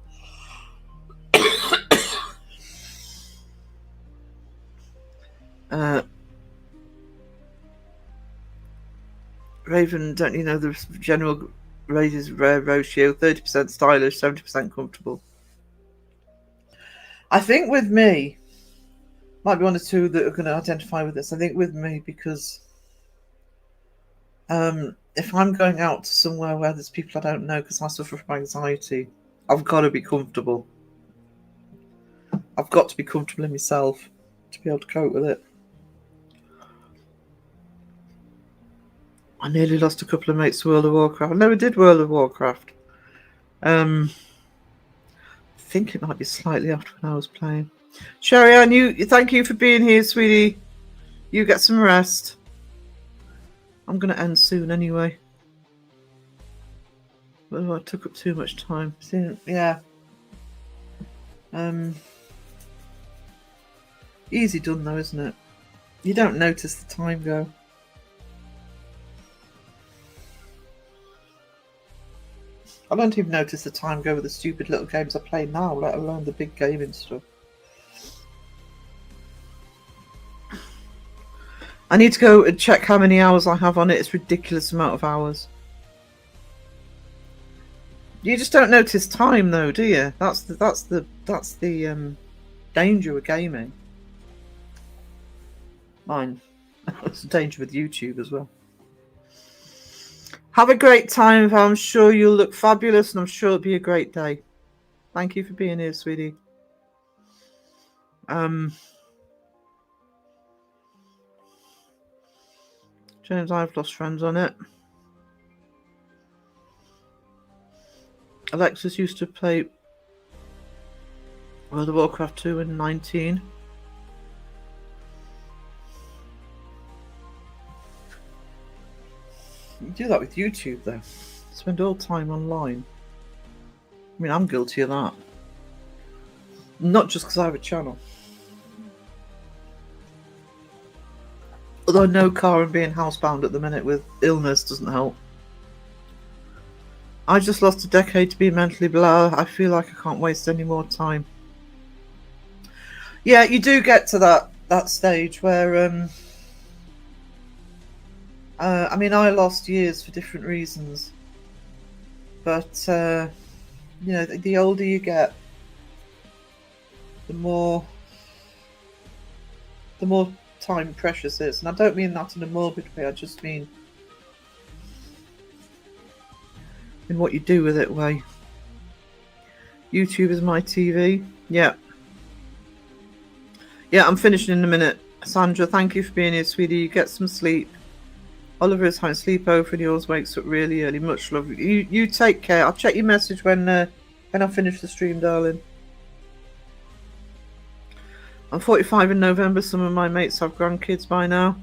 Raven, don't you know the general raises rare ratio? 30% stylish, 70% comfortable. I think with me, might be one or two that are going to identify with this. I think with me because if I'm going out to somewhere where there's people I don't know because I suffer from anxiety, I've got to be comfortable. I've got to be comfortable in myself to be able to cope with it. I nearly lost a couple of mates to World of Warcraft. I never did World of Warcraft. I think it might be slightly after when I was playing. Sherry Ann, thank you for being here, sweetie. You get some rest. I'm going to end soon anyway. I took up too much time. Yeah. Easy done though, isn't it? You don't notice the time go. I don't even notice the time go with the stupid little games I play now, let alone the big gaming stuff. I need to go and check how many hours I have on it. It's a ridiculous amount of hours. You just don't notice time, though, do you? That's the danger with gaming. Mine. That's the danger with YouTube as well. Have a great time. I'm sure you'll look fabulous, and I'm sure it'll be a great day. Thank you for being here, sweetie. James, I've lost friends on it. Alexis used to play World of Warcraft 2 in 19. You do that with YouTube, though. Spend all time online. I mean, I'm guilty of that. Not just because I have a channel. Although no car and being housebound at the minute with illness doesn't help. I just lost a decade to be mentally blah. I feel like I can't waste any more time. Yeah, you do get to that stage where I mean, I lost years for different reasons, but you know, the older you get, the more time precious is. And I don't mean that in a morbid way. I just mean in what you do with it way. YouTube is my TV. Yeah, I'm finishing in a minute. Sandra, thank you for being here, sweetie. You get some sleep. Oliver is having sleepover and he always wakes up really early. Much love. You take care. I'll check your message when I finish the stream, darling. I'm 45 in November. Some of my mates have grandkids by now.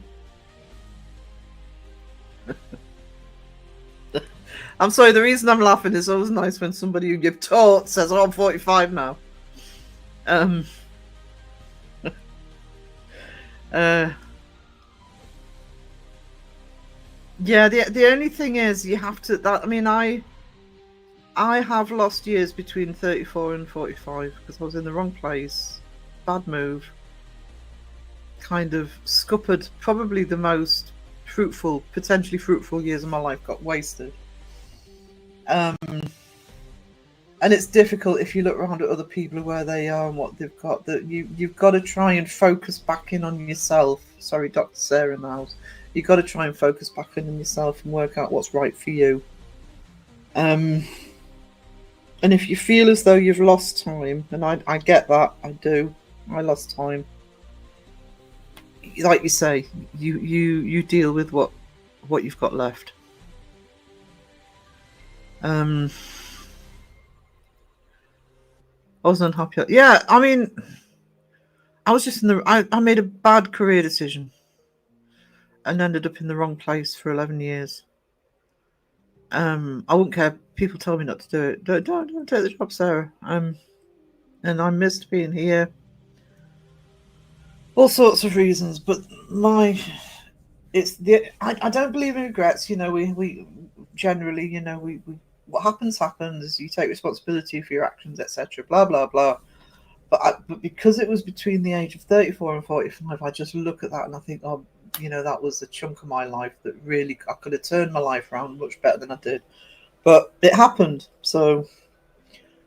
I'm sorry, the reason I'm laughing is always nice when somebody who you've taught says, oh, I'm 45 now. Yeah, the only thing is you have to. I mean, I have lost years between 34 and 45 because I was in the wrong place. Bad move. Kind of scuppered. Probably the most potentially fruitful years of my life got wasted. And it's difficult if you look around at other people where they are and what they've got. That you've got to try and focus back in on yourself. Sorry, Dr. Sarah in the house. You've got to try and focus back in on yourself and work out what's right for you. And if you feel as though you've lost time, and I get that, I do. I lost time. Like you say, you deal with what you've got left. I wasn't unhappy. Yeah, I mean, I was just I made a bad career decision and ended up in the wrong place for 11 years. I wouldn't care. People tell me not to do it. Don't take the job, Sarah. And I missed being here. All sorts of reasons, but I don't believe in regrets. You know, we generally, you know, we what happens. You take responsibility for your actions, etc. Blah blah blah. But because it was between the age of 34 and 45, I just look at that and I think, oh, you know, that was a chunk of my life that really I could have turned my life around much better than I did. But it happened. So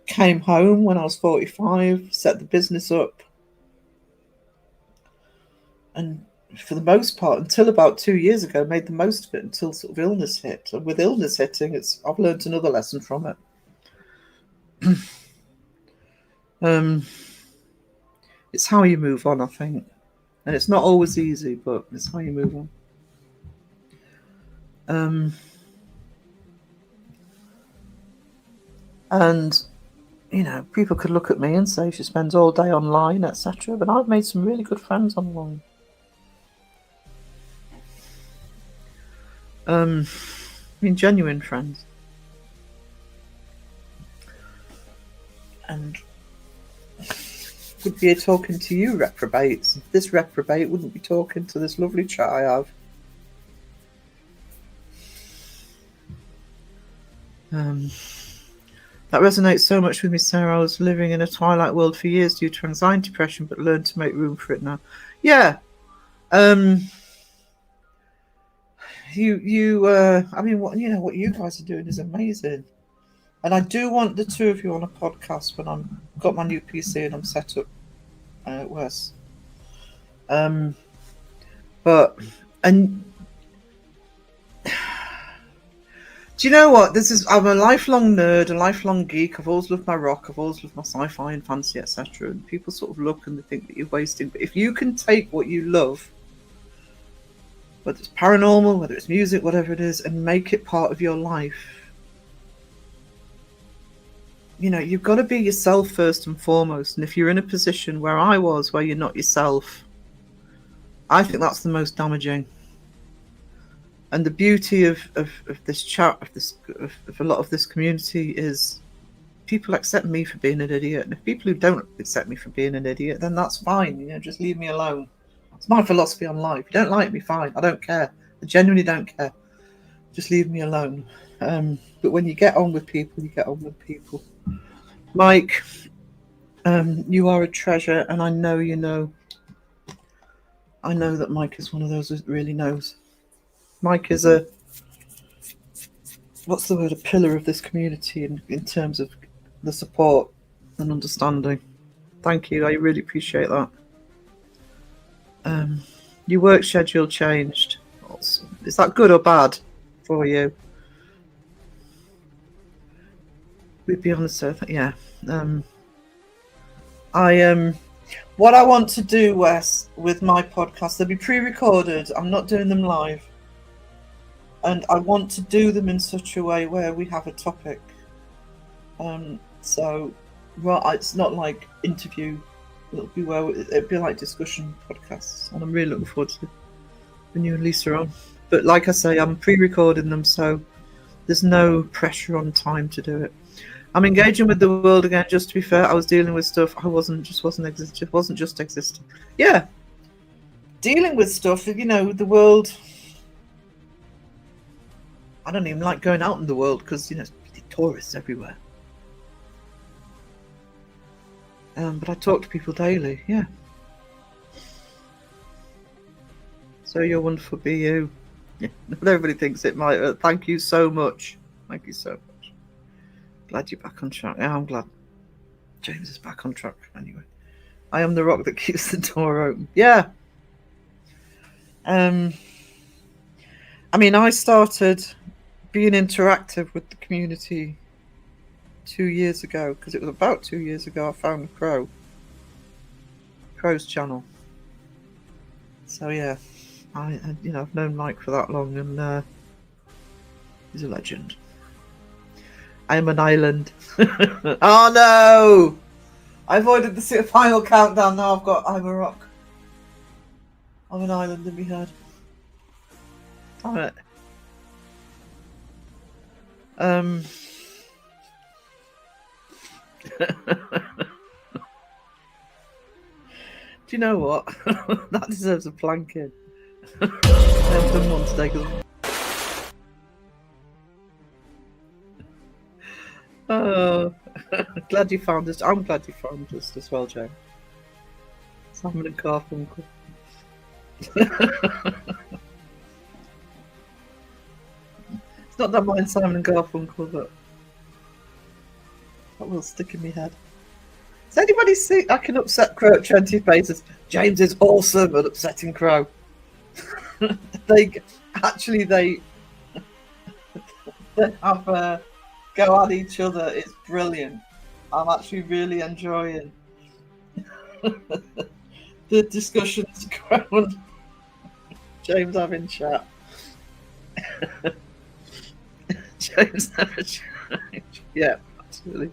came home when I was 45, set the business up. And for the most part, until about 2 years ago, made the most of it until sort of illness hit. And with illness hitting, I've learned another lesson from it. It's how you move on, I think. And it's not always easy, but it's how you move on. And, you know, people could look at me and say she spends all day online, etc. But I've made some really good friends online. I mean, genuine friends. And would be here talking to you reprobates. This reprobate wouldn't be talking to this lovely chat I have. That resonates so much with me, Sarah. I was living in a twilight world for years due to anxiety and depression, but learned to make room for it now. Yeah. I mean, what you guys are doing is amazing. And I do want the two of you on a podcast when I've got my new PC and I'm set up at West. Do you know what? I'm a lifelong nerd, a lifelong geek. I've always loved my rock. I've always loved my sci-fi and fantasy, etc. And people sort of look and they think that you're wasting. But if you can take what you love, whether it's paranormal, whether it's music, whatever it is, and make it part of your life, you know, you've got to be yourself first and foremost. And if you're in a position where I was, where you're not yourself, I think that's the most damaging. And the beauty of this chat, of a lot of this community, is people accept me for being an idiot. And if people who don't accept me for being an idiot, then that's fine. You know, just leave me alone. It's my philosophy on life. You don't like me, fine. I don't care. I genuinely don't care. Just leave me alone. But when you get on with people, you get on with people. Mike, you are a treasure, and I know you know. I know that Mike is one of those that really knows. Mike is a pillar of this community in terms of the support and understanding. Thank you. I really appreciate that. Your work schedule changed. Is that good or bad for you? We'd be honest, yeah. What I want to do, Wes, with my podcast, they'll be pre-recorded. I'm not doing them live. And I want to do them in such a way where we have a topic. So, well, it's not like interview. It'll be like discussion podcasts. And I'm really looking forward to when you and Lisa are on. But like I say, I'm pre-recording them, so there's no pressure on time to do it. I'm engaging with the world again. Just to be fair, I was dealing with stuff. I wasn't just existing. Yeah, dealing with stuff. You know, the world. I don't even like going out in the world because, you know, there's tourists everywhere. But I talk to people daily, yeah. So you're wonderful, be you. Yeah, everybody thinks it might. Thank you so much. Thank you so much. Glad you're back on track. Yeah, I'm glad James is back on track anyway. I am the rock that keeps the door open. Yeah. I mean, I started being interactive with the community 2 years ago, because it was about 2 years ago I found Crow's channel. So yeah, I've known Mike for that long, and he's a legend. I am an island. Oh no! I avoided the final countdown. Now I'm a rock. I'm an island in my head. Damn it. Do you know what? That deserves a planking. I haven't done one today because. Oh, glad you found us. I'm glad you found us as well, Joe. Simon and Garfunkel. It's not that I mind Simon and Garfunkel, but that will stick in my head. Does anybody see I can upset Crow at 20 paces? James is awesome at upsetting Crow. they have go at each other. It's brilliant. I'm actually really enjoying the discussions Crow and James having chat. James never changed. Yeah, absolutely.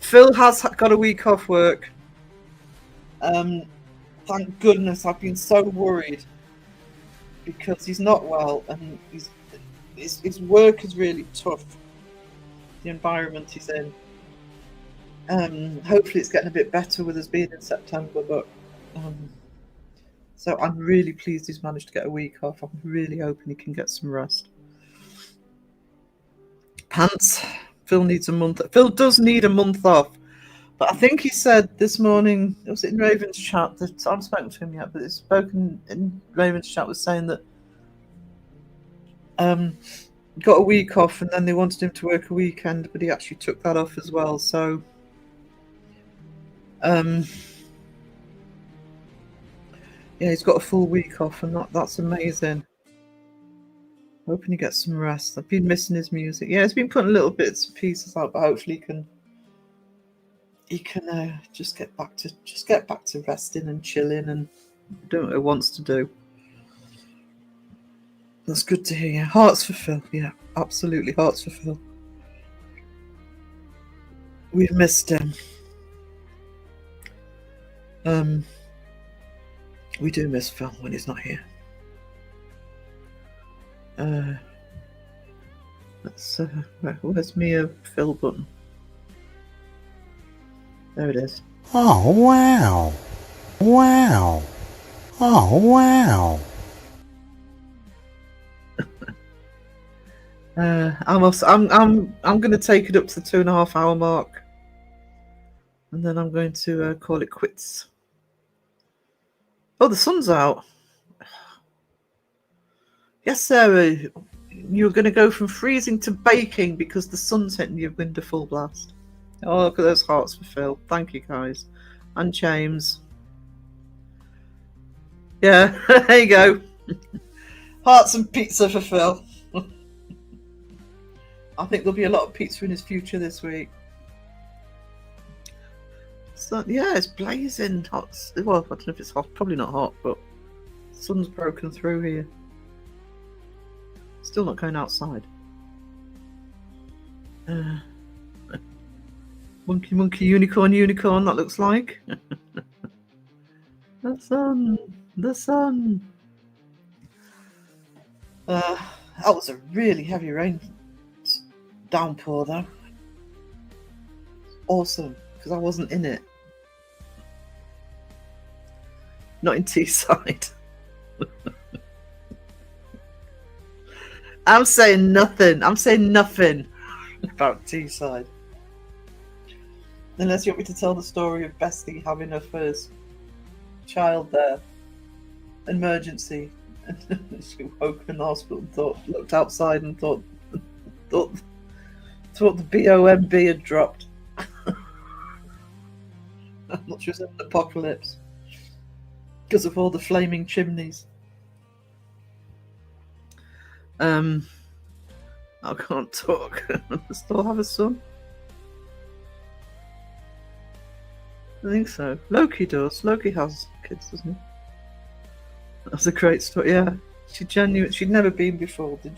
Phil has got a week off work. Thank goodness. I've been so worried because he's not well, and his work is really tough. The environment he's in. Hopefully, it's getting a bit better with us being in September, but so I'm really pleased he's managed to get a week off. I'm really hoping he can get some rest. Pants. Phil needs a month. Phil does need a month off, but I think he said this morning, was it in Raven's chat? I haven't spoken to him yet, but it's spoken in Raven's chat was saying that got a week off and then they wanted him to work a weekend, but he actually took that off as well. So yeah, he's got a full week off, and that's amazing. Hoping he gets some rest. I've been missing his music. Yeah, he's been putting little bits and pieces out, but hopefully he can just get back to resting and chilling and doing what he wants to do. That's good to hear. Yeah. Hearts for Phil. Yeah, absolutely, hearts for Phil. We've missed him. We do miss Phil when he's not here. Where's Mia Phil button? There it is. Oh, wow. Wow. Oh, wow. I'm going to take it up to the 2.5 hour mark, and then I'm going to call it quits. Oh, the sun's out. Yes, Sarah, you're going to go from freezing to baking because the sun's hitting your window full blast. Oh, look at those hearts for Phil. Thank you, guys. And James. Yeah, there you go. Hearts and pizza for Phil. I think there'll be a lot of pizza in his future this week. So, yeah, it's blazing hot. Well, I don't know if it's hot. Probably not hot, but the sun's broken through here. Still not going outside. Monkey, monkey, unicorn, unicorn, that looks like. The sun. The sun. That was a really heavy rain downpour, though. Awesome, because I wasn't in it. Not in Teesside. I'm saying nothing. I'm saying nothing about Teesside. Unless you want me to tell the story of Bestie having her first child there. Emergency. She woke in the hospital and looked outside and thought the BOMB had dropped. I thought she was in an apocalypse because of all the flaming chimneys. I can't talk. I still have a son? I think so. Loki does. Loki has kids, doesn't he? That's a great story. Yeah, she'd never been before. I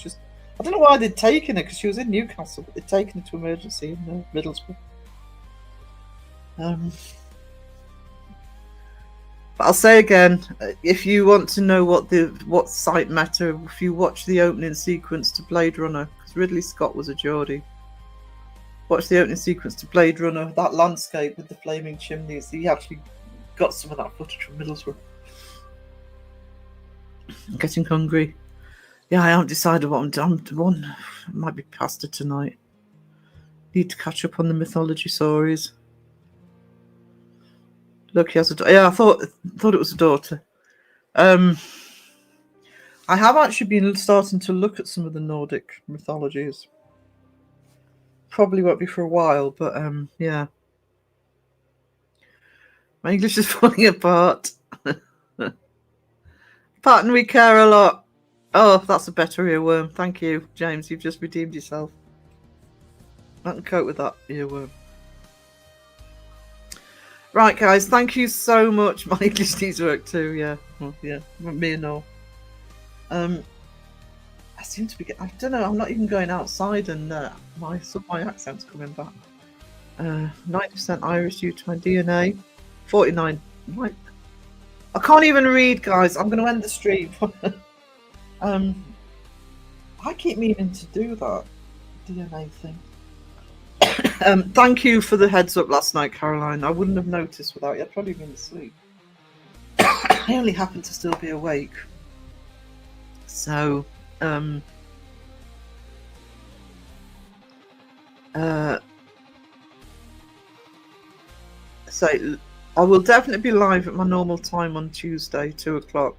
don't know why they'd taken her because she was in Newcastle, but they'd taken her to emergency in Middlesbrough. But I'll say again, if you want to know what site matter, if you watch the opening sequence to Blade Runner, because Ridley Scott was a Geordie. Watch the opening sequence to Blade Runner, that landscape with the flaming chimneys. He actually got some of that footage from Middlesbrough. I'm getting hungry. Yeah, I haven't decided what I'm doing. Might be pasta tonight. Need to catch up on the mythology stories. Look, he has a daughter. Yeah, I thought it was a daughter. I have actually been starting to look at some of the Nordic mythologies. Probably won't be for a while, but yeah. My English is falling apart. Pattern we care a lot. Oh, that's a better earworm. Thank you, James. You've just redeemed yourself. I can cope with that earworm. Right, guys. Thank you so much. My English needs work too. Yeah. Well, yeah. Me and all. I seem to be. I don't know. I'm not even going outside, and my accent's coming back. 90% Irish due to my DNA. 49. What? I can't even read, guys. I'm going to end the stream. I keep meaning to do that DNA thing. Thank you for the heads up last night, Caroline. I wouldn't have noticed without you. I'd probably been asleep. I only happen to still be awake. So, so I will definitely be live at my normal time on Tuesday, 2 o'clock.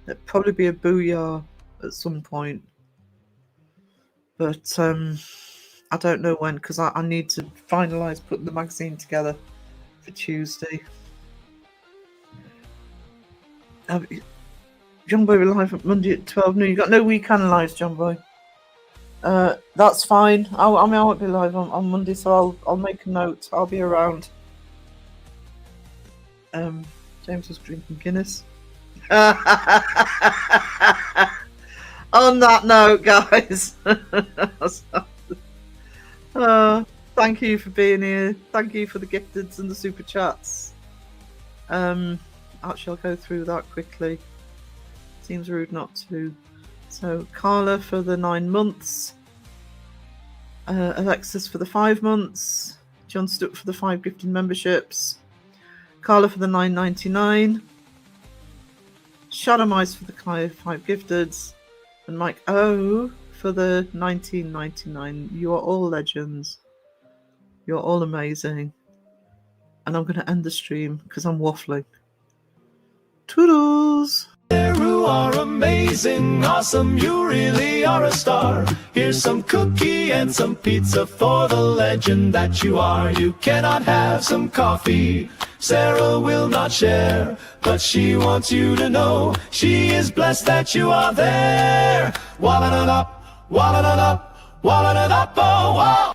There'll probably be a booyah at some point. But I don't know when, because I need to finalise putting the magazine together for Tuesday. John Boy will live Monday at 12 noon. You got no weekend lives, John Boy. That's fine. I won't be live on Monday, so I'll make a note. I'll be around. James was drinking Guinness. On that note, guys, thank you for being here. Thank you for the gifteds and the super chats. Actually, I'll go through that quickly. Seems rude not to. So, Carla for the 9 months. Alexis for the 5 months. John Stuck for the 5 gifted memberships. Carla for the $9.99. Shadow Mice for the 5 gifteds. And Mike O for the $19.99. You are all legends. You're all amazing. And I'm going to end the stream because I'm waffling. Toodles! You are amazing, awesome, you really are a star. Here's some cookie and some pizza for the legend that you are. You cannot have some coffee, Sarah will not share, but she wants you to know she is blessed that you are there. Walla-da-da-up, walla-da-da-up, walla-da-da-up, oh, wow.